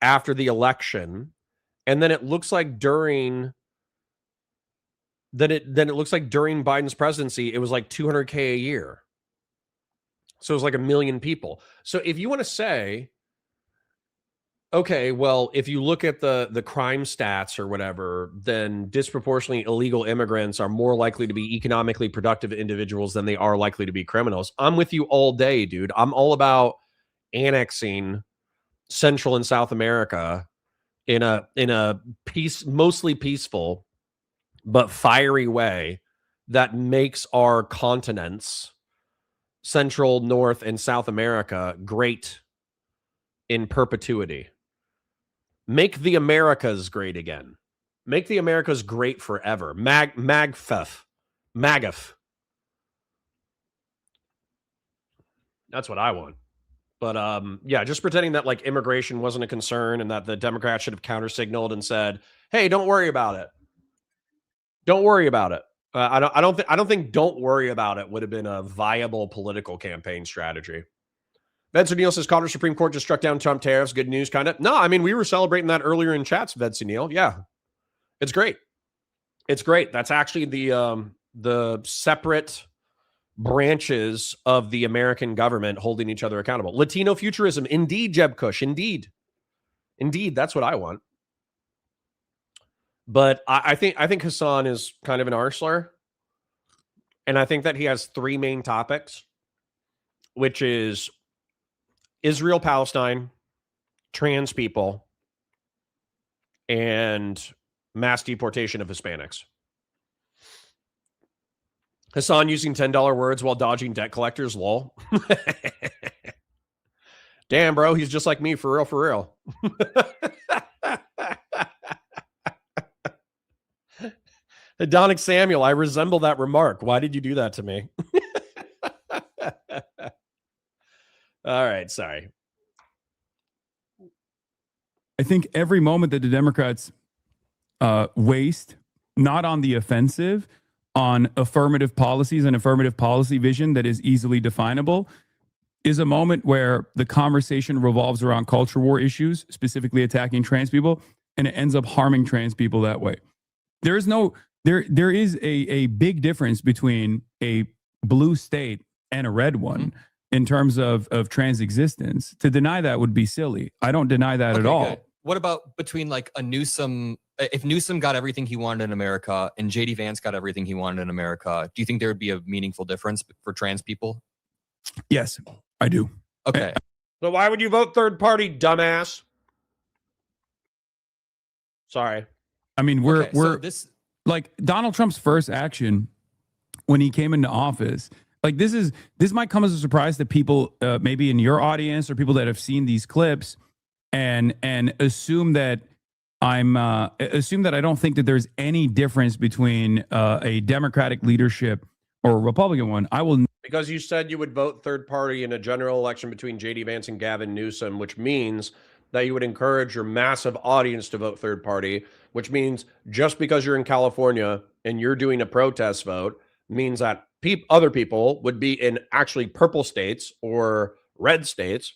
after the election. And then it looks like during Biden's presidency, it was like 200K a year. So it was like 1 million people. So if you want to say, okay, well, if you look at the crime stats or whatever, then disproportionately illegal immigrants are more likely to be economically productive individuals than they are likely to be criminals. I'm with you all day, dude. I'm all about annexing Central and South America in a mostly peaceful but fiery way that makes our continents, Central, North, and South America, great in perpetuity. Make the Americas great again. Make the Americas great forever. Magfef. That's what I want. But yeah, just pretending that like immigration wasn't a concern and that the Democrats should have countersignaled and said, "Hey, don't worry about it. Don't worry about it." I don't think "don't worry about it" would have been a viable political campaign strategy. Vencer Neal says Colorado Supreme Court just struck down Trump tariffs. Good news, kind of. No, I mean, we were celebrating that earlier in chats, Vencer Neal. Yeah, it's great. It's great. That's actually the separate branches of the American government holding each other accountable. Latino futurism, indeed, Jeb Kush, indeed, that's what I want. But I think Hasan is kind of an arsler, and I think that he has three main topics, which is Israel, Palestine, trans people, and mass deportation of Hispanics. Hasan using $10 words while dodging debt collectors, lol. Damn, bro, he's just like me, for real, for real. Adonic Samuel, I resemble that remark. Why did you do that to me? All right, sorry. I think every moment that the Democrats waste, not on the offensive, on affirmative policies and affirmative policy vision that is easily definable, is a moment where the conversation revolves around culture war issues, specifically attacking trans people, and it ends up harming trans people that way. There is a big difference between a blue state and a red one in terms of trans existence. To deny that would be silly. I don't deny that at all. Good. What about between like a Newsom, if Newsom got everything he wanted in America and JD Vance got everything he wanted in America, do you think there would be a meaningful difference for trans people? Yes, I do. Okay. So why would you vote third party, dumbass? Sorry. I mean, we're like Donald Trump's first action when he came into office. Like this might come as a surprise to people, maybe in your audience or people that have seen these clips, and assume that I don't think that there's any difference between a Democratic leadership or a Republican one. Because you said you would vote third party in a general election between JD Vance and Gavin Newsom, which means that you would encourage your massive audience to vote third party, which means just because you're in California and you're doing a protest vote means that other people would be in actually purple states or red states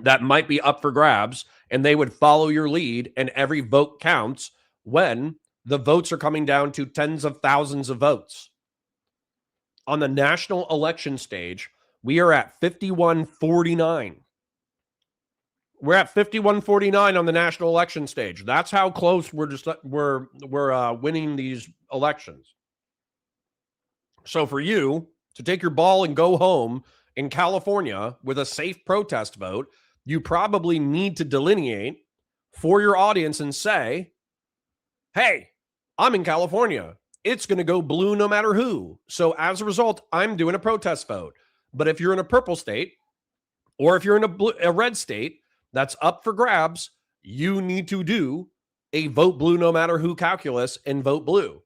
that might be up for grabs, and they would follow your lead, and every vote counts when the votes are coming down to tens of thousands of votes. On the national election stage, we are at 51-49. We're at 51-49 on the national election stage. That's how close we're winning these elections. So for you to take your ball and go home in California with a safe protest vote, you probably need to delineate for your audience and say, hey, I'm in California. It's going to go blue no matter who. So as a result, I'm doing a protest vote. But if you're in a purple state, or if you're in a red state that's up for grabs, you need to do a vote blue no matter who calculus and vote blue.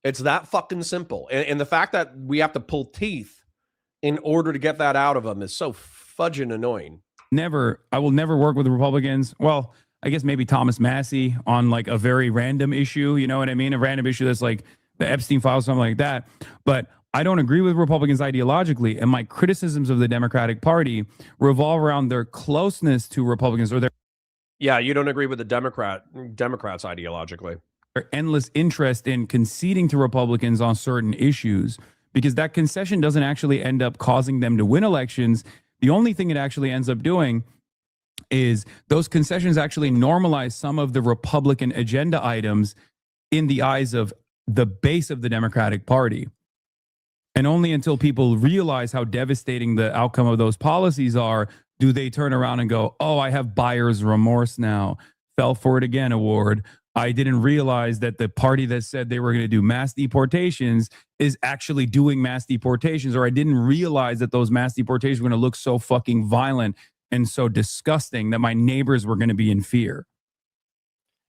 It's that fucking simple. And the fact that we have to pull teeth in order to get that out of them is so fudging annoying. I will never work with the Republicans. Well, I guess maybe Thomas Massey on like a very random issue. You know what I mean? A random issue that's like the Epstein files, something like that. But I don't agree with Republicans ideologically. And my criticisms of the Democratic Party revolve around their closeness to Republicans or their... Yeah, you don't agree with the Democrats ideologically. Their endless interest in conceding to Republicans on certain issues, because that concession doesn't actually end up causing them to win elections. The only thing it actually ends up doing is those concessions actually normalize some of the Republican agenda items in the eyes of the base of the Democratic Party. And only until people realize how devastating the outcome of those policies are, do they turn around and go, oh, I have buyer's remorse now. Fell for it again award. I didn't realize that the party that said they were going to do mass deportations is actually doing mass deportations, or I didn't realize that those mass deportations were going to look so fucking violent and so disgusting that my neighbors were going to be in fear.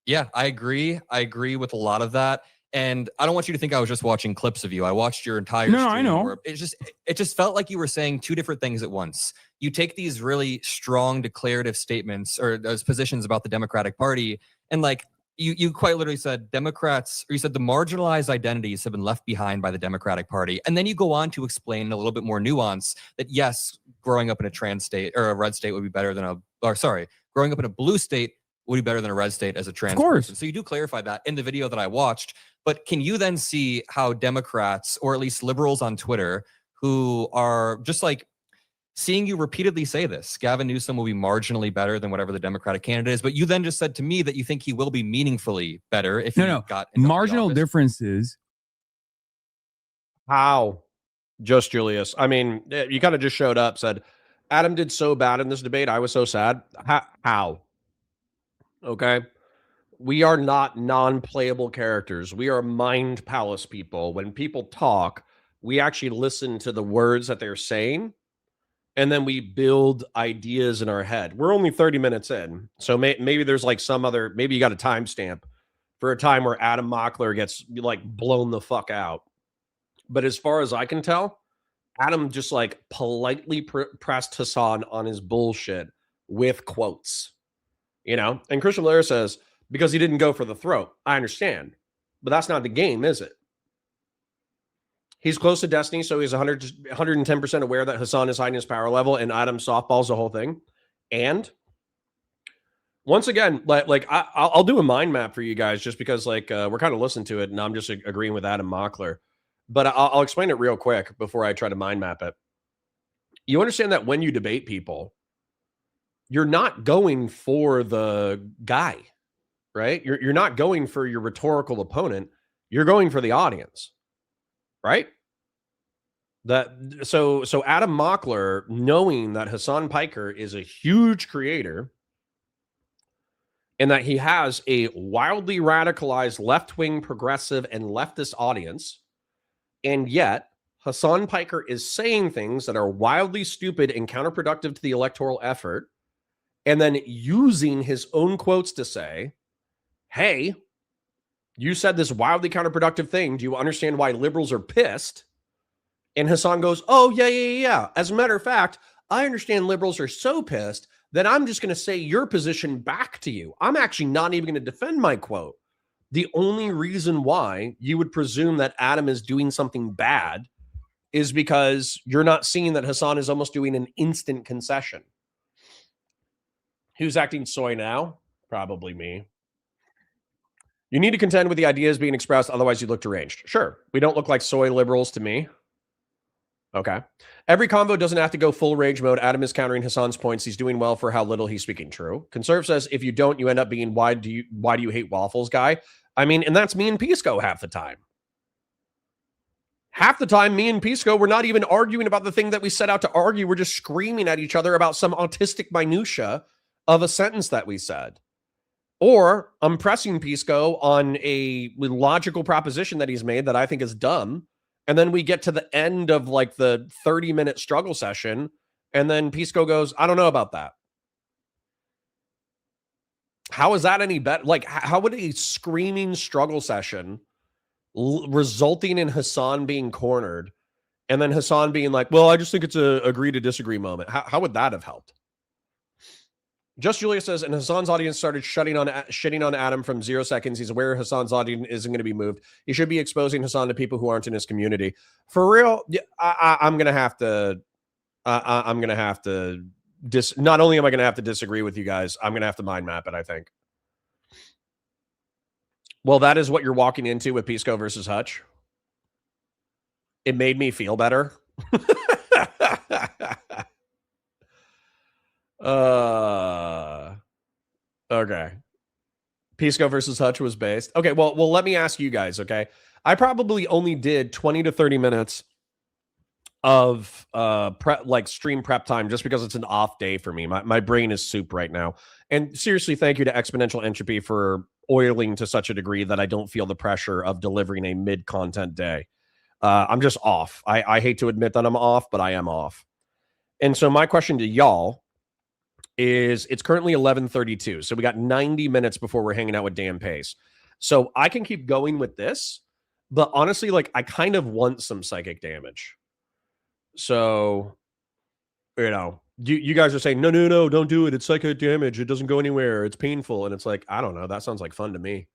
Yeah, I agree. I agree with a lot of that. And I don't want you to think I was just watching clips of you. I watched your entire stream. I know. It just felt like you were saying two different things at once. You take these really strong declarative statements or those positions about the Democratic Party, and like you quite literally said Democrats, or you said the marginalized identities have been left behind by the Democratic Party. And then you go on to explain a little bit more nuance that yes, growing up in a trans state or a red state would be better than growing up in a blue state would be better than a red state as a trans course. person. So you do clarify that in the video that I watched. But can you then see how Democrats, or at least liberals on Twitter, who are just like seeing you repeatedly say this, Gavin Newsom will be marginally better than whatever the Democratic candidate is, but you then just said to me that you think he will be meaningfully better if he got into marginal differences. How? Just Julius. I mean, you kind of just showed up, said, Adam did so bad in this debate. I was so sad. How? Okay. We are not non-playable characters. We are mind palace people. When people talk, we actually listen to the words that they're saying, and then we build ideas in our head. We're only 30 minutes in. So maybe there's like some other, maybe you got a timestamp for a time where Adam Moggler gets like blown the fuck out. But as far as I can tell, Adam just like politely pressed Hasan on his bullshit with quotes, you know? And Christian Blair says, because he didn't go for the throat. I understand, but that's not the game, is it? He's close to Destiny, so he's 110% aware that Hasan is hiding his power level, and Adam softballs the whole thing. And once again, like I'll do a mind map for you guys just because like we're kind of listening to it, and I'm just agreeing with Adam Moggler. But I'll explain it real quick before I try to mind map it. You understand that when you debate people, you're not going for the guy, right? You're not going for your rhetorical opponent. You're going for the audience, right? So Adam Moggler, knowing that Hasan Piker is a huge creator and that he has a wildly radicalized left-wing progressive and leftist audience, and yet Hasan Piker is saying things that are wildly stupid and counterproductive to the electoral effort, and then using his own quotes to say, hey, you said this wildly counterproductive thing. Do you understand why liberals are pissed? And Hasan goes, oh, yeah. As a matter of fact, I understand liberals are so pissed that I'm just going to say your position back to you. I'm actually not even going to defend my quote. The only reason why you would presume that Adam is doing something bad is because you're not seeing that Hasan is almost doing an instant concession. Who's acting soy now? Probably me. You need to contend with the ideas being expressed, otherwise you look deranged. Sure, we don't look like soy liberals to me. Okay. Every convo doesn't have to go full rage mode. Adam is countering Hasan's points. He's doing well for how little he's speaking. True. Conserve says, if you don't, you end up being why do you hate waffles guy? I mean, and that's me and Pisco half the time. Half the time, me and Pisco, we're not even arguing about the thing that we set out to argue. We're just screaming at each other about some autistic minutia of a sentence that we said. Or I'm pressing Pisco on a logical proposition that he's made that I think is dumb. And then we get to the end of like the 30-minute struggle session. And then Pisco goes, I don't know about that. How is that any better? Like, how would a screaming struggle session resulting in Hasan being cornered and then Hasan being like, well, I just think it's a agree to disagree moment. How would that have helped? Just Julia says, and Hasan's audience started shitting on Adam from 0 seconds. He's aware Hasan's audience isn't going to be moved. He should be exposing Hasan to people who aren't in his community. For real, I'm going to have to. I'm going to have to. Not only am I going to have to disagree with you guys, I'm going to have to mind map it, I think. Well, that is what you're walking into with Pisco versus Hutch. It made me feel better. Okay. Pisco versus Hutch was based. Okay, well, let me ask you guys, okay? I probably only did 20 to 30 minutes of stream prep time just because it's an off day for me. My brain is soup right now. And seriously, thank you to Exponential Entropy for oiling to such a degree that I don't feel the pressure of delivering a mid-content day. I'm just off. I hate to admit that I'm off, but I am off. And so my question to y'all is, it's currently 11:32. So we got 90 minutes before we're hanging out with Dan Pace. So I can keep going with this, but honestly, like, I kind of want some psychic damage. So, you know, you guys are saying, no, don't do it. It's psychic damage. It doesn't go anywhere. It's painful. And it's like, I don't know. That sounds like fun to me.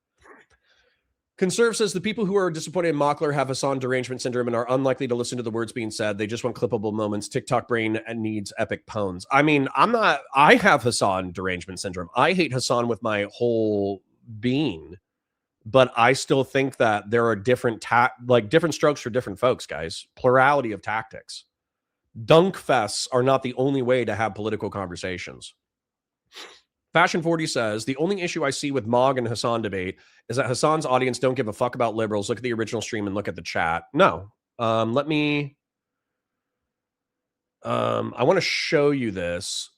Conserve says the people who are disappointed in Mockler have Hasan derangement syndrome and are unlikely to listen to the words being said. They just want clippable moments. TikTok brain needs epic pones. I mean, I have Hasan derangement syndrome. I hate Hasan with my whole being, but I still think that there are different strokes for different folks, guys. Plurality of tactics. Dunk fests are not the only way to have political conversations. Fashion 40 says, the only issue I see with Mog and Hasan debate is that Hasan's audience don't give a fuck about liberals. Look at the original stream and look at the chat. No. I want to show you this.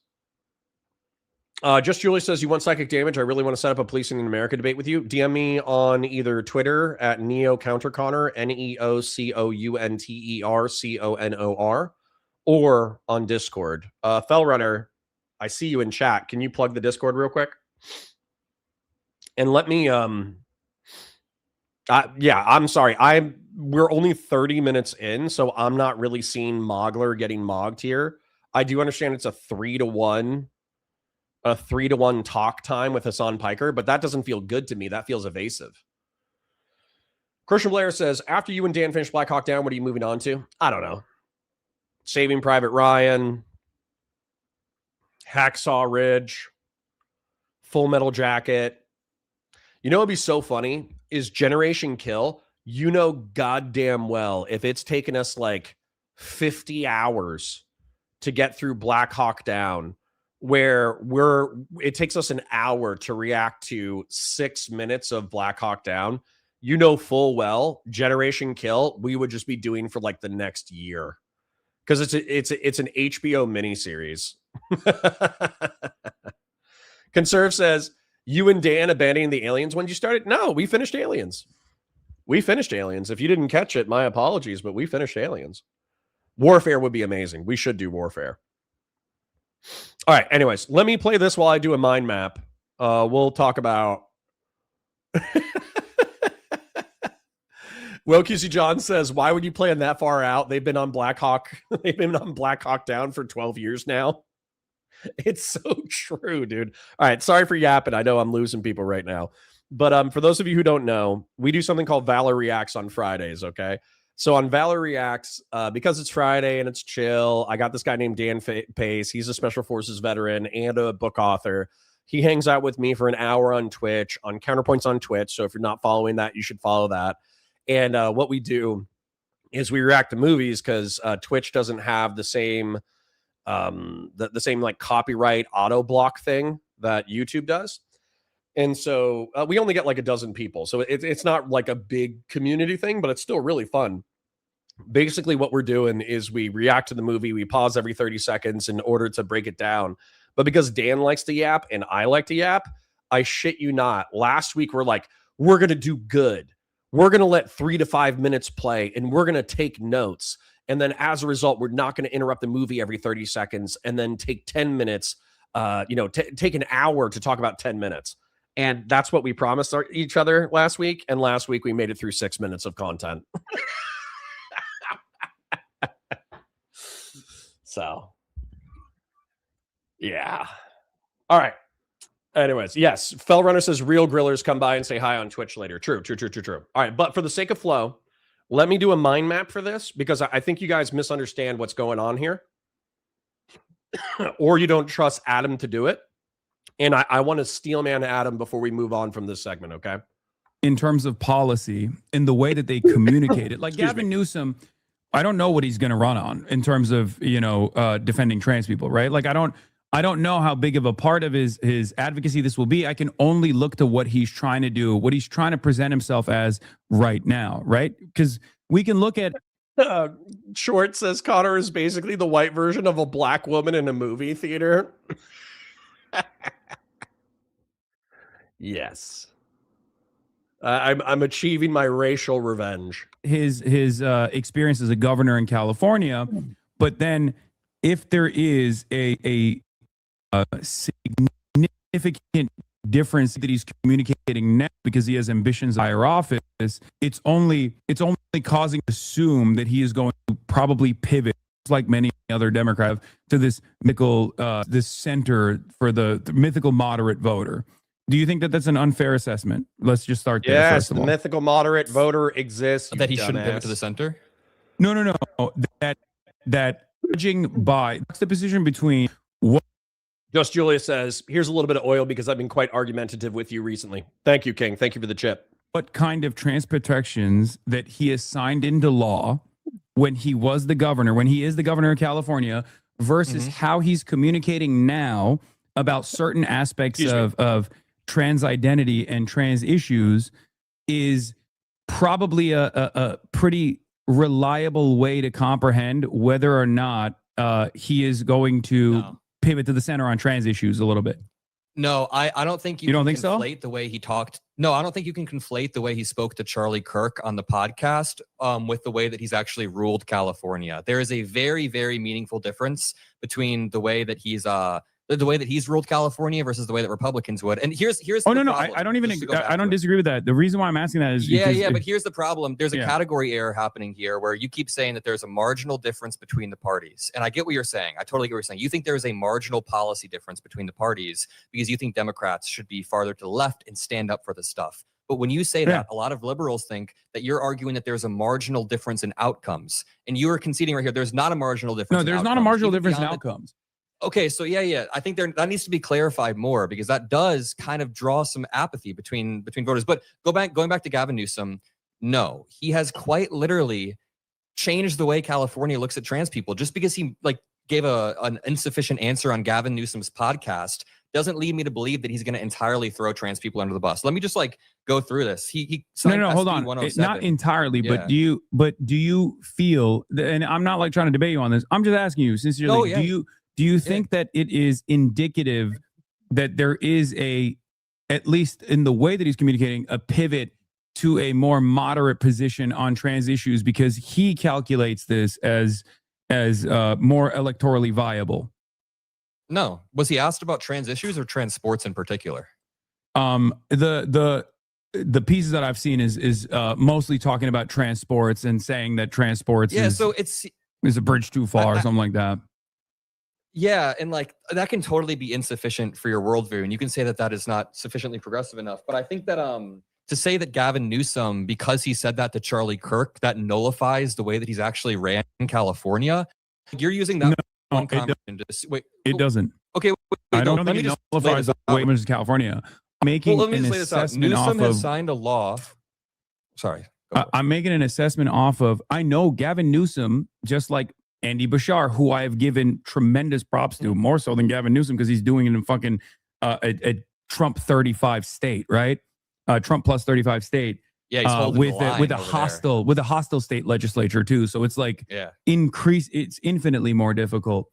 Just Julie says, you want psychic damage? I really want to set up a policing in America debate with you. DM me on either Twitter at NeoCounterConnor, NeoCounterConor, or on Discord. Fellrunner, I see you in chat. Can you plug the Discord real quick? And let me, I'm sorry. We're only 30 minutes in, so I'm not really seeing Moggler getting mogged here. I do understand it's a 3-to-1 talk time with Hasan Piker, but that doesn't feel good to me. That feels evasive. Christian Blair says, after you and Dan finish Black Hawk Down, what are you moving on to? I don't know. Saving Private Ryan, Hacksaw Ridge, Full Metal Jacket. You know what'd be so funny is Generation Kill. You know goddamn well if it's taken us like 50 hours to get through Black Hawk Down, where it takes us an hour to react to 6 minutes of Black Hawk Down. You know full well Generation Kill we would just be doing for like the next year, because it's an HBO miniseries. Conserve says, you and Dan abandoning the Aliens when you started? No, we finished Aliens. If you didn't catch it, my apologies, but we finished Aliens. Warfare would be amazing. We should do Warfare. All right, anyways, let me play this while I do a mind map. We'll talk about... Will QC John says, why would you plan that far out? They've been on Black Hawk Down for 12 years now. It's so true, dude. All right, sorry for yapping. I know I'm losing people right now. But for those of you who don't know, we do something called Valor Reacts on Fridays, okay? So on Valor Reacts, because it's Friday and it's chill, I got this guy named Dan Pace. He's a Special Forces veteran and a book author. He hangs out with me for an hour on Twitch, on Counterpoints on Twitch. So if you're not following that, you should follow that. And what we do is we react to movies because Twitch doesn't have the same the same like copyright auto block thing that YouTube does. And so we only get like a dozen people. So it's not like a big community thing, but it's still really fun. Basically, what we're doing is we react to the movie. We pause every 30 seconds in order to break it down. But because Dan likes to yap and I like to yap, I shit you not. Last week, we're like, we're going to do good. We're going to let 3 to 5 minutes play and we're going to take notes. And then as a result, we're not going to interrupt the movie every 30 seconds and then take 10 minutes, take an hour to talk about 10 minutes. And that's what we promised each other last week. And last week we made it through 6 minutes of content. So, yeah. All right. Anyways, yes. Fellrunner says real grillers come by and say hi on Twitch later. True. All right. But for the sake of flow, let me do a mind map for this because I think you guys misunderstand what's going on here. Or you don't trust Adam to do it. And I want to steel man Adam before we move on from this segment, okay? In terms of policy, in the way that they communicate it. Like Gavin Newsom, I don't know what he's going to run on in terms of, defending trans people, right? Like, I don't know how big of a part of his advocacy this will be. I can only look to what he's trying to do, what he's trying to present himself as right now, right? Because we can look at... Short says Connor is basically the white version of a black woman in a movie theater. Yes. I'm achieving my racial revenge. His experience as a governor in California, but then if there is a significant difference that he's communicating now because he has ambitions in higher office, it's only causing to assume that he is going to probably pivot, like many other Democrats, to this mythical this center for the mythical moderate voter. Do you think that that's an unfair assessment? Let's just start there. Yes, First of the all. mythical moderate voter exists. That he shouldn't pivot to the center. No. That judging by what's the position between what Just Julia says, here's a little bit of oil because I've been quite argumentative with you recently. Thank you, King. Thank you for the chip. kind of trans protections that he has signed into law when he was the governor, when he is the governor of California, versus how he's communicating now about certain aspects of trans identity and trans issues is probably a pretty reliable way to comprehend whether or not he is going to pivot to the center on trans issues a little bit. No, I don't think you don't think conflate the way he talked. No, I don't think you can conflate the way he spoke to Charlie Kirk on the podcast with the way that he's actually ruled California. There is a very, very meaningful difference between the way that he's ruled California versus the way that Republicans would. And here's oh no, I don't even I don't disagree with that. The reason why I'm asking that is but here's the problem. There's a category error happening here where you keep saying that there's a marginal difference between the parties. And I get what you're saying. I totally get what you're saying. You think there is a marginal policy difference between the parties because you think Democrats should be farther to the left and stand up for this stuff. But when you say that, a lot of liberals think that you're arguing that there's a marginal difference in outcomes. And you are conceding right here, there's not a marginal difference. No, there's not a marginal difference in outcomes. Okay, so I think that needs to be clarified more because that does kind of draw some apathy between voters. But going back to Gavin Newsom, no, he has quite literally changed the way California looks at trans people. Just because he gave an insufficient answer on Gavin Newsom's podcast doesn't lead me to believe that he's going to entirely throw trans people under the bus. Let me just go through this. He no, hold on, not entirely, but do you feel? And I'm not trying to debate you on this. I'm just asking you sincerely. Do you think that it is indicative that there is at least in the way that he's communicating, a pivot to a more moderate position on trans issues because he calculates this as more electorally viable? No. Was he asked about trans issues or trans sports in particular? The pieces that I've seen is mostly talking about trans sports and saying that trans sports is a bridge too far or something like that. Yeah, and that can totally be insufficient for your worldview, and you can say that is not sufficiently progressive enough. But I think that to say that Gavin Newsom, because he said that to Charlie Kirk, that nullifies the way that he's actually ran in California. You're using that one comment. It doesn't. Okay, I don't think it nullifies the way in California. Making an assessment off of. Newsom has signed a law. Sorry, I'm making an assessment off of. I know Gavin Newsom, just like Andy Bashar, who I have given tremendous props to, more so than Gavin Newsom because he's doing it in fucking a Trump 35 state, right? Trump plus 35 state. Yeah, he's holding with a hostile state legislature too. So it's it's infinitely more difficult.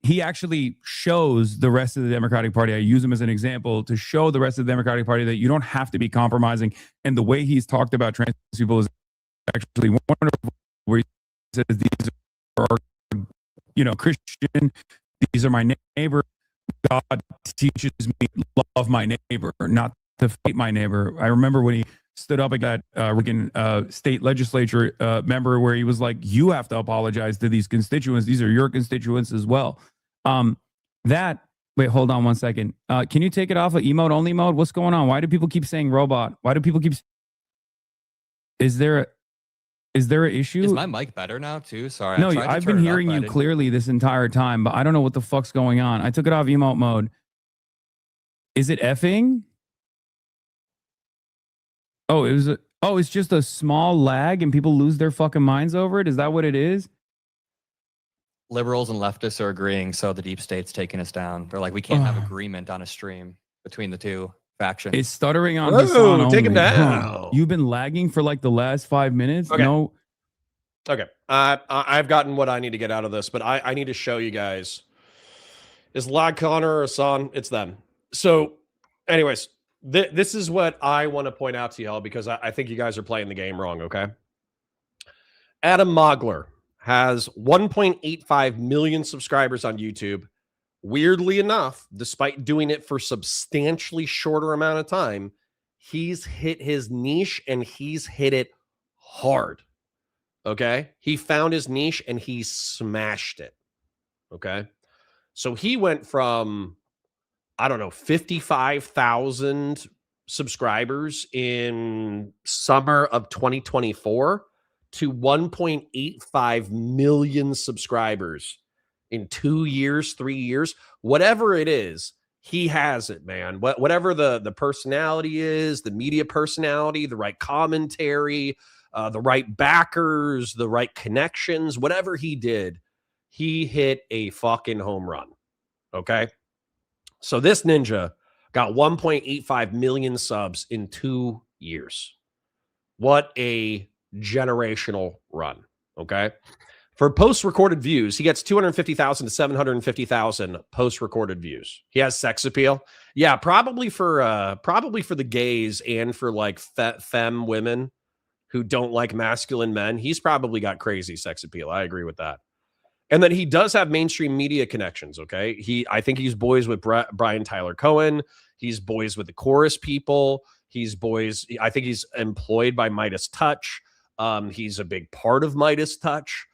He actually shows the rest of the Democratic Party. I use him as an example to show the rest of the Democratic Party that you don't have to be compromising. And the way he's talked about trans people is actually wonderful. Where he says these are, Christian. These are my neighbor. God teaches me love my neighbor, not to fight my neighbor. I remember when he stood up at that state legislature member where he was like, "You have to apologize to these constituents. These are your constituents as well." Wait, hold on one second. Can you take it off of emote only mode? What's going on? Why do people keep saying robot? Why do people keep? Is there an issue? Is my mic better now too? Sorry. No, I've been hearing you clearly this entire time, but I don't know what the fuck's going on. I took it off emote mode. Is it effing? Oh, it's just a small lag and people lose their fucking minds over it? Is that what it is? Liberals and leftists are agreeing, so the deep state's taking us down. They're like, we can't have agreement on a stream between the two factions. It's stuttering on Hasan take him down. Huh. You've been lagging for the last 5 minutes? Okay. No. Okay. I've gotten what I need to get out of this, but I need to show you guys. Is lag Connor or Hasan? It's them. So, anyways, this is what I want to point out to y'all because I think you guys are playing the game wrong, okay? Adam Moggler has 1.85 million subscribers on YouTube. Weirdly enough, despite doing it for substantially shorter amount of time, he's hit his niche and he's hit it hard. Okay? He found his niche and he smashed it. Okay? So he went from I don't know, 55,000 subscribers in summer of 2024 to 1.85 million subscribers in 2 years, 3 years, whatever it is, he has it, man. Whatever the personality is, the media personality, the right commentary, the right backers, the right connections, whatever he did, he hit a fucking home run. Okay. So this ninja got 1.85 million subs in 2 years. What a generational run. Okay. For post-recorded views, he gets 250,000 to 750,000 post-recorded views. He has sex appeal. Yeah, probably for the gays and for like femme women who don't like masculine men. He's probably got crazy sex appeal. I agree with that. And then he does have mainstream media connections, okay? I think he's boys with Brian Tyler Cohen. He's boys with the Chorus people. I think he's employed by Midas Touch. He's a big part of Midas Touch.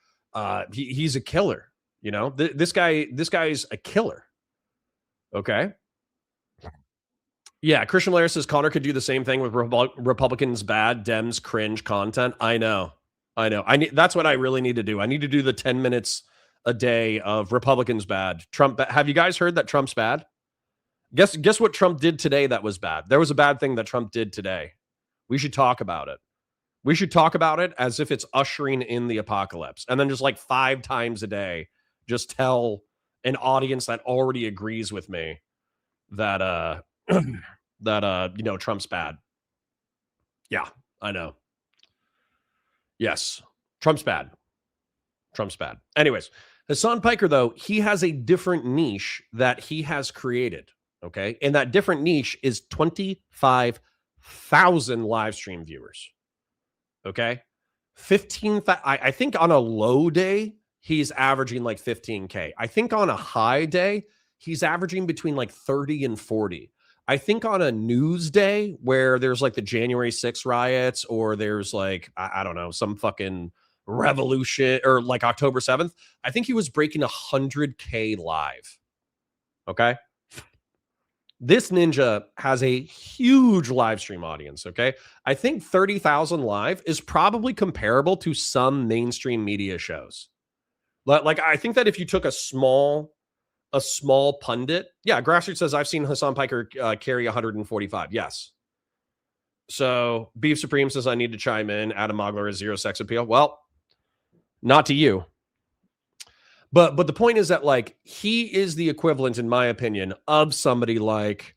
He's a killer, you know? This guy's a killer, okay? Yeah, Christian Blair says Connor could do the same thing with Republicans bad, Dems cringe content. I know. That's what I really need to do. I need to do the 10 minutes a day of Republicans bad. Trump. Have you guys heard that Trump's bad? Guess what Trump did today that was bad? There was a bad thing that Trump did today. We should talk about it. We should talk about it as if it's ushering in the apocalypse. And then just like 5 times a day, just tell an audience that already agrees with me that Trump's bad. Yeah, I know. Yes, Trump's bad. Anyways, Hasan Piker, though, he has a different niche that he has created, okay? And that different niche is 25,000 live stream viewers, okay? 15,000, I think on a low day, he's averaging like 15K. I think on a high day, he's averaging between like 30 and 40. I think on a news day where there's like the January 6th riots or there's like, I don't know, some fucking revolution or like October 7th, I think he was breaking 100K live. Okay. This ninja has a huge live stream audience. Okay. I think 30,000 live is probably comparable to some mainstream media shows. Like, I think that if you took a small pundit, yeah, Grassroots says, I've seen Hasan Piker carry 145. Yes. So Beef Supreme says, I need to chime in. Adam Moggler has 0 sex appeal. Well, not to you. But the point is that, like, he is the equivalent, in my opinion, of somebody like,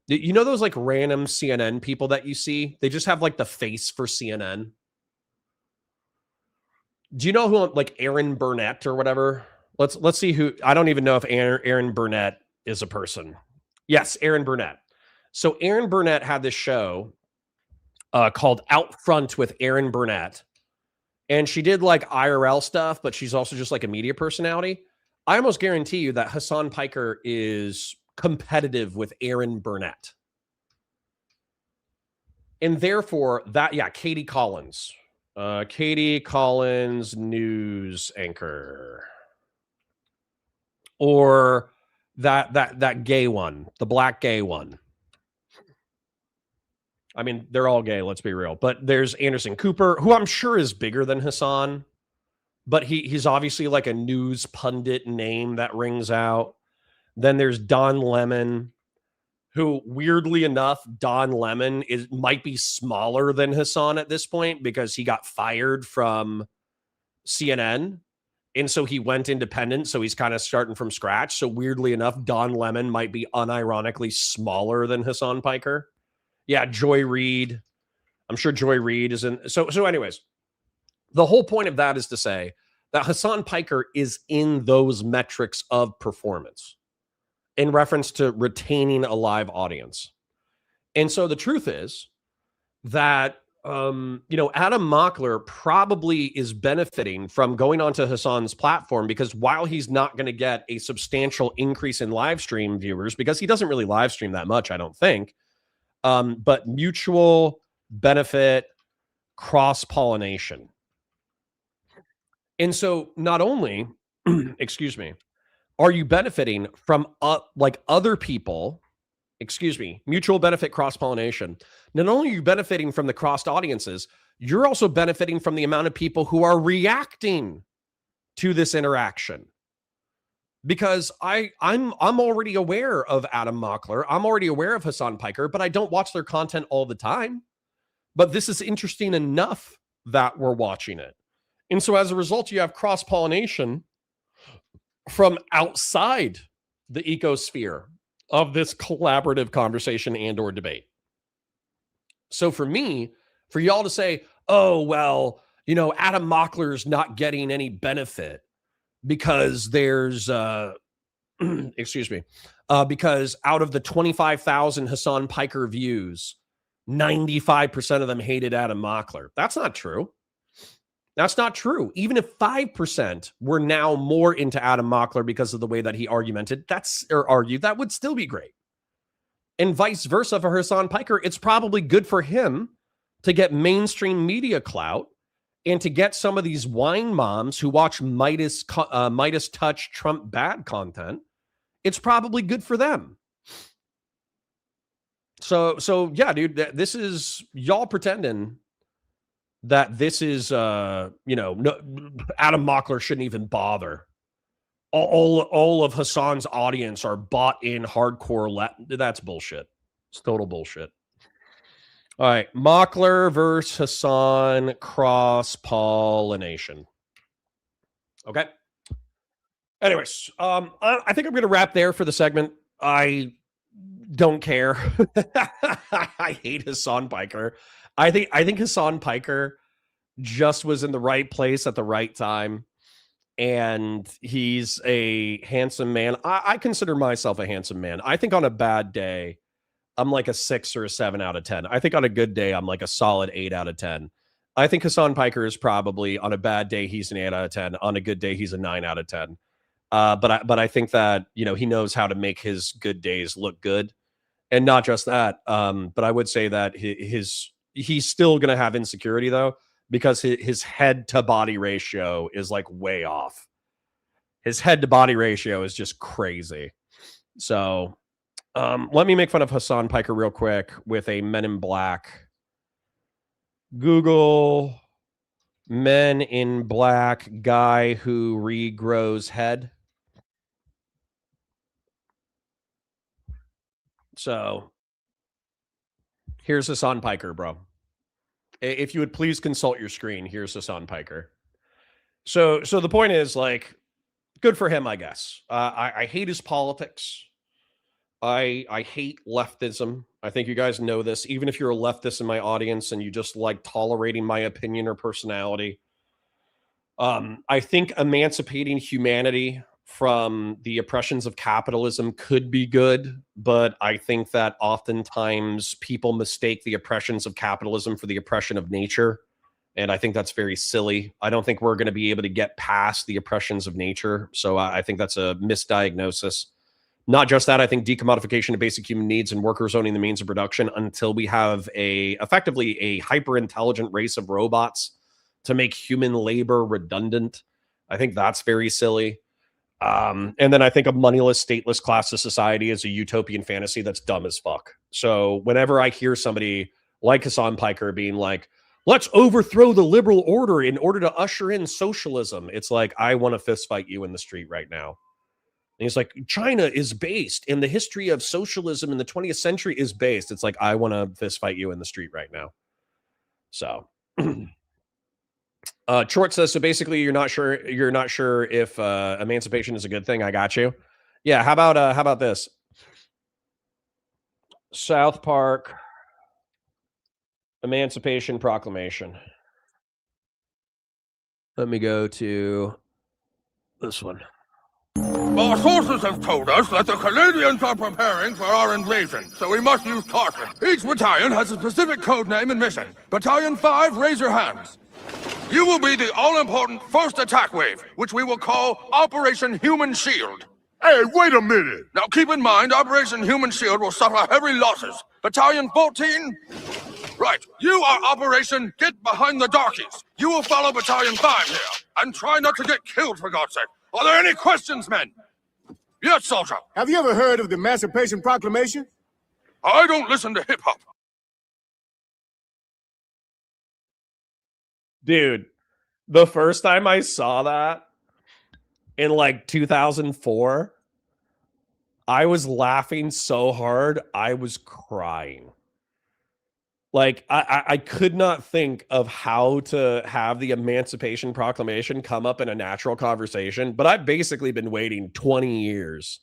you know, those like random CNN people that you see? They just have like the face for CNN. Do you know who, like Aaron Burnett or whatever? Let's see who. I don't even know if Aaron Burnett is a person. Yes, Aaron Burnett. So Aaron Burnett had this show called Out Front with Aaron Burnett. And she did like IRL stuff, but she's also just like a media personality. I almost guarantee you that Hasan Piker is competitive with Aaron Burnett. And therefore, Katie Collins. Katie Collins, news anchor. Or that gay one, the black gay one. I mean, they're all gay, let's be real. But there's Anderson Cooper, who I'm sure is bigger than Hasan, but he's obviously like a news pundit name that rings out. Then there's Don Lemon, who, weirdly enough, Don Lemon might be smaller than Hasan at this point because he got fired from CNN. And so he went independent. So he's kind of starting from scratch. So weirdly enough, Don Lemon might be unironically smaller than Hasan Piker. Yeah, Joy Reid. I'm sure Joy Reid is in. So anyways, the whole point of that is to say that Hasan Piker is in those metrics of performance in reference to retaining a live audience. And so the truth is that, Adam Mockler probably is benefiting from going onto Hasan's platform because while he's not going to get a substantial increase in live stream viewers, because he doesn't really live stream that much, I don't think, but mutual benefit, cross-pollination. And so not only, excuse me, are you benefiting from like other people mutual benefit cross-pollination. Not only are you benefiting from the crossed audiences, you're also benefiting from the amount of people who are reacting to this interaction. Because I'm already aware of Adam Moggler. I'm already aware of Hasan Piker, but I don't watch their content all the time. But this is interesting enough that we're watching it. And so as a result, you have cross-pollination from outside the ecosphere of this collaborative conversation and or debate. So for me, for y'all to say, oh, well, you know, Adam Moggler's not getting any benefit because there's, because out of the 25,000 Hasan Piker views, 95% of them hated Adam Moggler. That's not true. That's not true. Even if 5% were now more into Adam Moggler because of the way that he argued, that would still be great. And vice versa for Hasan Piker, it's probably good for him to get mainstream media clout and to get some of these wine moms who watch Midas Touch Trump bad content. It's probably good for them. So yeah, dude, this is y'all pretending that this is, no, Adam Moggler shouldn't even bother. All of Hasan's audience are bought in hardcore. That's bullshit. It's total bullshit. All right. Moggler versus Hasan cross-pollination. Okay. Anyways, I think I'm going to wrap there for the segment. I don't care. I hate Hasan Piker. I think Hasan Piker just was in the right place at the right time. And he's a handsome man. I consider myself a handsome man. I think on a bad day, I'm like a 6 or a 7 out of 10. I think on a good day, I'm like a solid 8 out of 10. I think Hasan Piker is probably, on a bad day, he's an 8 out of 10. On a good day, he's a 9 out of 10. But I think that, you know, he knows how to make his good days look good. And not just that, but I would say that he's still going to have insecurity, though, because his head to body ratio is like way off. His head to body ratio is just crazy. So let me make fun of Hasan Piker real quick with a Men in Black. Google Men in Black guy who regrows head. So here's Hasan Piker, bro. If you would please consult your screen, here's Hasan Piker. So the point is, like, good for him, I guess. I hate his politics. I hate leftism. I think you guys know this. Even if you're a leftist in my audience and you just like tolerating my opinion or personality, I think emancipating humanity from the oppressions of capitalism could be good, but I think that oftentimes people mistake the oppressions of capitalism for the oppression of nature, and I think that's very silly. I don't think we're going to be able to get past the oppressions of nature, so I think that's a misdiagnosis. Not just that, I think decommodification of basic human needs and workers owning the means of production until we have effectively a hyper-intelligent race of robots to make human labor redundant. I think that's very silly. And then I think a moneyless, stateless class of society is a utopian fantasy that's dumb as fuck. So whenever I hear somebody like Hasan Piker being like, let's overthrow the liberal order in order to usher in socialism, it's like, I want to fist fight you in the street right now. And he's like, China is based in the history of socialism in the 20th century is based. It's like, I want to fist fight you in the street right now. So Chort says, so basically you're not sure if emancipation is a good thing. I got you. Yeah. How about this? South Park Emancipation Proclamation. Let me go to this one. Our sources have told us that the Canadians are preparing for our invasion, so we must use caution. Each battalion has a specific code name and mission. Battalion 5, raise your hands. You will be the all-important first attack wave, which we will call Operation Human Shield. Hey, wait a minute! Now keep in mind, Operation Human Shield will suffer heavy losses. Battalion 14, right, you are Operation Get Behind the Darkies. You will follow Battalion 5 here, and try not to get killed, for God's sake. Are there any questions, men? Yes, soldier. Have you ever heard of the Emancipation Proclamation? I don't listen to hip-hop. Dude, the first time I saw that in like 2004, I was laughing so hard, I was crying. Like, I could not think of how to have the Emancipation Proclamation come up in a natural conversation, but I've basically been waiting 20 years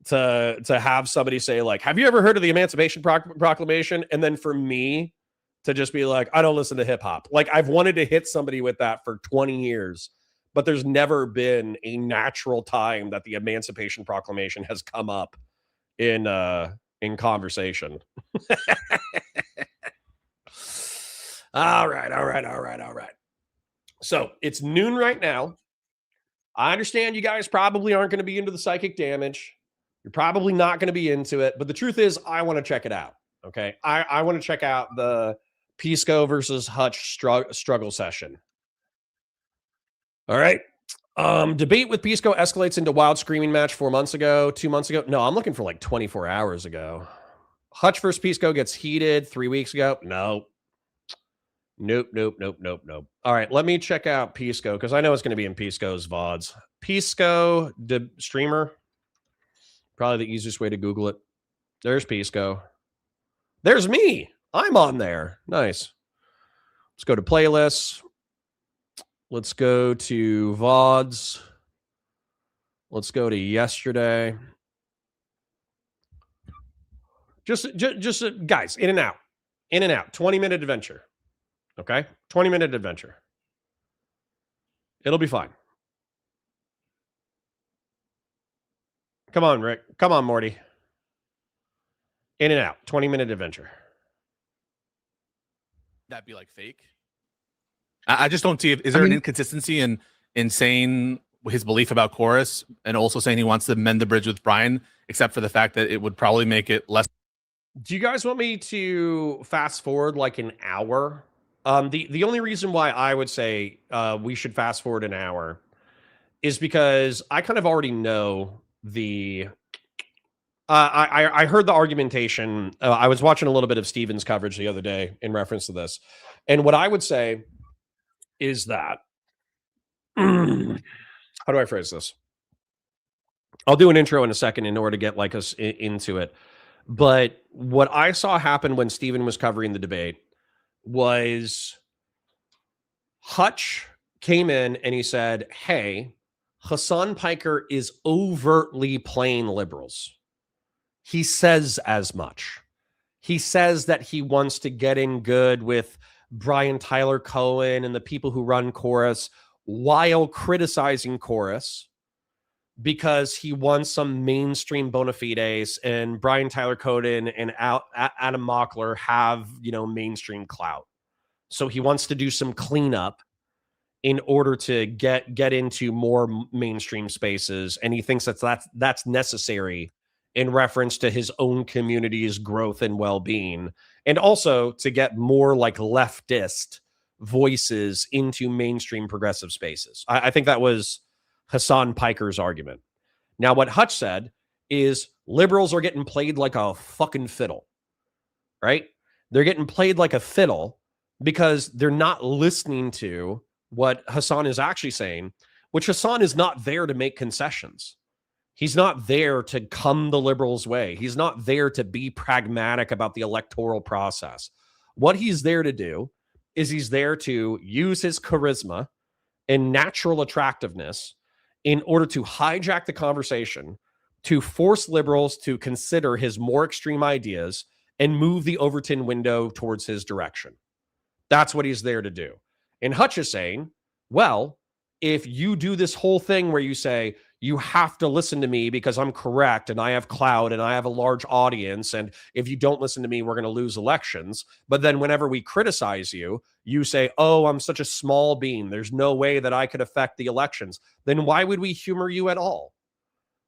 to have somebody say, like, have you ever heard of the Emancipation Proclamation? And then for me to just be like, I don't listen to hip hop. Like, I've wanted to hit somebody with that for 20 years, but there's never been a natural time that the Emancipation Proclamation has come up in conversation. All right. So it's noon right now. I understand you guys probably aren't going to be into the psychic damage. You're probably not going to be into it, but the truth is, I want to check it out. Okay, I want to check out the Pisco versus Hutch struggle session. All right. Debate with Pisco escalates into wild screaming match 4 months ago, 2 months ago. No, I'm looking for like 24 hours ago. Hutch versus Pisco gets heated 3 weeks ago. No. Nope. All right, let me check out Pisco because I know it's going to be in Pisco's VODs. Pisco, the streamer. Probably the easiest way to Google it. There's Pisco. There's me. I'm on there. Nice. Let's go to playlists. Let's go to VODs. Let's go to yesterday. Just guys, in and out. 20-minute adventure. Okay? 20-minute adventure. It'll be fine. Come on, Rick. Come on, Morty. In and out. 20-minute adventure. That'd be like fake. I just don't see. Is there an inconsistency in saying his belief about Chorus and also saying he wants to mend the bridge with Brian, except for the fact that it would probably make it less. Do you guys want me to fast forward like an hour? The only reason why I would say we should fast forward an hour is because I kind of already know the. I heard the argumentation. I was watching a little bit of Steven's coverage the other day in reference to this, and what I would say is that how do I phrase this? I'll do an intro in a second in order to get like us into it. But what I saw happen when Steven was covering the debate was Hutch came in and he said, hey, Hasan Piker is overtly playing liberals. He says as much. He says that he wants to get in good with Brian Tyler Cohen and the people who run Chorus while criticizing Chorus because he wants some mainstream bona fides, and Brian Tyler Cohen and Adam Moggler have, mainstream clout. So he wants to do some cleanup in order to get into more mainstream spaces, and he thinks that's necessary in reference to his own community's growth and well-being, and also to get more like leftist voices into mainstream progressive spaces. I think that was Hasan Piker's argument. Now, what Hutch said is liberals are getting played like a fucking fiddle, right? They're getting played like a fiddle because they're not listening to what Hasan is actually saying, which Hasan is not there to make concessions. He's not there to come the liberals' way. He's not there to be pragmatic about the electoral process. What he's there to do is he's there to use his charisma and natural attractiveness in order to hijack the conversation, to force liberals to consider his more extreme ideas and move the Overton window towards his direction. That's what he's there to do. And Hutch is saying, well, if you do this whole thing where you say, you have to listen to me because I'm correct and I have clout and I have a large audience, and if you don't listen to me, we're going to lose elections. But then whenever we criticize you, you say, oh, I'm such a small bean. There's no way that I could affect the elections. Then why would we humor you at all?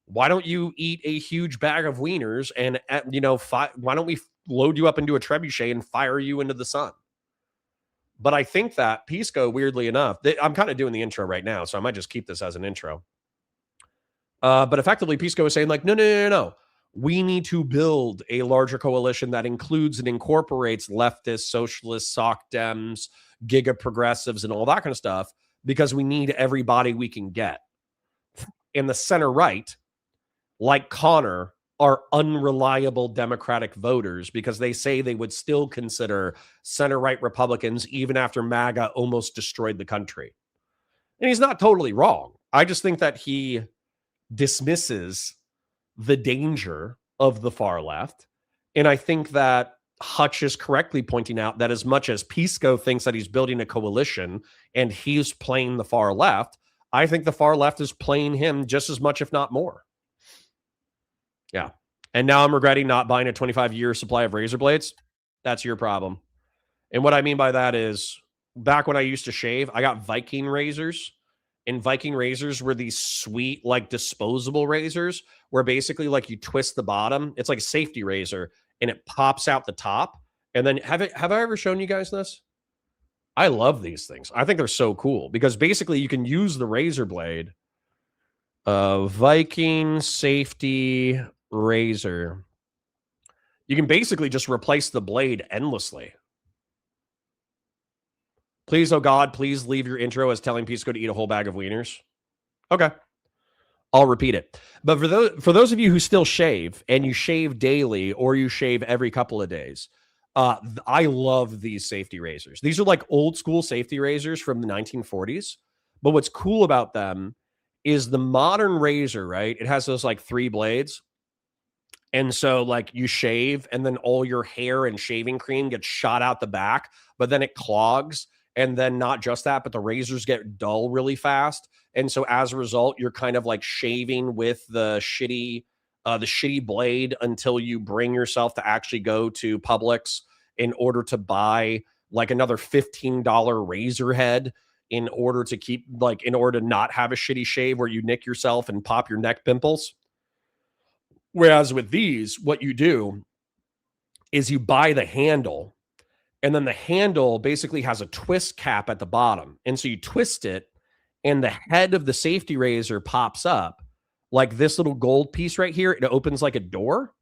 Why don't you eat a huge bag of wieners and, why don't we load you up into a trebuchet and fire you into the sun? But I think that Pisco, weirdly enough, I'm kind of doing the intro right now, so I might just keep this as an intro. But effectively, Pisco is saying like, no. we need to build a larger coalition that includes and incorporates leftists, socialists, soc dems, giga progressives, and all that kind of stuff, because we need everybody we can get. In the center right, like Connor, are unreliable Democratic voters because they say they would still consider center right Republicans even after MAGA almost destroyed the country. And he's not totally wrong. I just think that he dismisses the danger of the far left. And I think that Hutch is correctly pointing out that as much as Pisco thinks that he's building a coalition and he's playing the far left, I think the far left is playing him just as much, if not more. Yeah. And now I'm regretting not buying a 25-year supply of razor blades. That's your problem. And what I mean by that is, back when I used to shave, I got Viking razors. And Viking razors were these sweet, like, disposable razors where basically, like, you twist the bottom. It's like a safety razor, and it pops out the top. And then have I ever shown you guys this? I love these things. I think they're so cool because basically you can use the razor blade. Viking safety razor. You can basically just replace the blade endlessly. Please, oh God, please leave your intro as telling Pisco to eat a whole bag of wieners. Okay. I'll repeat it. But for those of you who still shave, and you shave daily or you shave every couple of days, I love these safety razors. These are like old school safety razors from the 1940s. But what's cool about them is the modern razor, right? It has those like 3 blades. And so like you shave and then all your hair and shaving cream gets shot out the back, but then it clogs. And then not just that, but the razors get dull really fast. And so as a result, you're kind of like shaving with the shitty blade until you bring yourself to actually go to Publix in order to buy like another $15 razor head in order to not have a shitty shave where you nick yourself and pop your neck pimples. Whereas with these, what you do is you buy the handle, and then the handle basically has a twist cap at the bottom. And so you twist it, and the head of the safety razor pops up like this little gold piece right here. It opens like a door.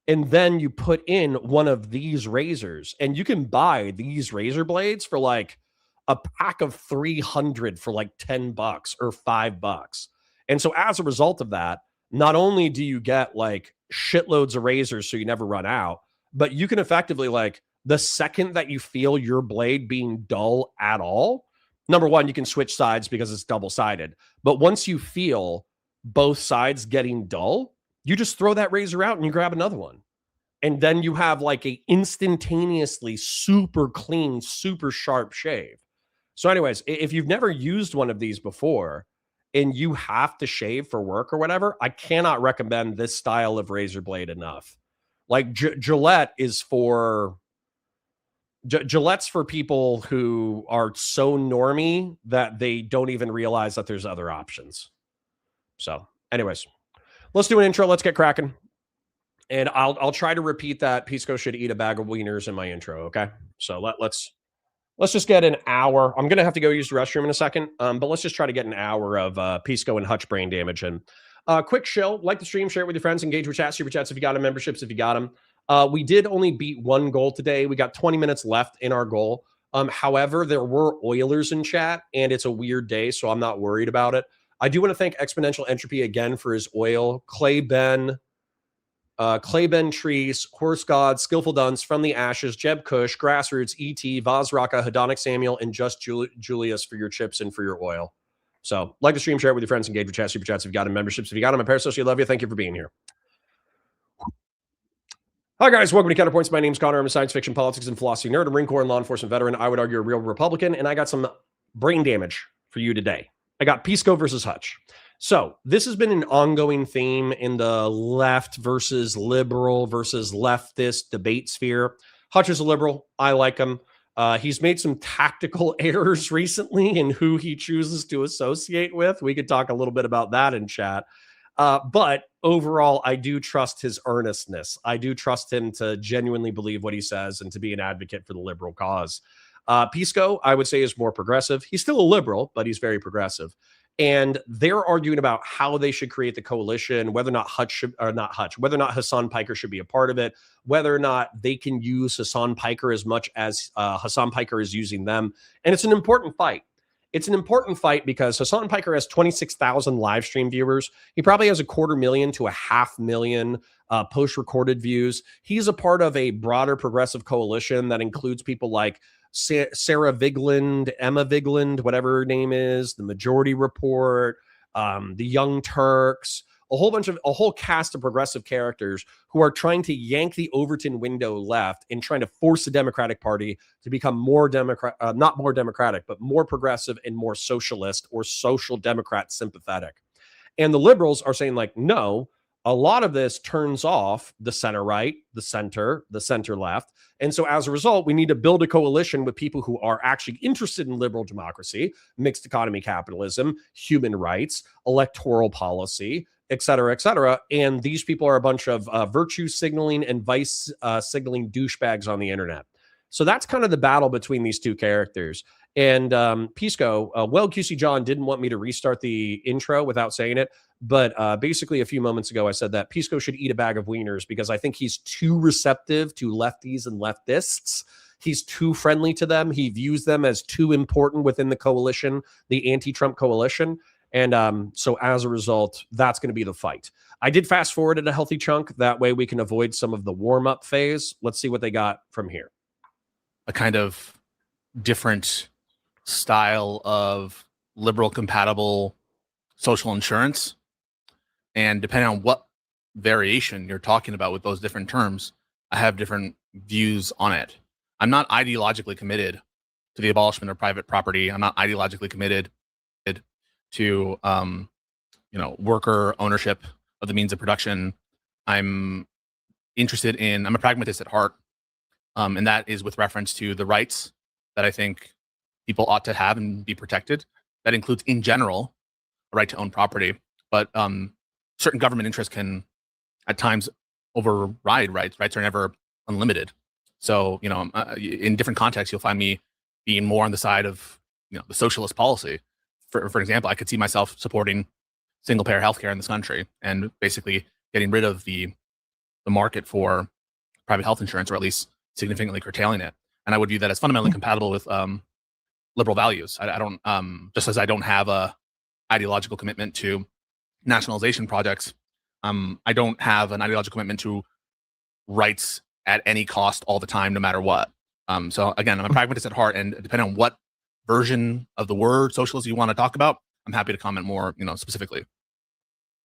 And then you put in one of these razors, and you can buy these razor blades for like a pack of 300 for like $10 or $5. And so as a result of that, not only do you get like shitloads of razors so you never run out, but you can effectively, like, the second that you feel your blade being dull at all, number one, you can switch sides because it's double-sided. But once you feel both sides getting dull, you just throw that razor out and you grab another one. And then you have like a instantaneously super clean, super sharp shave. So anyways, if you've never used one of these before and you have to shave for work or whatever, I cannot recommend this style of razor blade enough. Like Gillette's for people who are so normie that they don't even realize that there's other options. So anyways, let's do an intro. Let's get cracking. And I'll try to repeat that Pisco should eat a bag of wieners in my intro. Okay. So let's just get an hour. I'm going to have to go use the restroom in a second. But let's just try to get an hour of Pisco and Hutch brain damage. And quick shill, like the stream, share it with your friends, engage with chat, super chats if you got them, memberships if you got them. We did only beat one goal today. We got 20 minutes left in our goal. However, there were Oilers in chat, and it's a weird day, so I'm not worried about it. I do want to thank Exponential Entropy again for his oil. Clay Ben Trees, Horse God, Skillful Duns, From the Ashes, Jeb Kush, Grassroots, E.T., Vazraka, Hedonic Samuel, and Just Julius for your chips and for your oil. So, like the stream, share it with your friends, engage with chat, super chats if you got them, memberships if you got them. My Parasocial, love you. Thank you for being here. Hi, guys. Welcome to Counterpoints. My name's Connor. I'm a science fiction, politics, and philosophy nerd, a Marine Corps and law enforcement veteran. I would argue a real Republican, and I got some brain damage for you today. I got Pisco versus Hutch. So this has been an ongoing theme in the left versus liberal versus leftist debate sphere. Hutch is a liberal. I like him. He's made some tactical errors recently in who he chooses to associate with. We could talk a little bit about that in chat. But overall, I do trust his earnestness. I do trust him to genuinely believe what he says and to be an advocate for the liberal cause. Pisco, I would say, is more progressive. He's still a liberal, but he's very progressive. And they're arguing about how they should create the coalition, whether or not whether or not Hasan Piker should be a part of it, whether or not they can use Hasan Piker as much as Hasan Piker is using them. And it's an important fight. It's an important fight because Hasan Piker has 26,000 live stream viewers. He probably has 250,000 to 500,000 post-recorded views. He's a part of a broader progressive coalition that includes people like Sarah Vigland, Emma Vigland, whatever her name is, the Majority Report, the Young Turks, a whole cast of progressive characters who are trying to yank the Overton window left and trying to force the Democratic Party to become not more democratic, but more progressive and more socialist or social democrat sympathetic. And the liberals are saying like, no, a lot of this turns off the center right, the center left. And so as a result, we need to build a coalition with people who are actually interested in liberal democracy, mixed economy capitalism, human rights, electoral policy, et cetera, et cetera. And these people are a bunch of virtue signaling and vice signaling douchebags on the internet. So that's kind of the battle between these two characters. And Pisco, QC John didn't want me to restart the intro without saying it. But basically, a few moments ago, I said that Pisco should eat a bag of wieners because I think he's too receptive to lefties and leftists. He's too friendly to them. He views them as too important within the coalition, the anti-Trump coalition. And so as a result, that's going to be the fight. I did fast forward at a healthy chunk. That way we can avoid some of the warm-up phase. Let's see what they got from here. A kind of different style of liberal compatible social insurance. And depending on what variation you're talking about with those different terms, I have different views on it. I'm not ideologically committed to the abolishment of private property. I'm not ideologically committed to, worker ownership of the means of production. I'm a pragmatist at heart. And that is with reference to the rights that I think people ought to have and be protected. That includes, in general, a right to own property. But certain government interests can, at times, override rights. Rights are never unlimited. So, in different contexts, you'll find me being more on the side of, the socialist policy. For example, I could see myself supporting single-payer healthcare in this country and basically getting rid of the market for private health insurance, or at least significantly curtailing it. And I would view that as fundamentally compatible with liberal values. I don't, just as I don't have a ideological commitment to nationalization projects, I don't have an ideological commitment to rights at any cost all the time, no matter what. So again, I'm a pragmatist at heart, and depending on what version of the word socialist you want to talk about, I'm happy to comment more, specifically.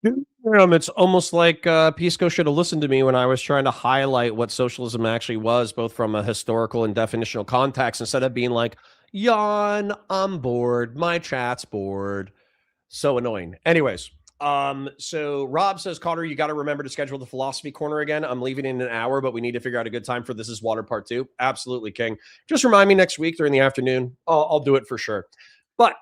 It's almost like Pisco should have listened to me when I was trying to highlight what socialism actually was, both from a historical and definitional context, instead of being like, yawn, I'm bored, my chat's bored. So annoying. Anyways, so Rob says, Cotter, you got to remember to schedule the philosophy corner again. I'm leaving in an hour, but we need to figure out a good time for This Is Water Part 2. Absolutely, King. Just remind me next week during the afternoon. I'll do it for sure. But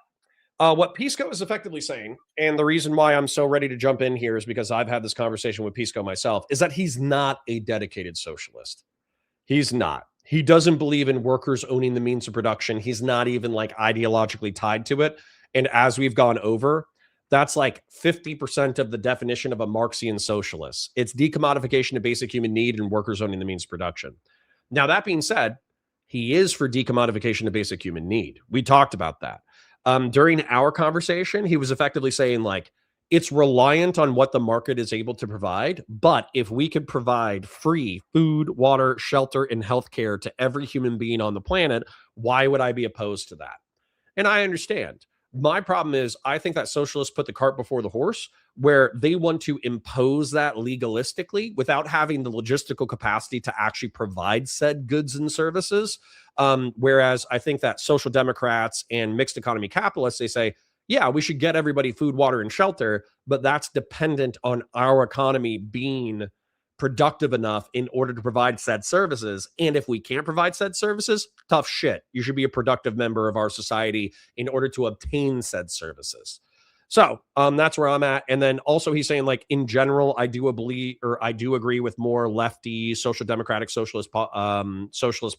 what Pisco is effectively saying, and the reason why I'm so ready to jump in here is because I've had this conversation with Pisco myself, is that he's not a dedicated socialist. He's not. He doesn't believe in workers owning the means of production. He's not even like ideologically tied to it. And as we've gone over, that's like 50% of the definition of a Marxian socialist. It's decommodification of basic human need and workers owning the means of production. Now, that being said, he is for decommodification of basic human need. We talked about that. During our conversation, he was effectively saying like, it's reliant on what the market is able to provide. But if we could provide free food, water, shelter, and healthcare to every human being on the planet, why would I be opposed to that? And I understand. My problem is I think that socialists put the cart before the horse, where they want to impose that legalistically without having the logistical capacity to actually provide said goods and services. Whereas I think that social democrats and mixed economy capitalists, they say, yeah, we should get everybody food, water, and shelter, but that's dependent on our economy being productive enough in order to provide said services. And if we can't provide said services, tough shit. You should be a productive member of our society in order to obtain said services. So that's where I'm at. And then also he's saying, like, in general, I do agree with more lefty social democratic socialist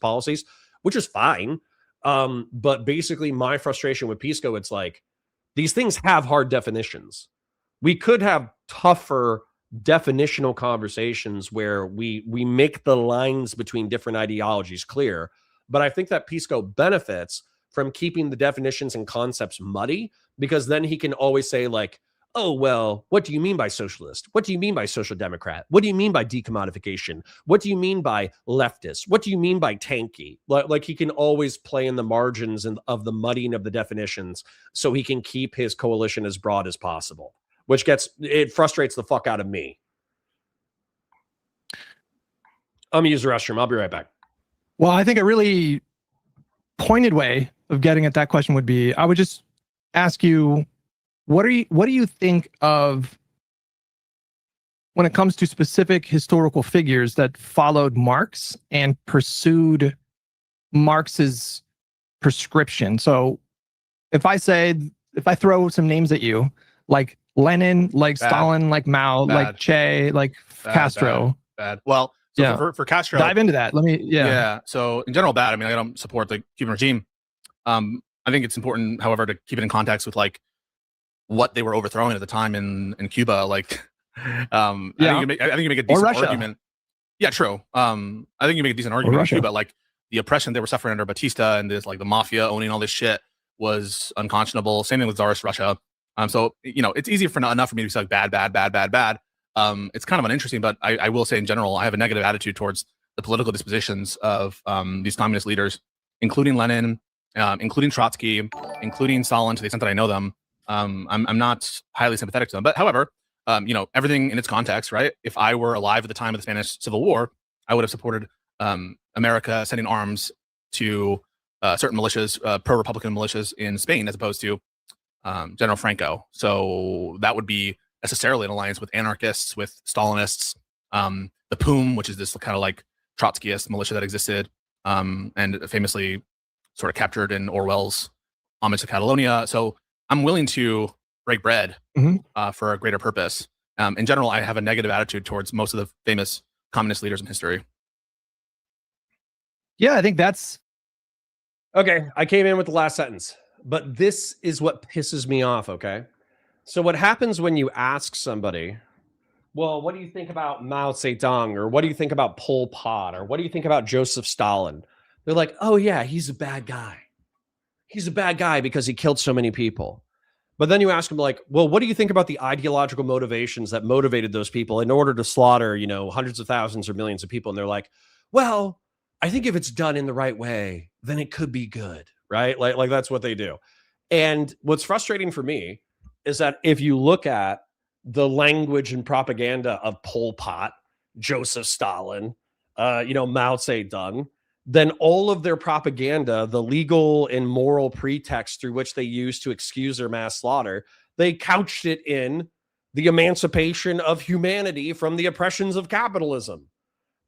policies, which is fine. But basically my frustration with Pisco, it's like, These things have hard definitions. We could have tougher definitional conversations where we make the lines between different ideologies clear. But I think that Pisco benefits from keeping the definitions and concepts muddy, because then he can always say like, oh, well, what do you mean by socialist? What do you mean by social democrat? What do you mean by decommodification? What do you mean by leftist? What do you mean by tanky? Like he can always play in the margins of the muddying of the definitions so he can keep his coalition as broad as possible, which it frustrates the fuck out of me. I'm gonna use the restroom. I'll be right back. Well, I think a really pointed way of getting at that question would be, I would just ask you, what do you think of when it comes to specific historical figures that followed Marx and pursued Marx's prescription? So if I throw some names at you, like Lenin, like Stalin, like Mao, like Che, like Castro. Bad. Well, so for Castro, dive into that. Yeah. So in general, bad. I mean, I don't support the Cuban regime. I think it's important, however, to keep it in context with like what they were overthrowing at the time in Cuba. Like, I think you make a decent argument. Yeah, true. I think you make a decent argument in Cuba. Like the oppression they were suffering under Batista and this, like the mafia owning all this shit was unconscionable. Same thing with Tsarist Russia. So it's easy enough for me to be like bad. It's kind of uninteresting, but I will say in general, I have a negative attitude towards the political dispositions of these communist leaders, including Lenin, including Trotsky, including Stalin, to the extent that I know them. I'm not highly sympathetic to them, but however, everything in its context, right? If I were alive at the time of the Spanish Civil War, I would have supported America sending arms to certain militias, pro-Republican militias in Spain, as opposed to General Franco. So that would be necessarily an alliance with anarchists, with Stalinists, the POUM, which is this kind of like Trotskyist militia that existed, and famously sort of captured in Orwell's Homage to Catalonia. So I'm willing to break bread for a greater purpose. In general, I have a negative attitude towards most of the famous communist leaders in history. Yeah, I think that's... Okay, I came in with the last sentence, but this is what pisses me off, okay? So what happens when you ask somebody, well, what do you think about Mao Zedong? Or what do you think about Pol Pot? Or what do you think about Joseph Stalin? They're like, oh yeah, he's a bad guy. He's a bad guy because he killed so many people. But then you ask them like, well, what do you think about the ideological motivations that motivated those people in order to slaughter, hundreds of thousands or millions of people? And they're like, well, I think if it's done in the right way, then it could be good, right? Like that's what they do. And what's frustrating for me is that if you look at the language and propaganda of Pol Pot, Joseph Stalin, Mao Zedong, then all of their propaganda, the legal and moral pretext through which they used to excuse their mass slaughter, they couched it in the emancipation of humanity from the oppressions of capitalism.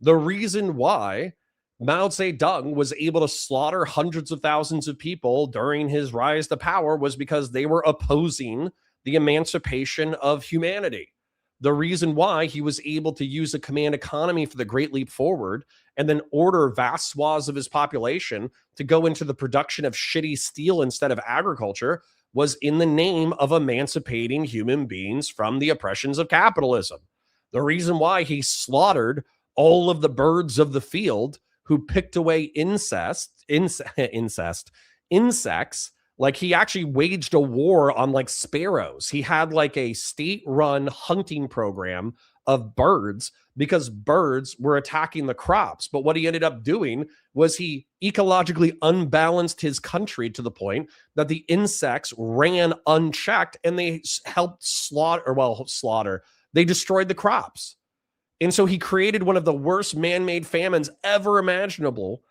The reason why Mao Zedong was able to slaughter hundreds of thousands of people during his rise to power was because they were opposing the emancipation of humanity. The reason why he was able to use a command economy for the Great Leap Forward and then order vast swaths of his population to go into the production of shitty steel instead of agriculture was in the name of emancipating human beings from the oppressions of capitalism. The reason why he slaughtered all of the birds of the field who picked away insects, like he actually waged a war on like sparrows. He had like a state-run hunting program of birds because birds were attacking the crops. But what he ended up doing was he ecologically unbalanced his country to the point that the insects ran unchecked and they helped slaughter. They destroyed the crops. And so he created one of the worst man-made famines ever imaginable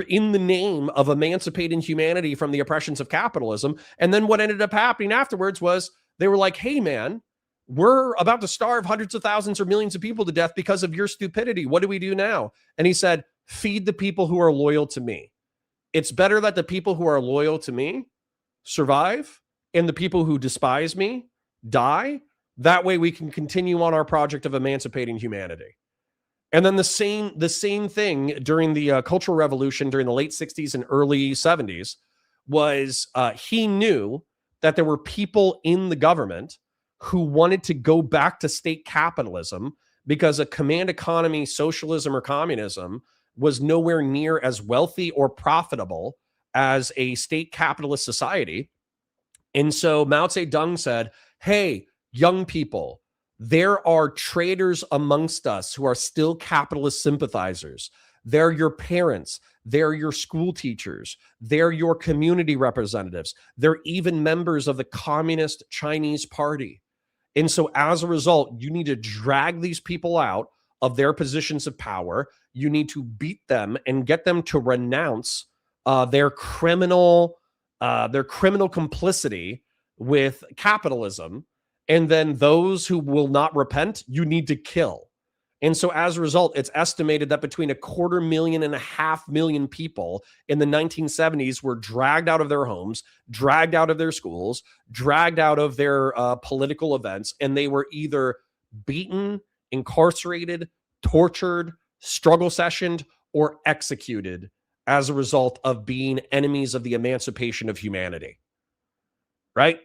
in the name of emancipating humanity from the oppressions of capitalism. And then what ended up happening afterwards was they were like, hey, man, we're about to starve hundreds of thousands or millions of people to death because of your stupidity. What do we do now? And he said, feed the people who are loyal to me. It's better that the people who are loyal to me survive and the people who despise me die. That way we can continue on our project of emancipating humanity. And then the same thing during the Cultural Revolution during the late 60s and early 70s was he knew that there were people in the government who wanted to go back to state capitalism because a command economy, socialism or communism was nowhere near as wealthy or profitable as a state capitalist society. And so Mao Zedong said, hey, young people, there are traitors amongst us who are still capitalist sympathizers. They're your parents. They're your school teachers. They're your community representatives. They're even members of the Communist Chinese Party. And so as a result, you need to drag these people out of their positions of power. You need to beat them and get them to renounce their criminal complicity with capitalism. And then those who will not repent, you need to kill. And so as a result, it's estimated that between 250,000 and 500,000 people in the 1970s were dragged out of their homes, dragged out of their schools, dragged out of their political events, and they were either beaten, incarcerated, tortured, struggle sessioned, or executed as a result of being enemies of the emancipation of humanity. Right?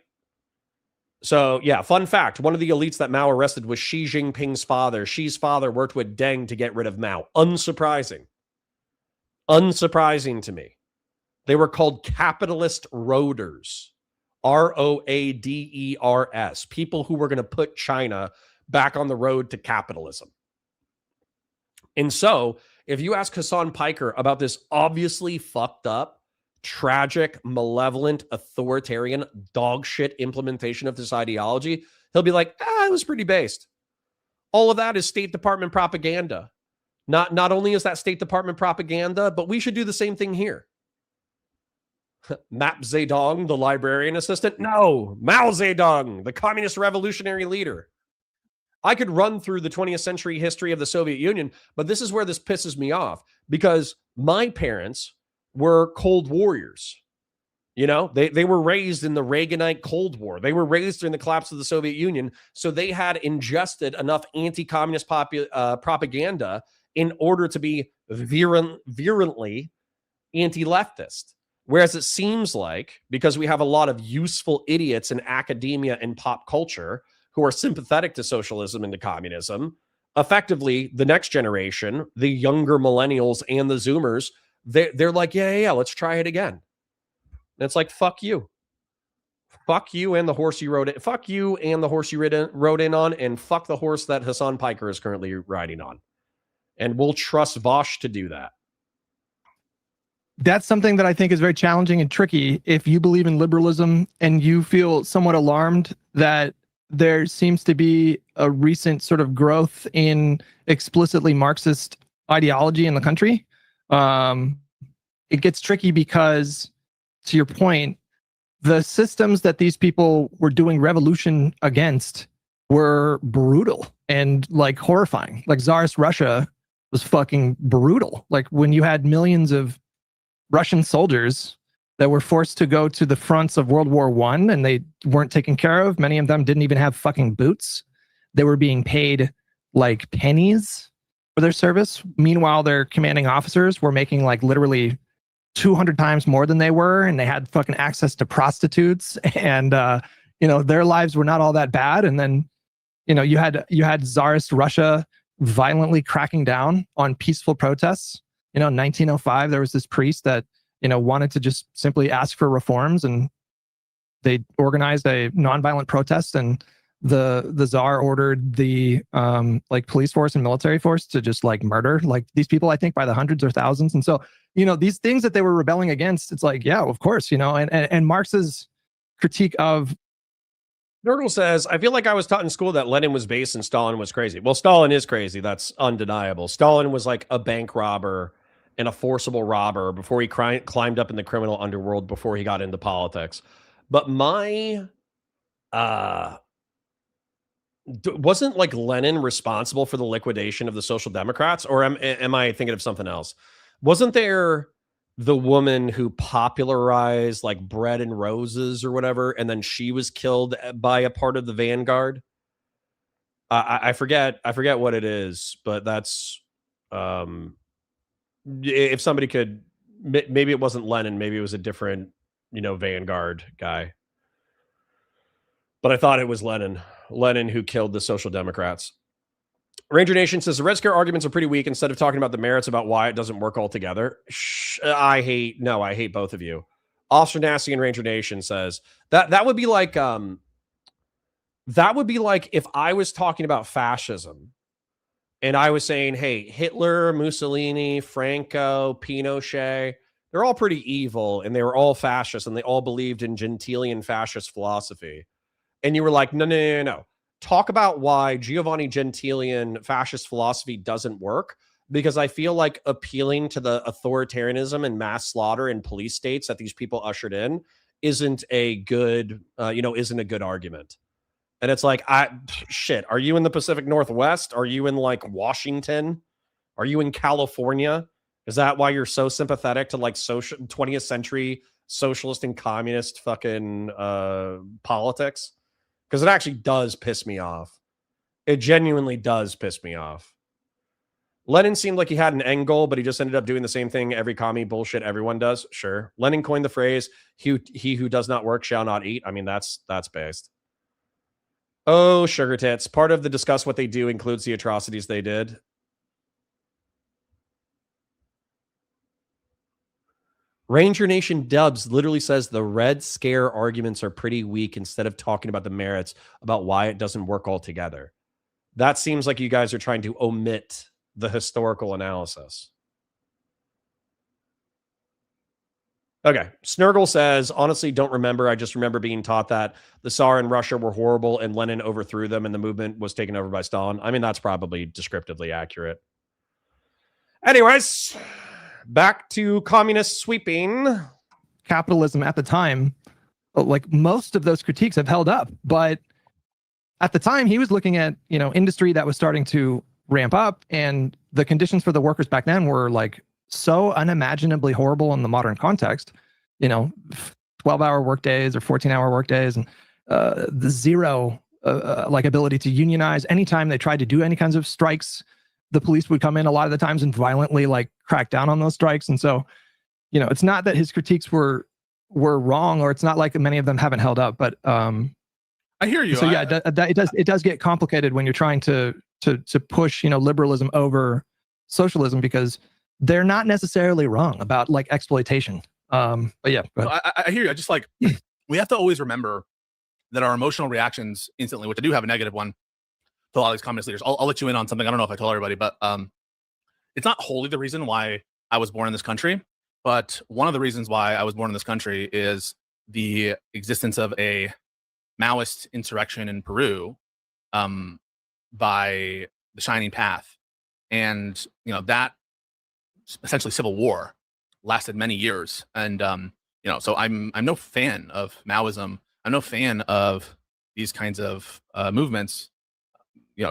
So, yeah, fun fact. One of the elites that Mao arrested was Xi Jinping's father. Xi's father worked with Deng to get rid of Mao. Unsurprising. Unsurprising to me. They were called capitalist roaders. Roaders. People who were going to put China back on the road to capitalism. And so, if you ask Hasan Piker about this obviously fucked up, tragic, malevolent, authoritarian, dog shit implementation of this ideology, he'll be like, it was pretty based. All of that is State Department propaganda. Not only is that State Department propaganda, but we should do the same thing here. Map Zedong, the librarian assistant? No, Mao Zedong, the communist revolutionary leader. I could run through the 20th century history of the Soviet Union, but this is where this pisses me off, because my parents were Cold Warriors. You know, they were raised in the Reaganite Cold War. They were raised during the collapse of the Soviet Union. So they had ingested enough anti-communist propaganda in order to be virulently anti-leftist. Whereas it seems like, because we have a lot of useful idiots in academia and pop culture who are sympathetic to socialism and to communism, effectively the next generation, the younger millennials and the Zoomers, they're like, yeah, let's try it again. And it's like, fuck you. Fuck you and the horse you rode in. Fuck you and the horse you rode in on, and fuck the horse that Hasan Piker is currently riding on. And we'll trust Vosh to do that. That's something that I think is very challenging and tricky. If you believe in liberalism and you feel somewhat alarmed that there seems to be a recent sort of growth in explicitly Marxist ideology in the country, it gets tricky because, to your point, the systems that these people were doing revolution against were brutal and like horrifying. Like Tsarist Russia was fucking brutal. Like when you had millions of Russian soldiers that were forced to go to the fronts of World War I and they weren't taken care of. Many of them didn't even have fucking boots. They were being paid like pennies for their service. Meanwhile, their commanding officers were making like literally 200 times more than they were, and they had fucking access to prostitutes, and their lives were not all that bad. And then you had Tsarist Russia violently cracking down on peaceful protests. In 1905, there was this priest that wanted to just simply ask for reforms, and they organized a nonviolent protest, and the Tsar ordered the police force and military force to just like murder like these people, I think by the hundreds or thousands. And so these things that they were rebelling against, it's like, yeah, of course, and Marx's critique of Nurgle says, I feel like I was taught in school that Lenin was base and Stalin was crazy. Well, Stalin is crazy. That's undeniable. Stalin was like a bank robber and a forcible robber before he climbed up in the criminal underworld before he got into politics. But wasn't like Lenin responsible for the liquidation of the Social Democrats? Or am I thinking of something else? Wasn't there the woman who popularized like bread and roses or whatever, and then she was killed by a part of the vanguard? I forget what it is, but that's if somebody could, maybe it wasn't Lenin, maybe it was a different vanguard guy. But I thought it was Lenin who killed the Social Democrats. Ranger Nation says the Red Scare arguments are pretty weak. Instead of talking about the merits about why it doesn't work altogether. I hate both of you. Officer Nasty and Ranger Nation says that would be like if I was talking about fascism and I was saying, hey, Hitler, Mussolini, Franco, Pinochet, they're all pretty evil and they were all fascists and they all believed in Gentilian fascist philosophy. And you were like, no. Talk about why Giovanni Gentilian fascist philosophy doesn't work, because I feel like appealing to the authoritarianism and mass slaughter in police states that these people ushered in isn't a good argument. And it's like, are you in the Pacific Northwest? Are you in like Washington? Are you in California? Is that why you're so sympathetic to like 20th century socialist and communist fucking politics? Because it actually does piss me off. It genuinely does piss me off. Lenin seemed like he had an end goal, but he just ended up doing the same thing every commie bullshit everyone does. Sure. Lenin coined the phrase, he who does not work shall not eat. I mean, that's based. Oh, sugar tits. Part of the discuss what they do includes the atrocities they did. Ranger Nation Dubs literally says the Red Scare arguments are pretty weak instead of talking about the merits about why it doesn't work altogether. That seems like you guys are trying to omit the historical analysis. Okay. Snurgle says, honestly, don't remember. I just remember being taught that the Tsar and Russia were horrible and Lenin overthrew them and the movement was taken over by Stalin. I mean, that's probably descriptively accurate. Anyways, back to communist sweeping. Capitalism at the time, like most of those critiques have held up, but at the time he was looking at, industry that was starting to ramp up, and the conditions for the workers back then were like so unimaginably horrible in the modern context, 12-hour workdays or 14-hour workdays, and the zero ability to unionize. Anytime they tried to do any kinds of strikes, the police would come in a lot of the times and violently crack down on those strikes. And so, it's not that his critiques were wrong, or it's not like many of them haven't held up, but I hear you. So yeah, it does get complicated when you're trying to push, liberalism over socialism, because they're not necessarily wrong about exploitation. But yeah, I hear you. I just we have to always remember that our emotional reactions instantly, which I do have a negative one to a lot of these communist leaders. I'll let you in on something. I don't know if I told everybody, but it's not wholly the reason why I was born in this country. But one of the reasons why I was born in this country is the existence of a Maoist insurrection in Peru by the Shining Path. And, that essentially civil war lasted many years. And, so I'm no fan of Maoism. I'm no fan of these kinds of movements.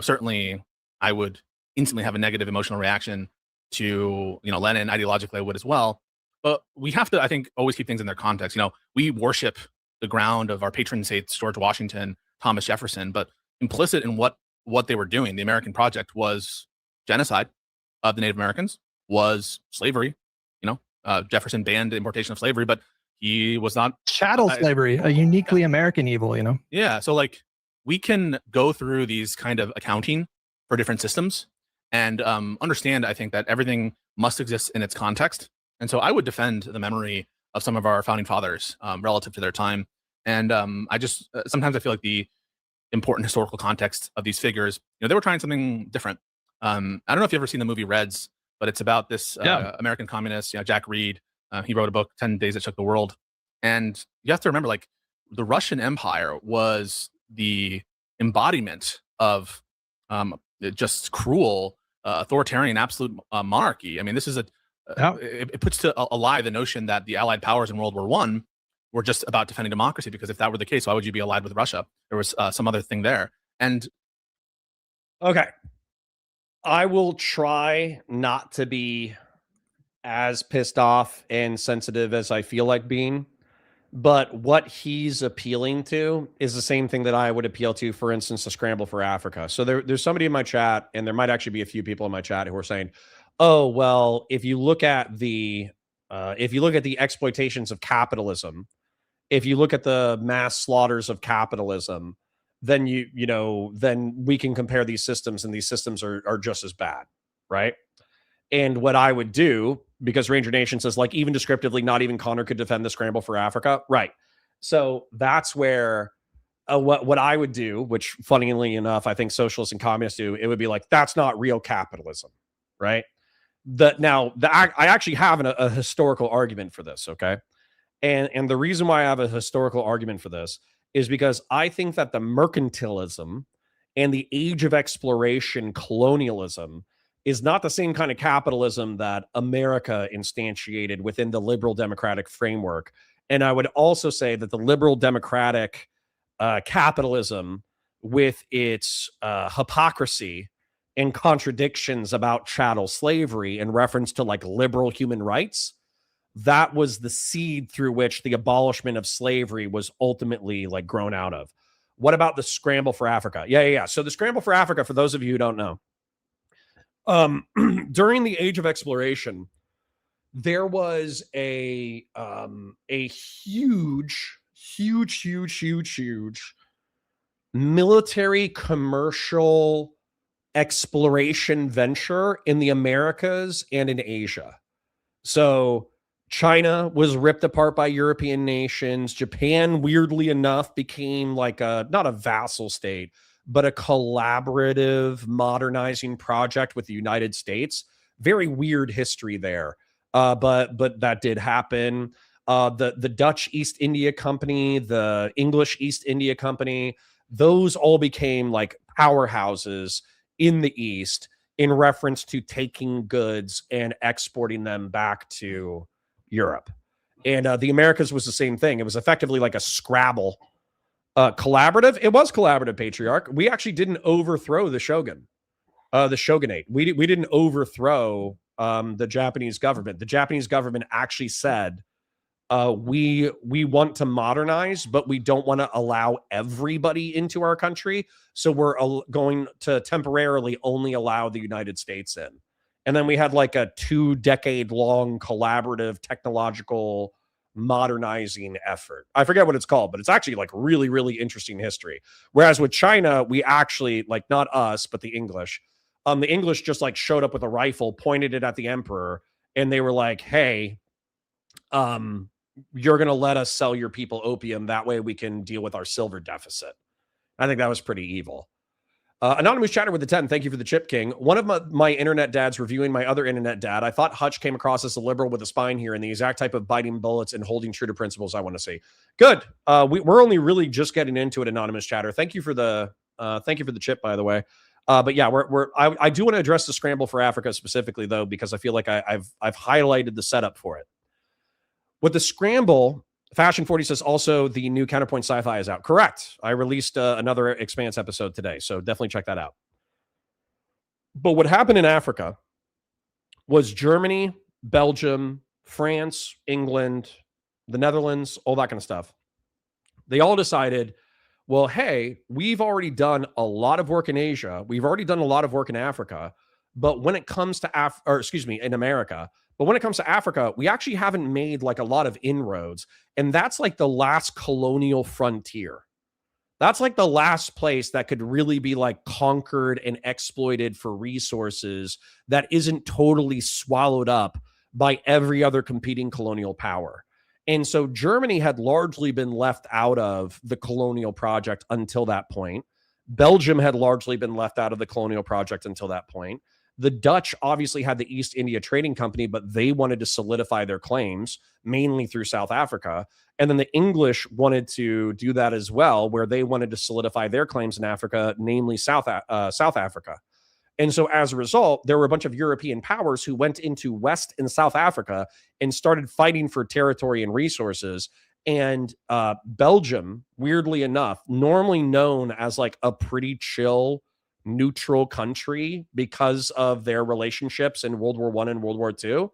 Certainly I would instantly have a negative emotional reaction to, Lenin. Ideologically I would as well. But we have to, I think, always keep things in their context. We worship the ground of our patron saints, George Washington, Thomas Jefferson, but implicit in what they were doing, the American project, was genocide of the Native Americans, was slavery. Jefferson banned the importation of slavery, but he was not chattel slavery, a uniquely American evil, Yeah. So we can go through these kind of accounting for different systems and understand, I think, that everything must exist in its context. And so I would defend the memory of some of our founding fathers relative to their time. And I just sometimes I feel like the important historical context of these figures, they were trying something different. I don't know if you've ever seen the movie Reds, but it's about this American communist, Jack Reed. He wrote a book, 10 Days That Shook the World. And you have to remember, the Russian Empire was the embodiment of just cruel, authoritarian, absolute monarchy. I mean, this is it puts to a lie the notion that the Allied powers in World War I were just about defending democracy, because if that were the case, why would you be allied with Russia? There was some other thing there. And okay, I will try not to be as pissed off and sensitive as I feel like being, but what he's appealing to is the same thing that I would appeal to, for instance, the Scramble for Africa. So there's somebody in my chat, and there might actually be a few people in my chat who are saying, oh, well, if you look at the exploitations of capitalism, if you look at the mass slaughters of capitalism, then then we can compare these systems, and these systems are just as bad, right? And what I would do, because Ranger Nation says, like, even descriptively, not even Connor could defend the scramble for Africa, right? So that's where what I would do, which funnily enough, I think socialists and communists do, it would be like, that's not real capitalism, right? I actually have a historical argument for this, okay? And the reason why I have a historical argument for this is because I think that the mercantilism and the age of exploration colonialism is not the same kind of capitalism that America instantiated within the liberal democratic framework. And I would also say that the liberal democratic capitalism, with its hypocrisy and contradictions about chattel slavery in reference to like liberal human rights, that was the seed through which the abolishment of slavery was ultimately like grown out of. What about the scramble for Africa? Yeah. So the scramble for Africa, for those of you who don't know, during the age of exploration, there was a huge military commercial exploration venture in the Americas and in Asia. So China was ripped apart by European nations. Japan, weirdly enough, became like not a vassal state, but a collaborative modernizing project with the United States. Very weird history there. But that did happen. The Dutch East India Company, the English East India Company, those all became like powerhouses in the East in reference to taking goods and exporting them back to Europe. And the Americas was the same thing. It was effectively like a Scrabble. Collaborative. It was collaborative, Patriarch. We actually didn't overthrow the shogunate. We didn't overthrow the Japanese government. The Japanese government actually said, we want to modernize, but we don't want to allow everybody into our country. So we're going to temporarily only allow the United States in. And then we had like a 2-decade-long collaborative technological modernizing effort. I forget what it's called, but it's actually like really, really interesting history. Whereas with China, we actually, like, not us, but the English just like showed up with a rifle, pointed it at the emperor, and they were like, hey, you're going to let us sell your people opium. That way we can deal with our silver deficit. I think that was pretty evil. Anonymous Chatter with the 10. Thank you for the chip, King. One of my internet dads reviewing my other internet dad. I thought Hutch came across as a liberal with a spine here and the exact type of biting bullets and holding true to principles I want to see. Good. We're only really just getting into it, Anonymous Chatter. Thank you for the chip, by the way. But yeah, I do want to address the scramble for Africa specifically, though, because I feel like I've highlighted the setup for it. With the scramble, Fashion 40 says also the new Counterpoint Sci-Fi is out. Correct. I released another Expanse episode today, so definitely check that out. But what happened in Africa was Germany, Belgium, France, England, the Netherlands, all that kind of stuff. They all decided, well, hey, we've already done a lot of work in Asia. We've already done a lot of work in Africa. But when it comes to in America, but when it comes to Africa, we actually haven't made like a lot of inroads. And that's like the last colonial frontier. That's like the last place that could really be like conquered and exploited for resources that isn't totally swallowed up by every other competing colonial power. And so Germany had largely been left out of the colonial project until that point. Belgium had largely been left out of the colonial project until that point. The Dutch obviously had the East India Trading Company, but they wanted to solidify their claims mainly through South Africa. And then the English wanted to do that as well, where they wanted to solidify their claims in Africa, namely South Africa. And so as a result, there were a bunch of European powers who went into West and South Africa and started fighting for territory and resources. And Belgium, weirdly enough, normally known as like a pretty chill, neutral country because of their relationships in World War I and World War II,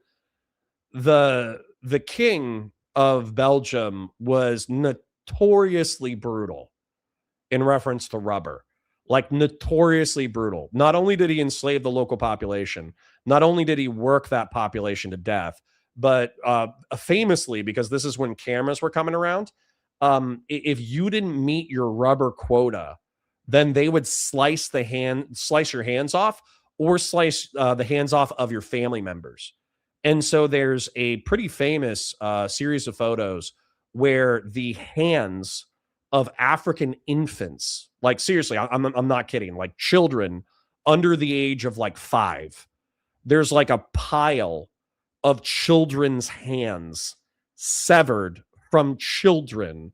the king of Belgium was notoriously brutal in reference to rubber. Like notoriously brutal. Not only did he enslave the local population, not only did he work that population to death, but famously, because this is when cameras were coming around, if you didn't meet your rubber quota then they would slice your hands off, or slice the hands off of your family members. And so there's a pretty famous series of photos where the hands of African infants, like seriously, I'm not kidding, like children under the age of like 5, there's like a pile of children's hands severed from children.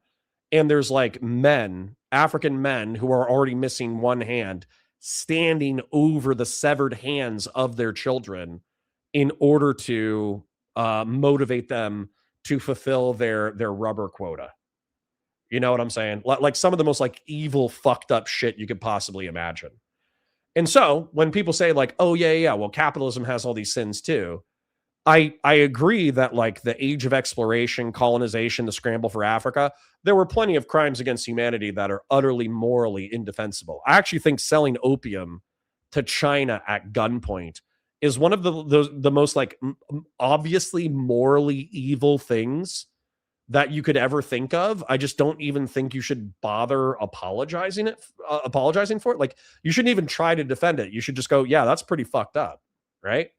And there's like men, African men who are already missing one hand, standing over the severed hands of their children in order to motivate them to fulfill their rubber quota. You know what I'm saying? Like some of the most like evil, fucked up shit you could possibly imagine. And so when people say like, oh yeah, well, capitalism has all these sins too. I agree that like the age of exploration, colonization, the scramble for Africa, there were plenty of crimes against humanity that are utterly morally indefensible. I actually think selling opium to China at gunpoint is one of the most like obviously morally evil things that you could ever think of. I just don't even think you should bother apologizing for it. Like, you shouldn't even try to defend it. You should just go, yeah, that's pretty fucked up, right?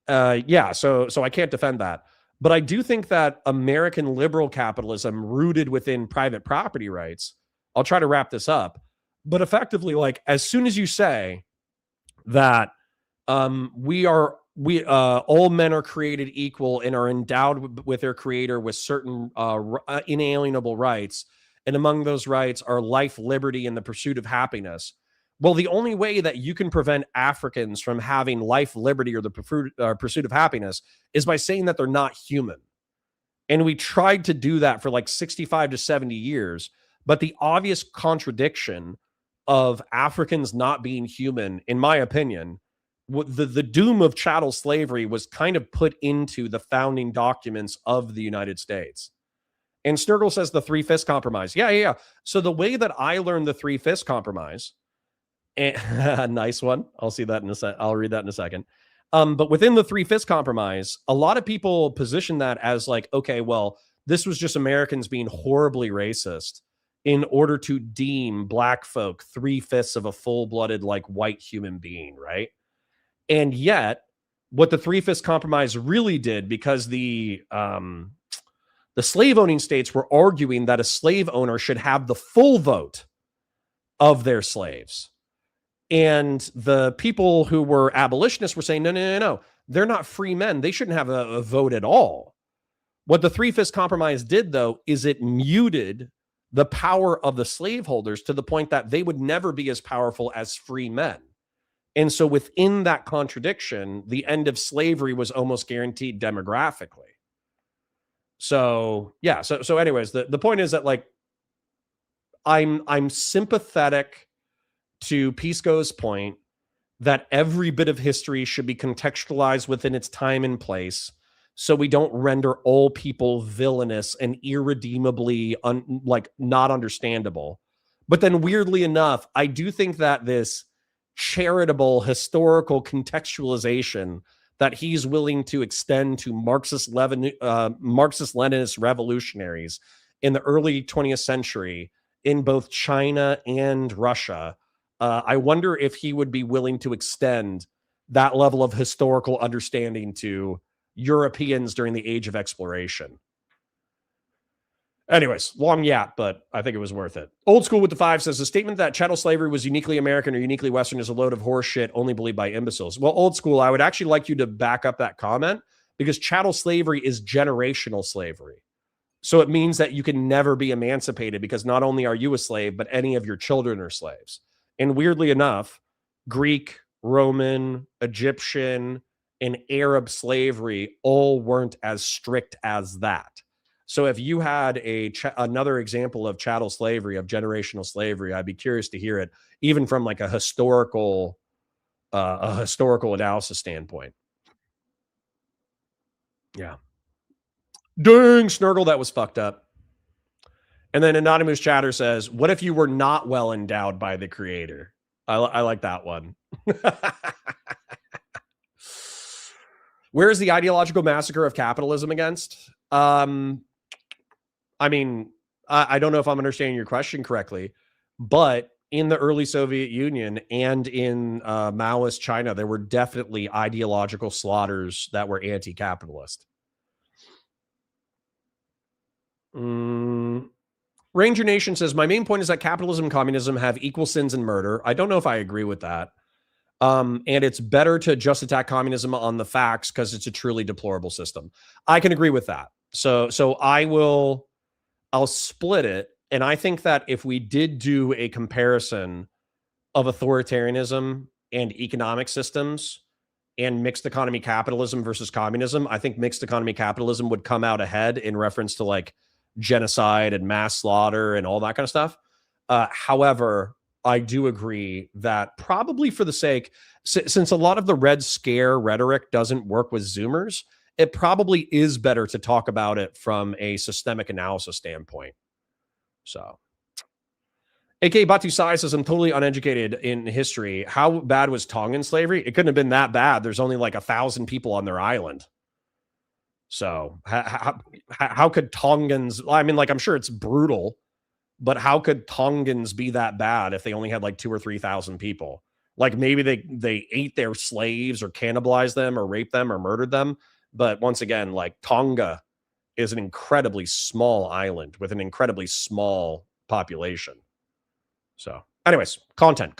Yeah, so I can't defend that. But I do think that American liberal capitalism rooted within private property rights, I'll try to wrap this up, but effectively, like, as soon as you say that all men are created equal and are endowed with their creator with certain inalienable rights, and among those rights are life, liberty, and the pursuit of happiness. Well, the only way that you can prevent Africans from having life, liberty, or the pursuit of happiness is by saying that they're not human. And we tried to do that for like 65 to 70 years. But the obvious contradiction of Africans not being human, in my opinion, the doom of chattel slavery was kind of put into the founding documents of the United States. And Sturgill says the Three-Fifths Compromise. Yeah. So the way that I learned the Three-Fifths Compromise, and nice one. I'll see that in a sec. I'll read that in a second. But within the Three-Fifths Compromise, a lot of people position that as like, okay, well, this was just Americans being horribly racist in order to deem black folk 3/5 of a full-blooded, like, white human being, right? And yet, what the Three-Fifths Compromise really did, because the slave-owning states were arguing that a slave owner should have the full vote of their slaves. And the people who were abolitionists were saying, no. They're not free men. They shouldn't have a vote at all. What the Three-Fifths Compromise did, though, is it muted the power of the slaveholders to the point that they would never be as powerful as free men. And so within that contradiction, the end of slavery was almost guaranteed demographically. So, yeah. So anyways, the point is that, like, I'm sympathetic to Pisco's point that every bit of history should be contextualized within its time and place, so we don't render all people villainous and irredeemably not understandable. But then, weirdly enough, I do think that this charitable historical contextualization that he's willing to extend to Marxist-Leninist revolutionaries in the early 20th century in both China and Russia, I wonder if he would be willing to extend that level of historical understanding to Europeans during the age of exploration. Anyways, long yap, but I think it was worth it. Old School with the 5 says, the statement that chattel slavery was uniquely American or uniquely Western is a load of horse shit only believed by imbeciles. Well, Old School, I would actually like you to back up that comment, because chattel slavery is generational slavery. So it means that you can never be emancipated, because not only are you a slave, but any of your children are slaves. And weirdly enough, Greek, Roman, Egyptian, and Arab slavery all weren't as strict as that. So if you had another example of chattel slavery, of generational slavery, I'd be curious to hear it, even from like a historical analysis standpoint. Yeah. Dang, Snurgle, that was fucked up. And then Anonymous Chatter says, what if you were not well endowed by the creator? I like that one. Where is the ideological massacre of capitalism against? I mean, I don't know if I'm understanding your question correctly, But in the early Soviet Union and in Maoist China, there were definitely ideological slaughters that were anti-capitalist. Ranger Nation says, my main point is that capitalism and communism have equal sins and murder. I don't know if I agree with that. And it's better to just attack communism on the facts because it's a truly deplorable system. I can agree with that. So I'll split it. And I think that if we did do a comparison of authoritarianism and economic systems and mixed economy capitalism versus communism, I think mixed economy capitalism would come out ahead in reference to like genocide and mass slaughter and all that kind of stuff. However, I do agree that probably for the sake, since a lot of the Red Scare rhetoric doesn't work with Zoomers, it probably is better to talk about it from a systemic analysis standpoint. So, AK Batu Sai says, I'm totally uneducated in history. How bad was Tongan slavery? It couldn't have been that bad. There's only like 1,000 people on their island. So how could Tongans, I mean, like, I'm sure it's brutal, but how could Tongans be that bad if they only had like 2,000 or 3,000 people? Like maybe they ate their slaves or cannibalized them or raped them or murdered them. But once again, like Tonga is an incredibly small island with an incredibly small population. So anyways, content.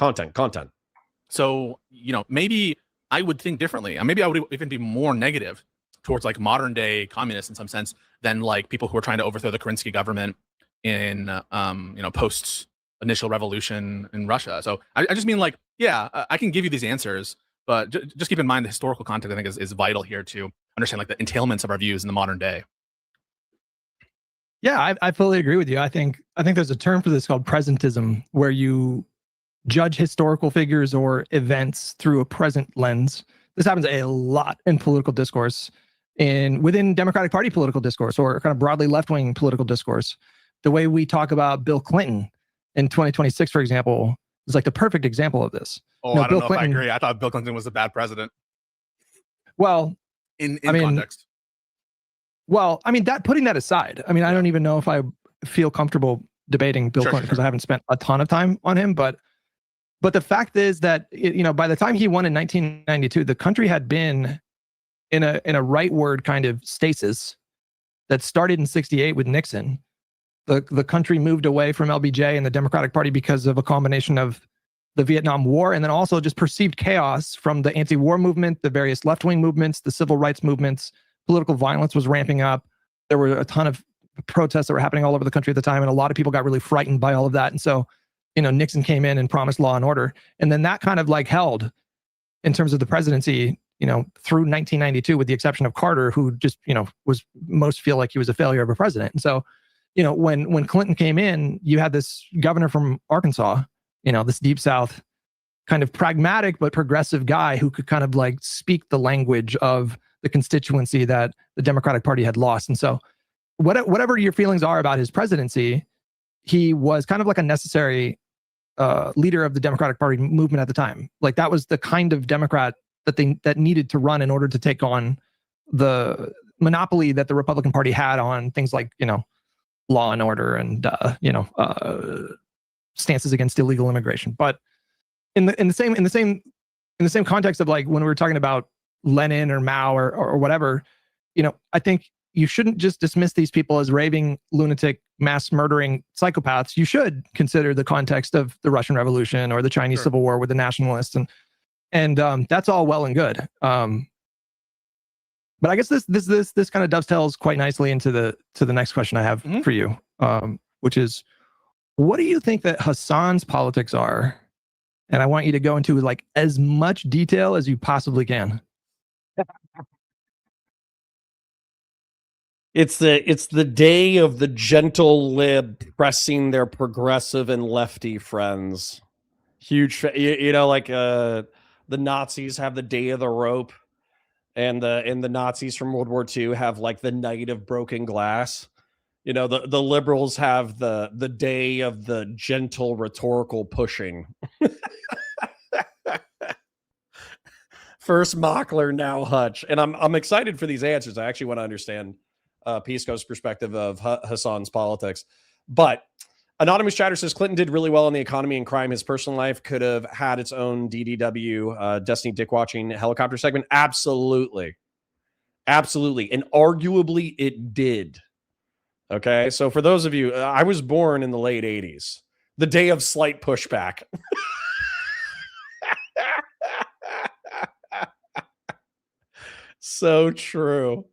So, you know, maybe I would think differently. And maybe I would even be more negative towards like modern day communists in some sense than like people who are trying to overthrow the Kerensky government in, you know, post initial revolution in Russia. So I just mean like, yeah, I can give you these answers, but just keep in mind the historical context, I think is vital here to understand like the entailments of our views in the modern day. Yeah, I fully agree with you. I think there's a term for this called presentism, where you judge historical figures or events through a present lens. This happens a lot in political discourse, within Democratic Party political discourse, or kind of broadly left-wing political discourse. The way we talk about Bill Clinton in 2026, for example, is like the perfect example of this. Oh, I don't know if I agree. I thought Bill Clinton was a bad president. Well, in context. Well, I mean, putting that aside, I mean, I don't even know if I feel comfortable debating Bill Clinton because I haven't spent a ton of time on him. But the fact is that, you know, by the time he won in 1992, the country had been in a rightward kind of stasis that started in 68 with Nixon. The country moved away from LBJ and the Democratic Party because of a combination of the Vietnam War and then also just perceived chaos from the anti-war movement, the various left-wing movements, the civil rights movements. Political violence was ramping up. There were a ton of protests that were happening all over the country at the time, and a lot of people got really frightened by all of that. And so, you know, Nixon came in and promised law and order, and then that kind of like held in terms of the presidency, you know, through 1992, with the exception of Carter, who just, you know, was most feel like he was a failure of a president. And so, you know, when Clinton came in, you had this governor from Arkansas, you know, this deep South kind of pragmatic but progressive guy who could kind of like speak the language of the constituency that the Democratic Party had lost. And so whatever your feelings are about his presidency, he was kind of like a necessary leader of the Democratic Party movement at the time. Like that was the kind of Democrat that needed to run in order to take on the monopoly that the Republican Party had on things like, you know, law and order and stances against illegal immigration. But in the same context of like when we were talking about Lenin or Mao or whatever, you know, I think you shouldn't just dismiss these people as raving, lunatic, mass murdering psychopaths. You should consider the context of the Russian Revolution or the Chinese Civil War with the nationalists, and that's all well and good. But I guess this kind of dovetails quite nicely into the next question I have for you, which is, what do you think that Hasan's politics are? And I want you to go into like as much detail as you possibly can. It's the day of the gentle lib pressing their progressive and lefty friends. Huge, you know, like the Nazis have the day of the rope, and the Nazis from World War II have like the night of broken glass. You know, the liberals have the day of the gentle rhetorical pushing. First Moggler, now Hutch. And I'm excited for these answers. I actually want to understand Pisco's perspective of Hasan's politics. But Anonymous Chatter says Clinton did really well in the economy and crime. His personal life could have had its own DDW, Destiny Dick Watching helicopter segment. Absolutely. Absolutely. And arguably it did. Okay. So for those of you, I was born in the late 80s, the day of slight pushback. So true.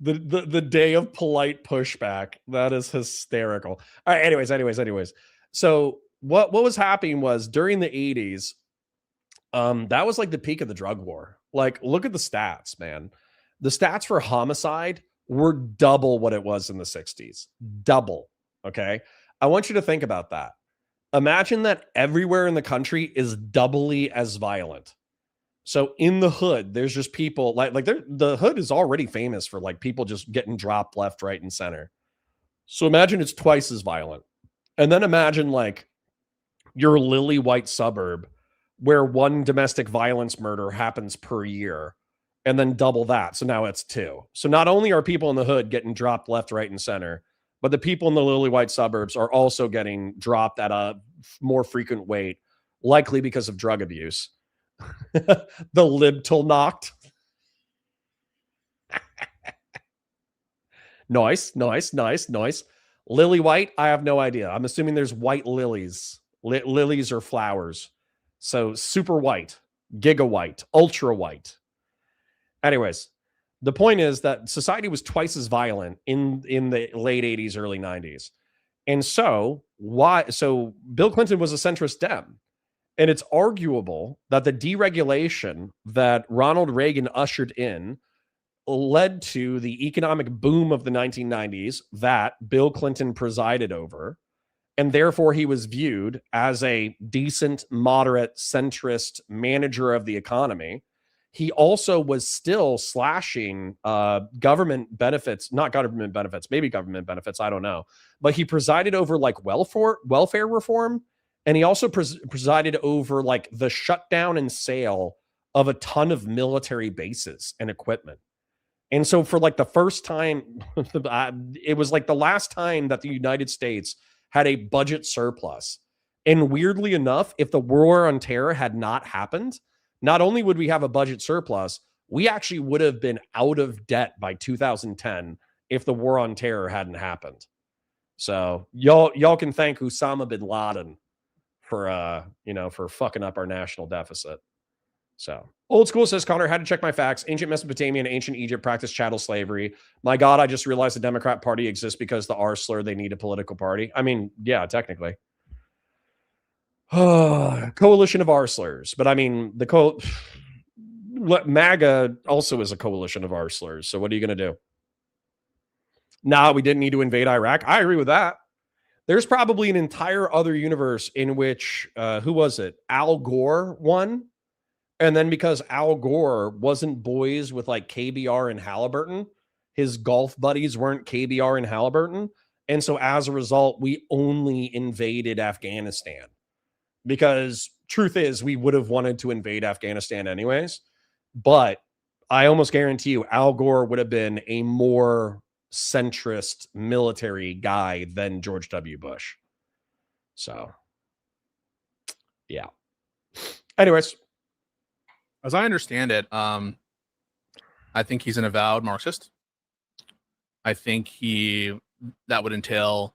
The day of polite pushback. That is hysterical. All right. Anyways. So what was happening was during the 80s, that was like the peak of the drug war. Like, look at the stats, man. The stats for homicide were double what it was in the 60s. Double. Okay. I want you to think about that. Imagine that everywhere in the country is doubly as violent. So in the hood, there's just people like the hood is already famous for like people just getting dropped left, right, and center. So imagine it's twice as violent. And then imagine like your lily white suburb where one domestic violence murder happens per year, and then double that. So now it's 2. So not only are people in the hood getting dropped left, right, and center, but the people in the lily white suburbs are also getting dropped at a more frequent rate, likely because of drug abuse. The lib till knocked. Nice. Lily white, I have no idea. I'm assuming there's white lilies. Lilies are flowers. So super white, giga white, ultra white. Anyways, the point is that society was twice as violent in the late 80s, early 90s. And so Bill Clinton was a centrist Dem. And it's arguable that the deregulation that Ronald Reagan ushered in led to the economic boom of the 1990s that Bill Clinton presided over. And therefore, he was viewed as a decent, moderate, centrist manager of the economy. He also was still slashing government benefits, not government benefits, maybe government benefits, I don't know. But he presided over like welfare reform. And he also presided over like the shutdown and sale of a ton of military bases and equipment. And so for like the first time, it was like the last time that the United States had a budget surplus. And weirdly enough, if the war on terror had not happened, not only would we have a budget surplus, we actually would have been out of debt by 2010 if the war on terror hadn't happened. So y'all can thank Osama bin Laden for fucking up our national deficit. So Old School says, Connor, had to check my facts. Ancient Mesopotamia and ancient Egypt practiced chattel slavery. My God, I just realized the Democrat Party exists because the R slur, they need a political party. I mean, yeah, technically. Coalition of R slurs. But I mean, MAGA also is a coalition of R slurs. So what are you going to do? Nah, we didn't need to invade Iraq. I agree with that. There's probably an entire other universe in which, who was it? Al Gore won. And then because Al Gore wasn't boys with like KBR and Halliburton, his golf buddies weren't KBR and Halliburton. And so as a result, we only invaded Afghanistan. Because truth is, we would have wanted to invade Afghanistan anyways. But I almost guarantee you, Al Gore would have been a more centrist military guy than George W. Bush. So, yeah. Anyways. As I understand it, I think he's an avowed Marxist. I think that would entail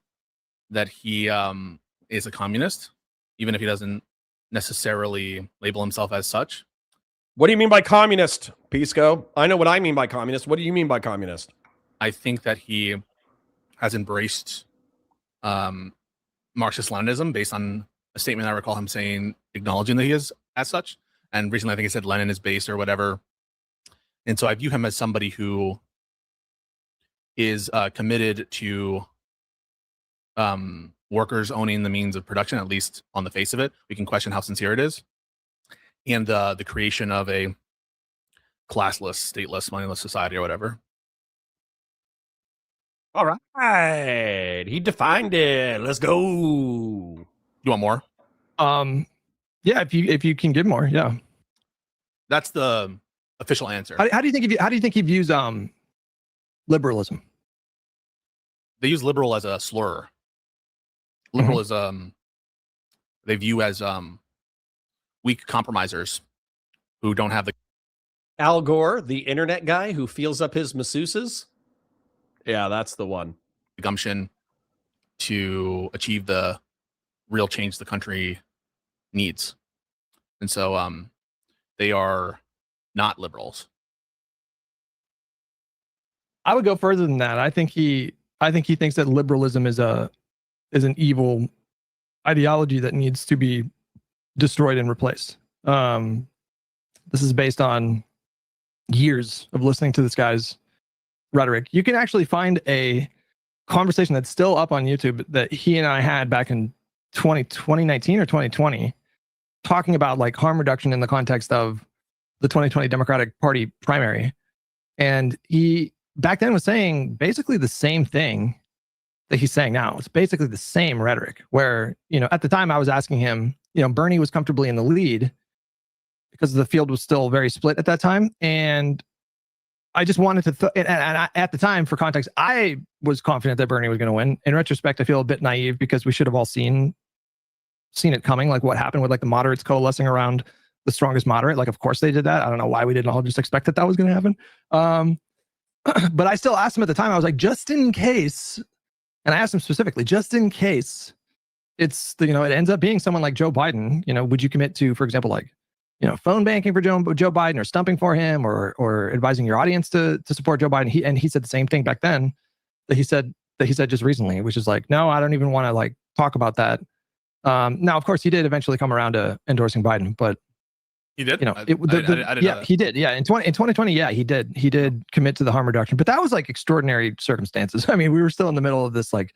that he is a communist, even if he doesn't necessarily label himself as such. What do you mean by communist, Pisco? I know what I mean by communist. What do you mean by communist? I think that he has embraced Marxist-Leninism based on a statement I recall him saying, acknowledging that he is as such. And recently, I think he said Lenin is base or whatever. And so I view him as somebody who is committed to workers owning the means of production, at least on the face of it. We can question how sincere it is. And the creation of a classless, stateless, moneyless society or whatever. All right. He defined it. Let's go. You want more? Yeah, if you can give more, yeah. That's the official answer. How do you think he views liberalism? They use liberal as a slur. liberalism they view as weak compromisers who don't have the Al Gore, the internet guy who feels up his masseuses. Yeah, that's the one. gumption to achieve the real change the country needs. And so they are not liberals. I would go further than that. I think he thinks that liberalism is an evil ideology that needs to be destroyed and replaced. This is based on years of listening to this guy's rhetoric. You can actually find a conversation that's still up on YouTube that he and I had back in 2019 or 2020, talking about like harm reduction in the context of the 2020 Democratic Party primary. And he back then was saying basically the same thing that he's saying now. It's basically the same rhetoric where, at the time I was asking him, Bernie was comfortably in the lead because the field was still very split at that time. And I just wanted to, at the time, for context, I was confident that Bernie was going to win. In retrospect, I feel a bit naive because we should have all seen it coming, like what happened with like the moderates coalescing around the strongest moderate. Like, of course they did that. I don't know why we didn't all just expect that was going to happen. But I still asked him at the time, I was like, just in case, and I asked him specifically, just in case it's, it ends up being someone like Joe Biden, would you commit to, for example, like, phone banking for Joe Biden or stumping for him or advising your audience to support Joe Biden? He said the same thing back then that he said just recently, which is like, no, I don't even want to like talk about that. Now, of course, he did eventually come around to endorsing Biden, but he did. I didn't know that. He did. Yeah, in 2020, yeah, he did commit to the harm reduction, but that was like extraordinary circumstances. I mean, we were still in the middle of this like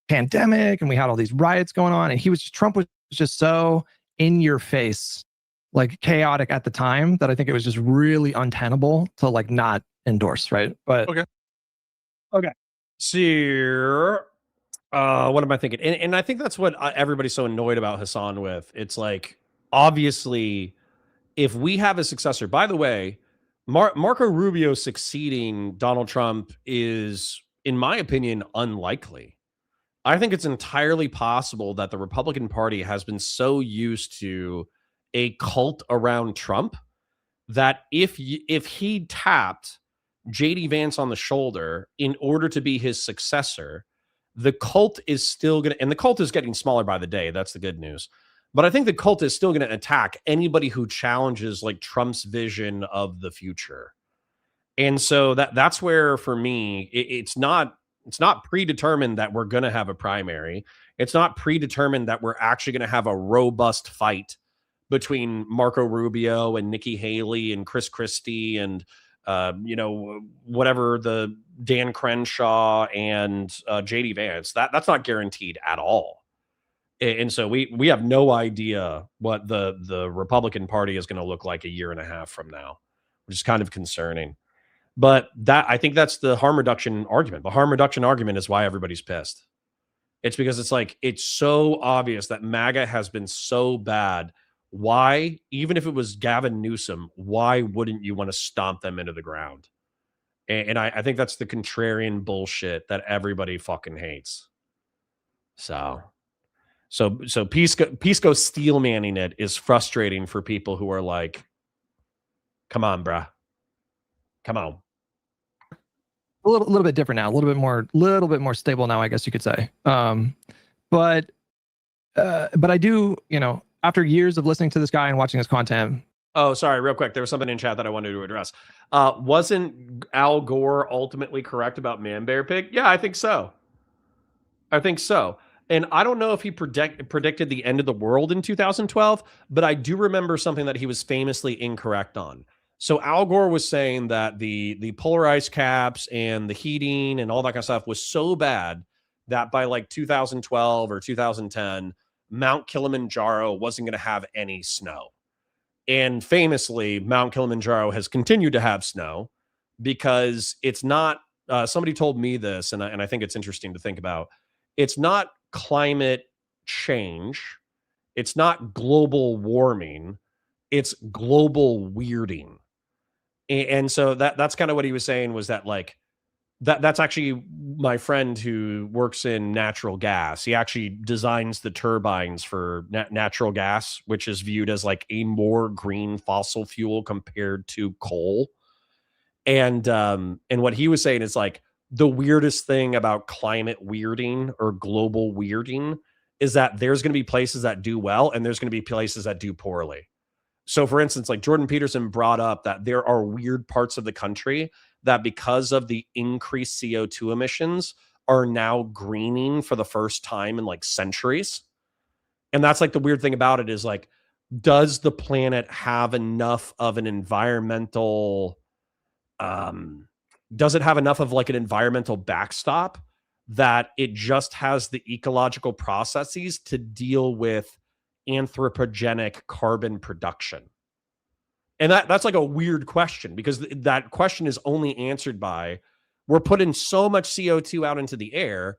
pandemic, and we had all these riots going on, and Trump was just so in your face, like chaotic at the time, that I think it was just really untenable to like not endorse, right? But okay. So, what am I thinking? And I think that's what everybody's so annoyed about Hasan with. It's like, obviously, if we have a successor, by the way, Marco Rubio succeeding Donald Trump is, in my opinion, unlikely. I think it's entirely possible that the Republican Party has been so used to a cult around Trump that if he tapped JD Vance on the shoulder in order to be his successor, the cult is still going to, and the cult is getting smaller by the day. That's the good news. But I think the cult is still going to attack anybody who challenges like Trump's vision of the future. And so that's where, for me, it's not predetermined that we're going to have a primary. It's not predetermined that we're actually going to have a robust fight between Marco Rubio and Nikki Haley and Chris Christie and whatever, the Dan Crenshaw and JD Vance. That's not guaranteed at all. And so we have no idea what the Republican Party is going to look like a year and a half from now, which is kind of concerning. But I think that's the harm reduction argument. The harm reduction argument is why everybody's pissed. It's because it's like, it's so obvious that MAGA has been so bad. Why, even if it was Gavin Newsom, why wouldn't you want to stomp them into the ground? And I think that's the contrarian bullshit that everybody fucking hates. So Pisco steel manning it is frustrating for people who are like, come on, bruh. Come on. A little bit different now, a little bit more stable now, I guess you could say. But I do, after years of listening to this guy and watching his content. Oh, sorry, real quick. There was something in chat that I wanted to address. Wasn't Al Gore ultimately correct about Man Bear Pig? Yeah, I think so. And I don't know if he predicted the end of the world in 2012, but I do remember something that he was famously incorrect on. So Al Gore was saying that the polar ice caps and the heating and all that kind of stuff was so bad that by like 2012 or 2010, Mount Kilimanjaro wasn't going to have any snow. And famously, Mount Kilimanjaro has continued to have snow because it's not, somebody told me this, and I think it's interesting to think about. It's not climate change. It's not global warming. It's global weirding. And so that's kind of what he was saying, was that like That's actually my friend who works in natural gas. He actually designs the turbines for natural gas, which is viewed as like a more green fossil fuel compared to coal. And what he was saying is like the weirdest thing about climate weirding or global weirding is that there's going to be places that do well and there's going to be places that do poorly. So for instance, like Jordan Peterson brought up that there are weird parts of the country that because of the increased CO2 emissions are now greening for the first time in like centuries. And that's like the weird thing about it is like, does the planet have enough of an environmental, does it have enough of like an environmental backstop that it just has the ecological processes to deal with anthropogenic carbon production? And that's like a weird question because that question is only answered by we're putting so much CO2 out into the air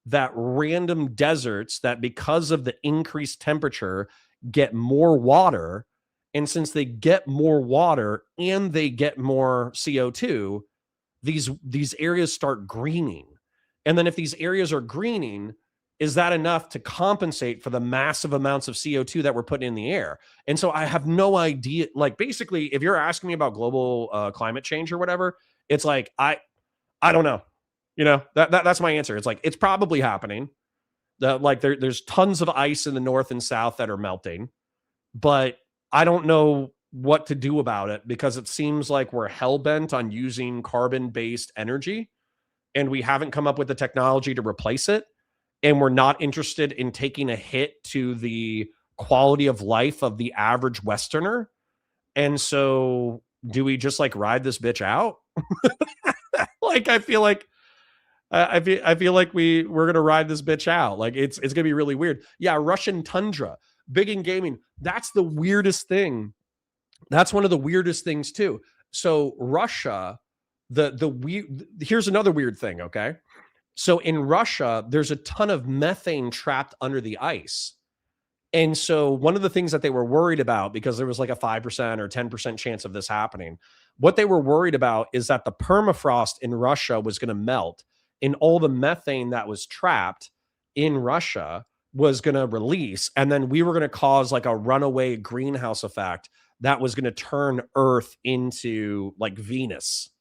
that random deserts that because of the increased temperature get more water. And since they get more water and they get more CO2, these areas start greening. And then if these areas are greening, is that enough to compensate for the massive amounts of CO2 that we're putting in the air? And so I have no idea. Like basically, if you're asking me about global climate change or whatever, it's like, I don't know. You know, that's my answer. It's like, it's probably happening. Like there's tons of ice in the north and south that are melting, but I don't know what to do about it because it seems like we're hell-bent on using carbon-based energy and we haven't come up with the technology to replace it. And we're not interested in taking a hit to the quality of life of the average Westerner. And so do we just like ride this bitch out? Like, I feel like we're going to ride this bitch out. Like it's going to be really weird. Yeah. Russian tundra, big in gaming. That's the weirdest thing. That's one of the weirdest things too. So Russia, here's another weird thing. Okay. So in Russia, there's a ton of methane trapped under the ice. And so one of the things that they were worried about, because there was like a 5% or 10% chance of this happening, what they were worried about is that the permafrost in Russia was going to melt and all the methane that was trapped in Russia was going to release. And then we were going to cause like a runaway greenhouse effect that was going to turn Earth into like Venus.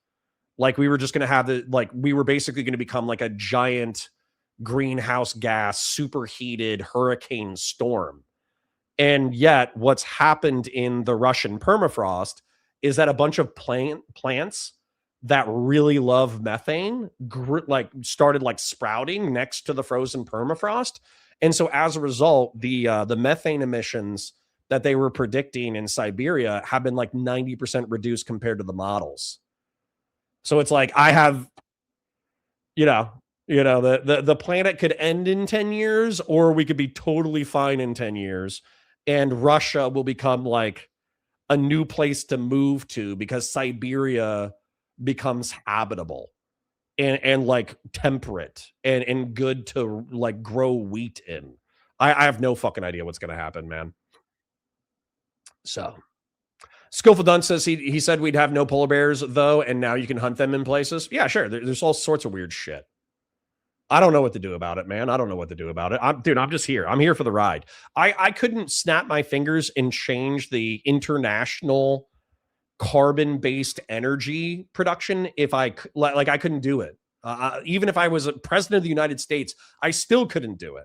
Like we were just going to have we were basically going to become like a giant greenhouse gas, superheated hurricane storm. And yet what's happened in the Russian permafrost is that a bunch of plants that really love methane started like sprouting next to the frozen permafrost. And so as a result, the methane emissions that they were predicting in Siberia have been like 90% reduced compared to the models. So it's like I have, the planet could end in 10 years or we could be totally fine in 10 years. And Russia will become like a new place to move to because Siberia becomes habitable and like temperate and good to like grow wheat in. I have no fucking idea what's going to happen, man. So Skillful Dunn says he said we'd have no polar bears though, and now you can hunt them in places. Yeah, sure. There's all sorts of weird shit. I don't know what to do about it, man. I don't know what to do about it. I'm just here. I'm here for the ride. I couldn't snap my fingers and change the international carbon-based energy production if I couldn't do it. Even if I was a president of the United States, I still couldn't do it.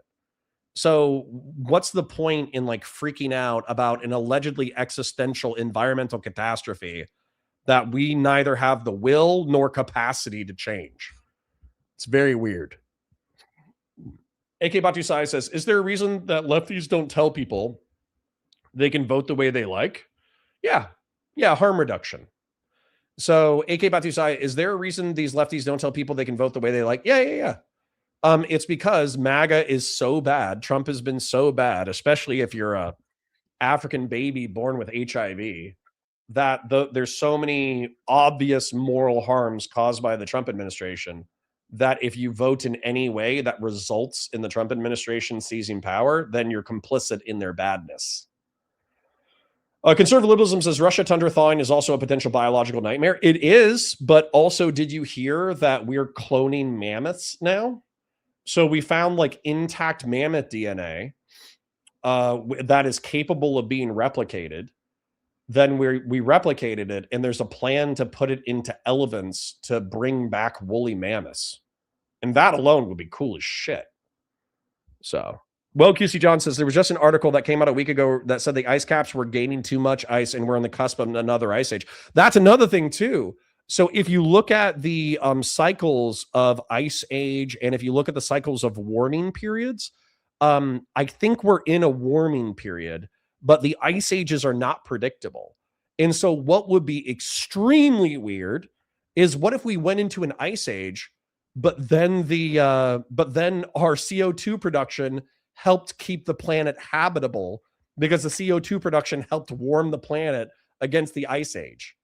So what's the point in like freaking out about an allegedly existential environmental catastrophe that we neither have the will nor capacity to change? It's very weird. AK Batusai says, is there a reason that lefties don't tell people they can vote the way they like? Yeah, harm reduction. So AK Batusai, is there a reason these lefties don't tell people they can vote the way they like? Yeah. It's because MAGA is so bad. Trump has been so bad, especially if you're a African baby born with HIV, that there's so many obvious moral harms caused by the Trump administration that if you vote in any way that results in the Trump administration seizing power, then you're complicit in their badness. Conservative liberalism says Russia tundra thawing is also a potential biological nightmare. It is, but also, did you hear that we're cloning mammoths now? So we found like intact mammoth DNA that is capable of being replicated. Then we replicated it, and there's a plan to put it into elephants to bring back woolly mammoths. And that alone would be cool as shit. So, well, QC John says there was just an article that came out a week ago that said the ice caps were gaining too much ice and we're on the cusp of another ice age. That's another thing too. So if you look at the cycles of ice age, and if you look at the cycles of warming periods, I think we're in a warming period, but the ice ages are not predictable. And so what would be extremely weird is, what if we went into an ice age, but then our CO2 production helped keep the planet habitable because the CO2 production helped warm the planet against the ice age.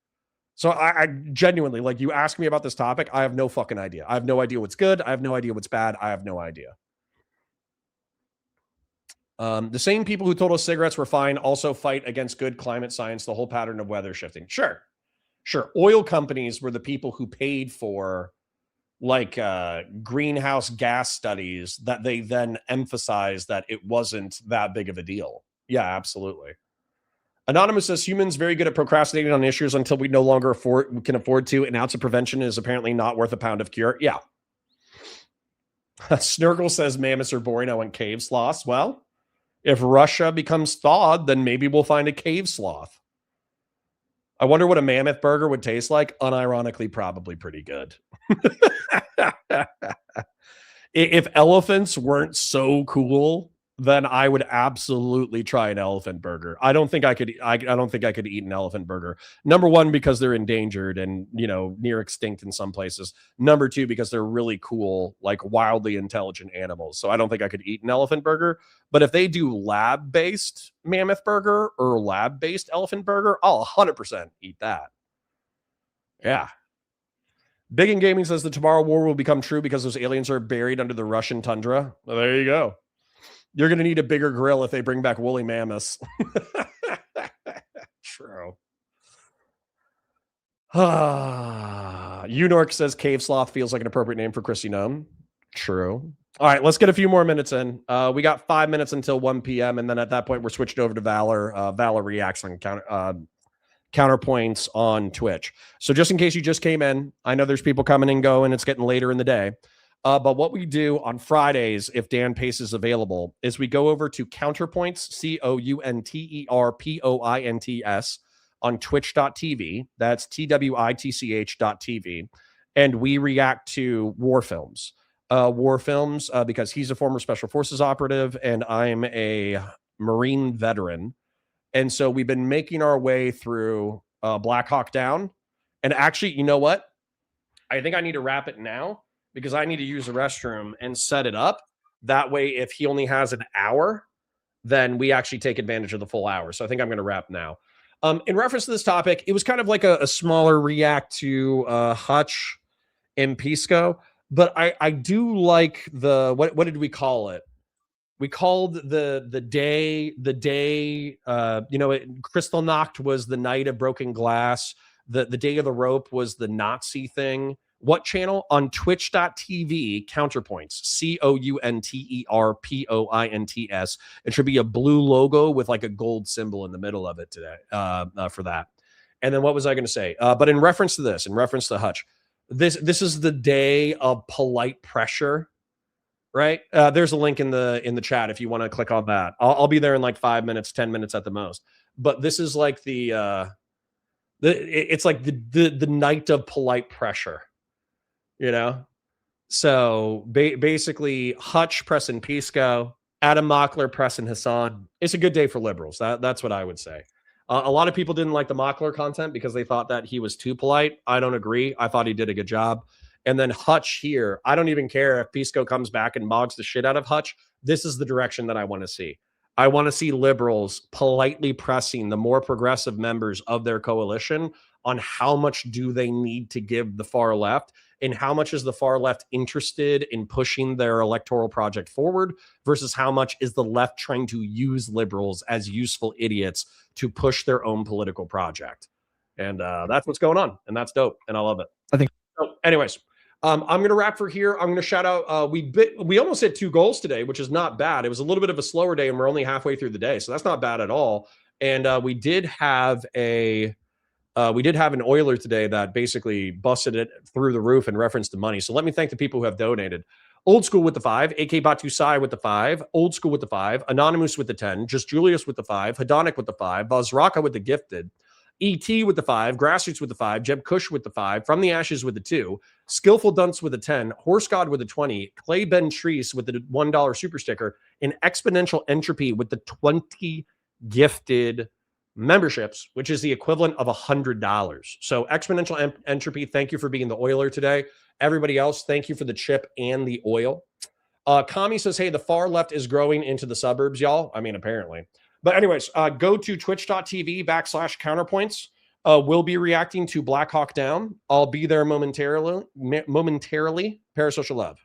So I genuinely, like, you ask me about this topic, I have no fucking idea. I have no idea what's good. I have no idea what's bad. I have no idea. The same people who told us cigarettes were fine also fight against good climate science, the whole pattern of weather shifting. Sure. Oil companies were the people who paid for like greenhouse gas studies that they then emphasized that it wasn't that big of a deal. Yeah, absolutely. Anonymous says humans very good at procrastinating on issues until we no longer can afford to. An ounce of prevention is apparently not worth a pound of cure. Yeah. Snurgle says mammoths are boring. I want cave sloths. Well, if Russia becomes thawed, then maybe we'll find a cave sloth. I wonder what a mammoth burger would taste like. Unironically, probably pretty good. If elephants weren't so cool, then I would absolutely try an elephant burger. I don't think I could eat an elephant burger. Number one, because they're endangered and, you know, near extinct in some places. Number two, because they're really cool, like wildly intelligent animals. So I don't think I could eat an elephant burger. But if they do lab-based mammoth burger or lab-based elephant burger, I'll 100% eat that. Yeah. Big in Gaming says the tomorrow war will become true because those aliens are buried under the Russian tundra. Well, there you go. You're going to need a bigger grill if they bring back woolly mammoths. True. Unork says cave sloth feels like an appropriate name for Chrissy Gnome. True. All right, let's get a few more minutes in. We got 5 minutes until 1 p.m. And then at that point, we're switched over to Valor. Valor reacts on counterpoints on Twitch. So just in case you just came in, I know there's people coming and going. It's getting later in the day. But what we do on Fridays, if Dan Pace is available, is we go over to Counterpoints, COUNTERPOINTS, on twitch.tv. That's TWITCH.tv. And we react to war films. Because he's a former Special Forces operative and I'm a Marine veteran. And so we've been making our way through Black Hawk Down. And actually, you know what? I think I need to wrap it now, because I need to use the restroom and set it up. That way, if he only has an hour, then we actually take advantage of the full hour. So I think I'm going to wrap now. In reference to this topic, it was kind of like a smaller react to Hutch and Pisco. But I do like the, what did we call it? We called the day, Kristallnacht was the night of broken glass. The day of the rope was the Nazi thing. What channel? On twitch.tv, Counterpoints, COUNTERPOINTS. It should be a blue logo with like a gold symbol in the middle of it today for that. And then what was I going to say? But in reference to this, in reference to Hutch, this is the day of polite pressure, right? There's a link in the chat if you want to click on that. I'll be there in like 5 minutes, 10 minutes at the most. But this is like it's like the night of polite pressure. You know, so basically Hutch pressing Pisco, Adam Moggler pressing Hasan. It's a good day for liberals. That's what I would say. A lot of people didn't like the Moggler content because they thought that he was too polite. I don't agree. I thought he did a good job. And then Hutch here, I don't even care if Pisco comes back and mogs the shit out of Hutch. This is the direction that I want to see. I want to see liberals politely pressing the more progressive members of their coalition on how much do they need to give the far left, and how much is the far left interested in pushing their electoral project forward versus how much is the left trying to use liberals as useful idiots to push their own political project. And that's what's going on, and that's dope, and I love it. I think. So anyways, I'm going to wrap for here. I'm going to shout out. We almost hit 2 goals today, which is not bad. It was a little bit of a slower day, and we're only halfway through the day, so that's not bad at all. And we did have an Oiler today that basically busted it through the roof in reference to money. So let me thank the people who have donated. Old School with the 5, AK Batu Sai with the 5, Old School with the 5, Anonymous with the 10, Just Julius with the 5, Hedonic with the 5, Buzzraka with the gifted, ET with the 5, Grassroots with the 5, Jeb Kush with the 5, From the Ashes with the 2, Skillful Dunce with the 10, Horse God with the 20, Clay Ben Treese with the $1 super sticker, and Exponential Entropy with the 20 gifted memberships, which is the equivalent of $100. So Exponential Entropy, thank you for being the Oiler today. Everybody else, thank you for the chip and the oil. Kami says, hey, the far left is growing into the suburbs, y'all. I mean, apparently. But anyways, go to twitch.tv/counterpoints. We'll be reacting to Black Hawk Down. I'll be there momentarily. Parasocial love.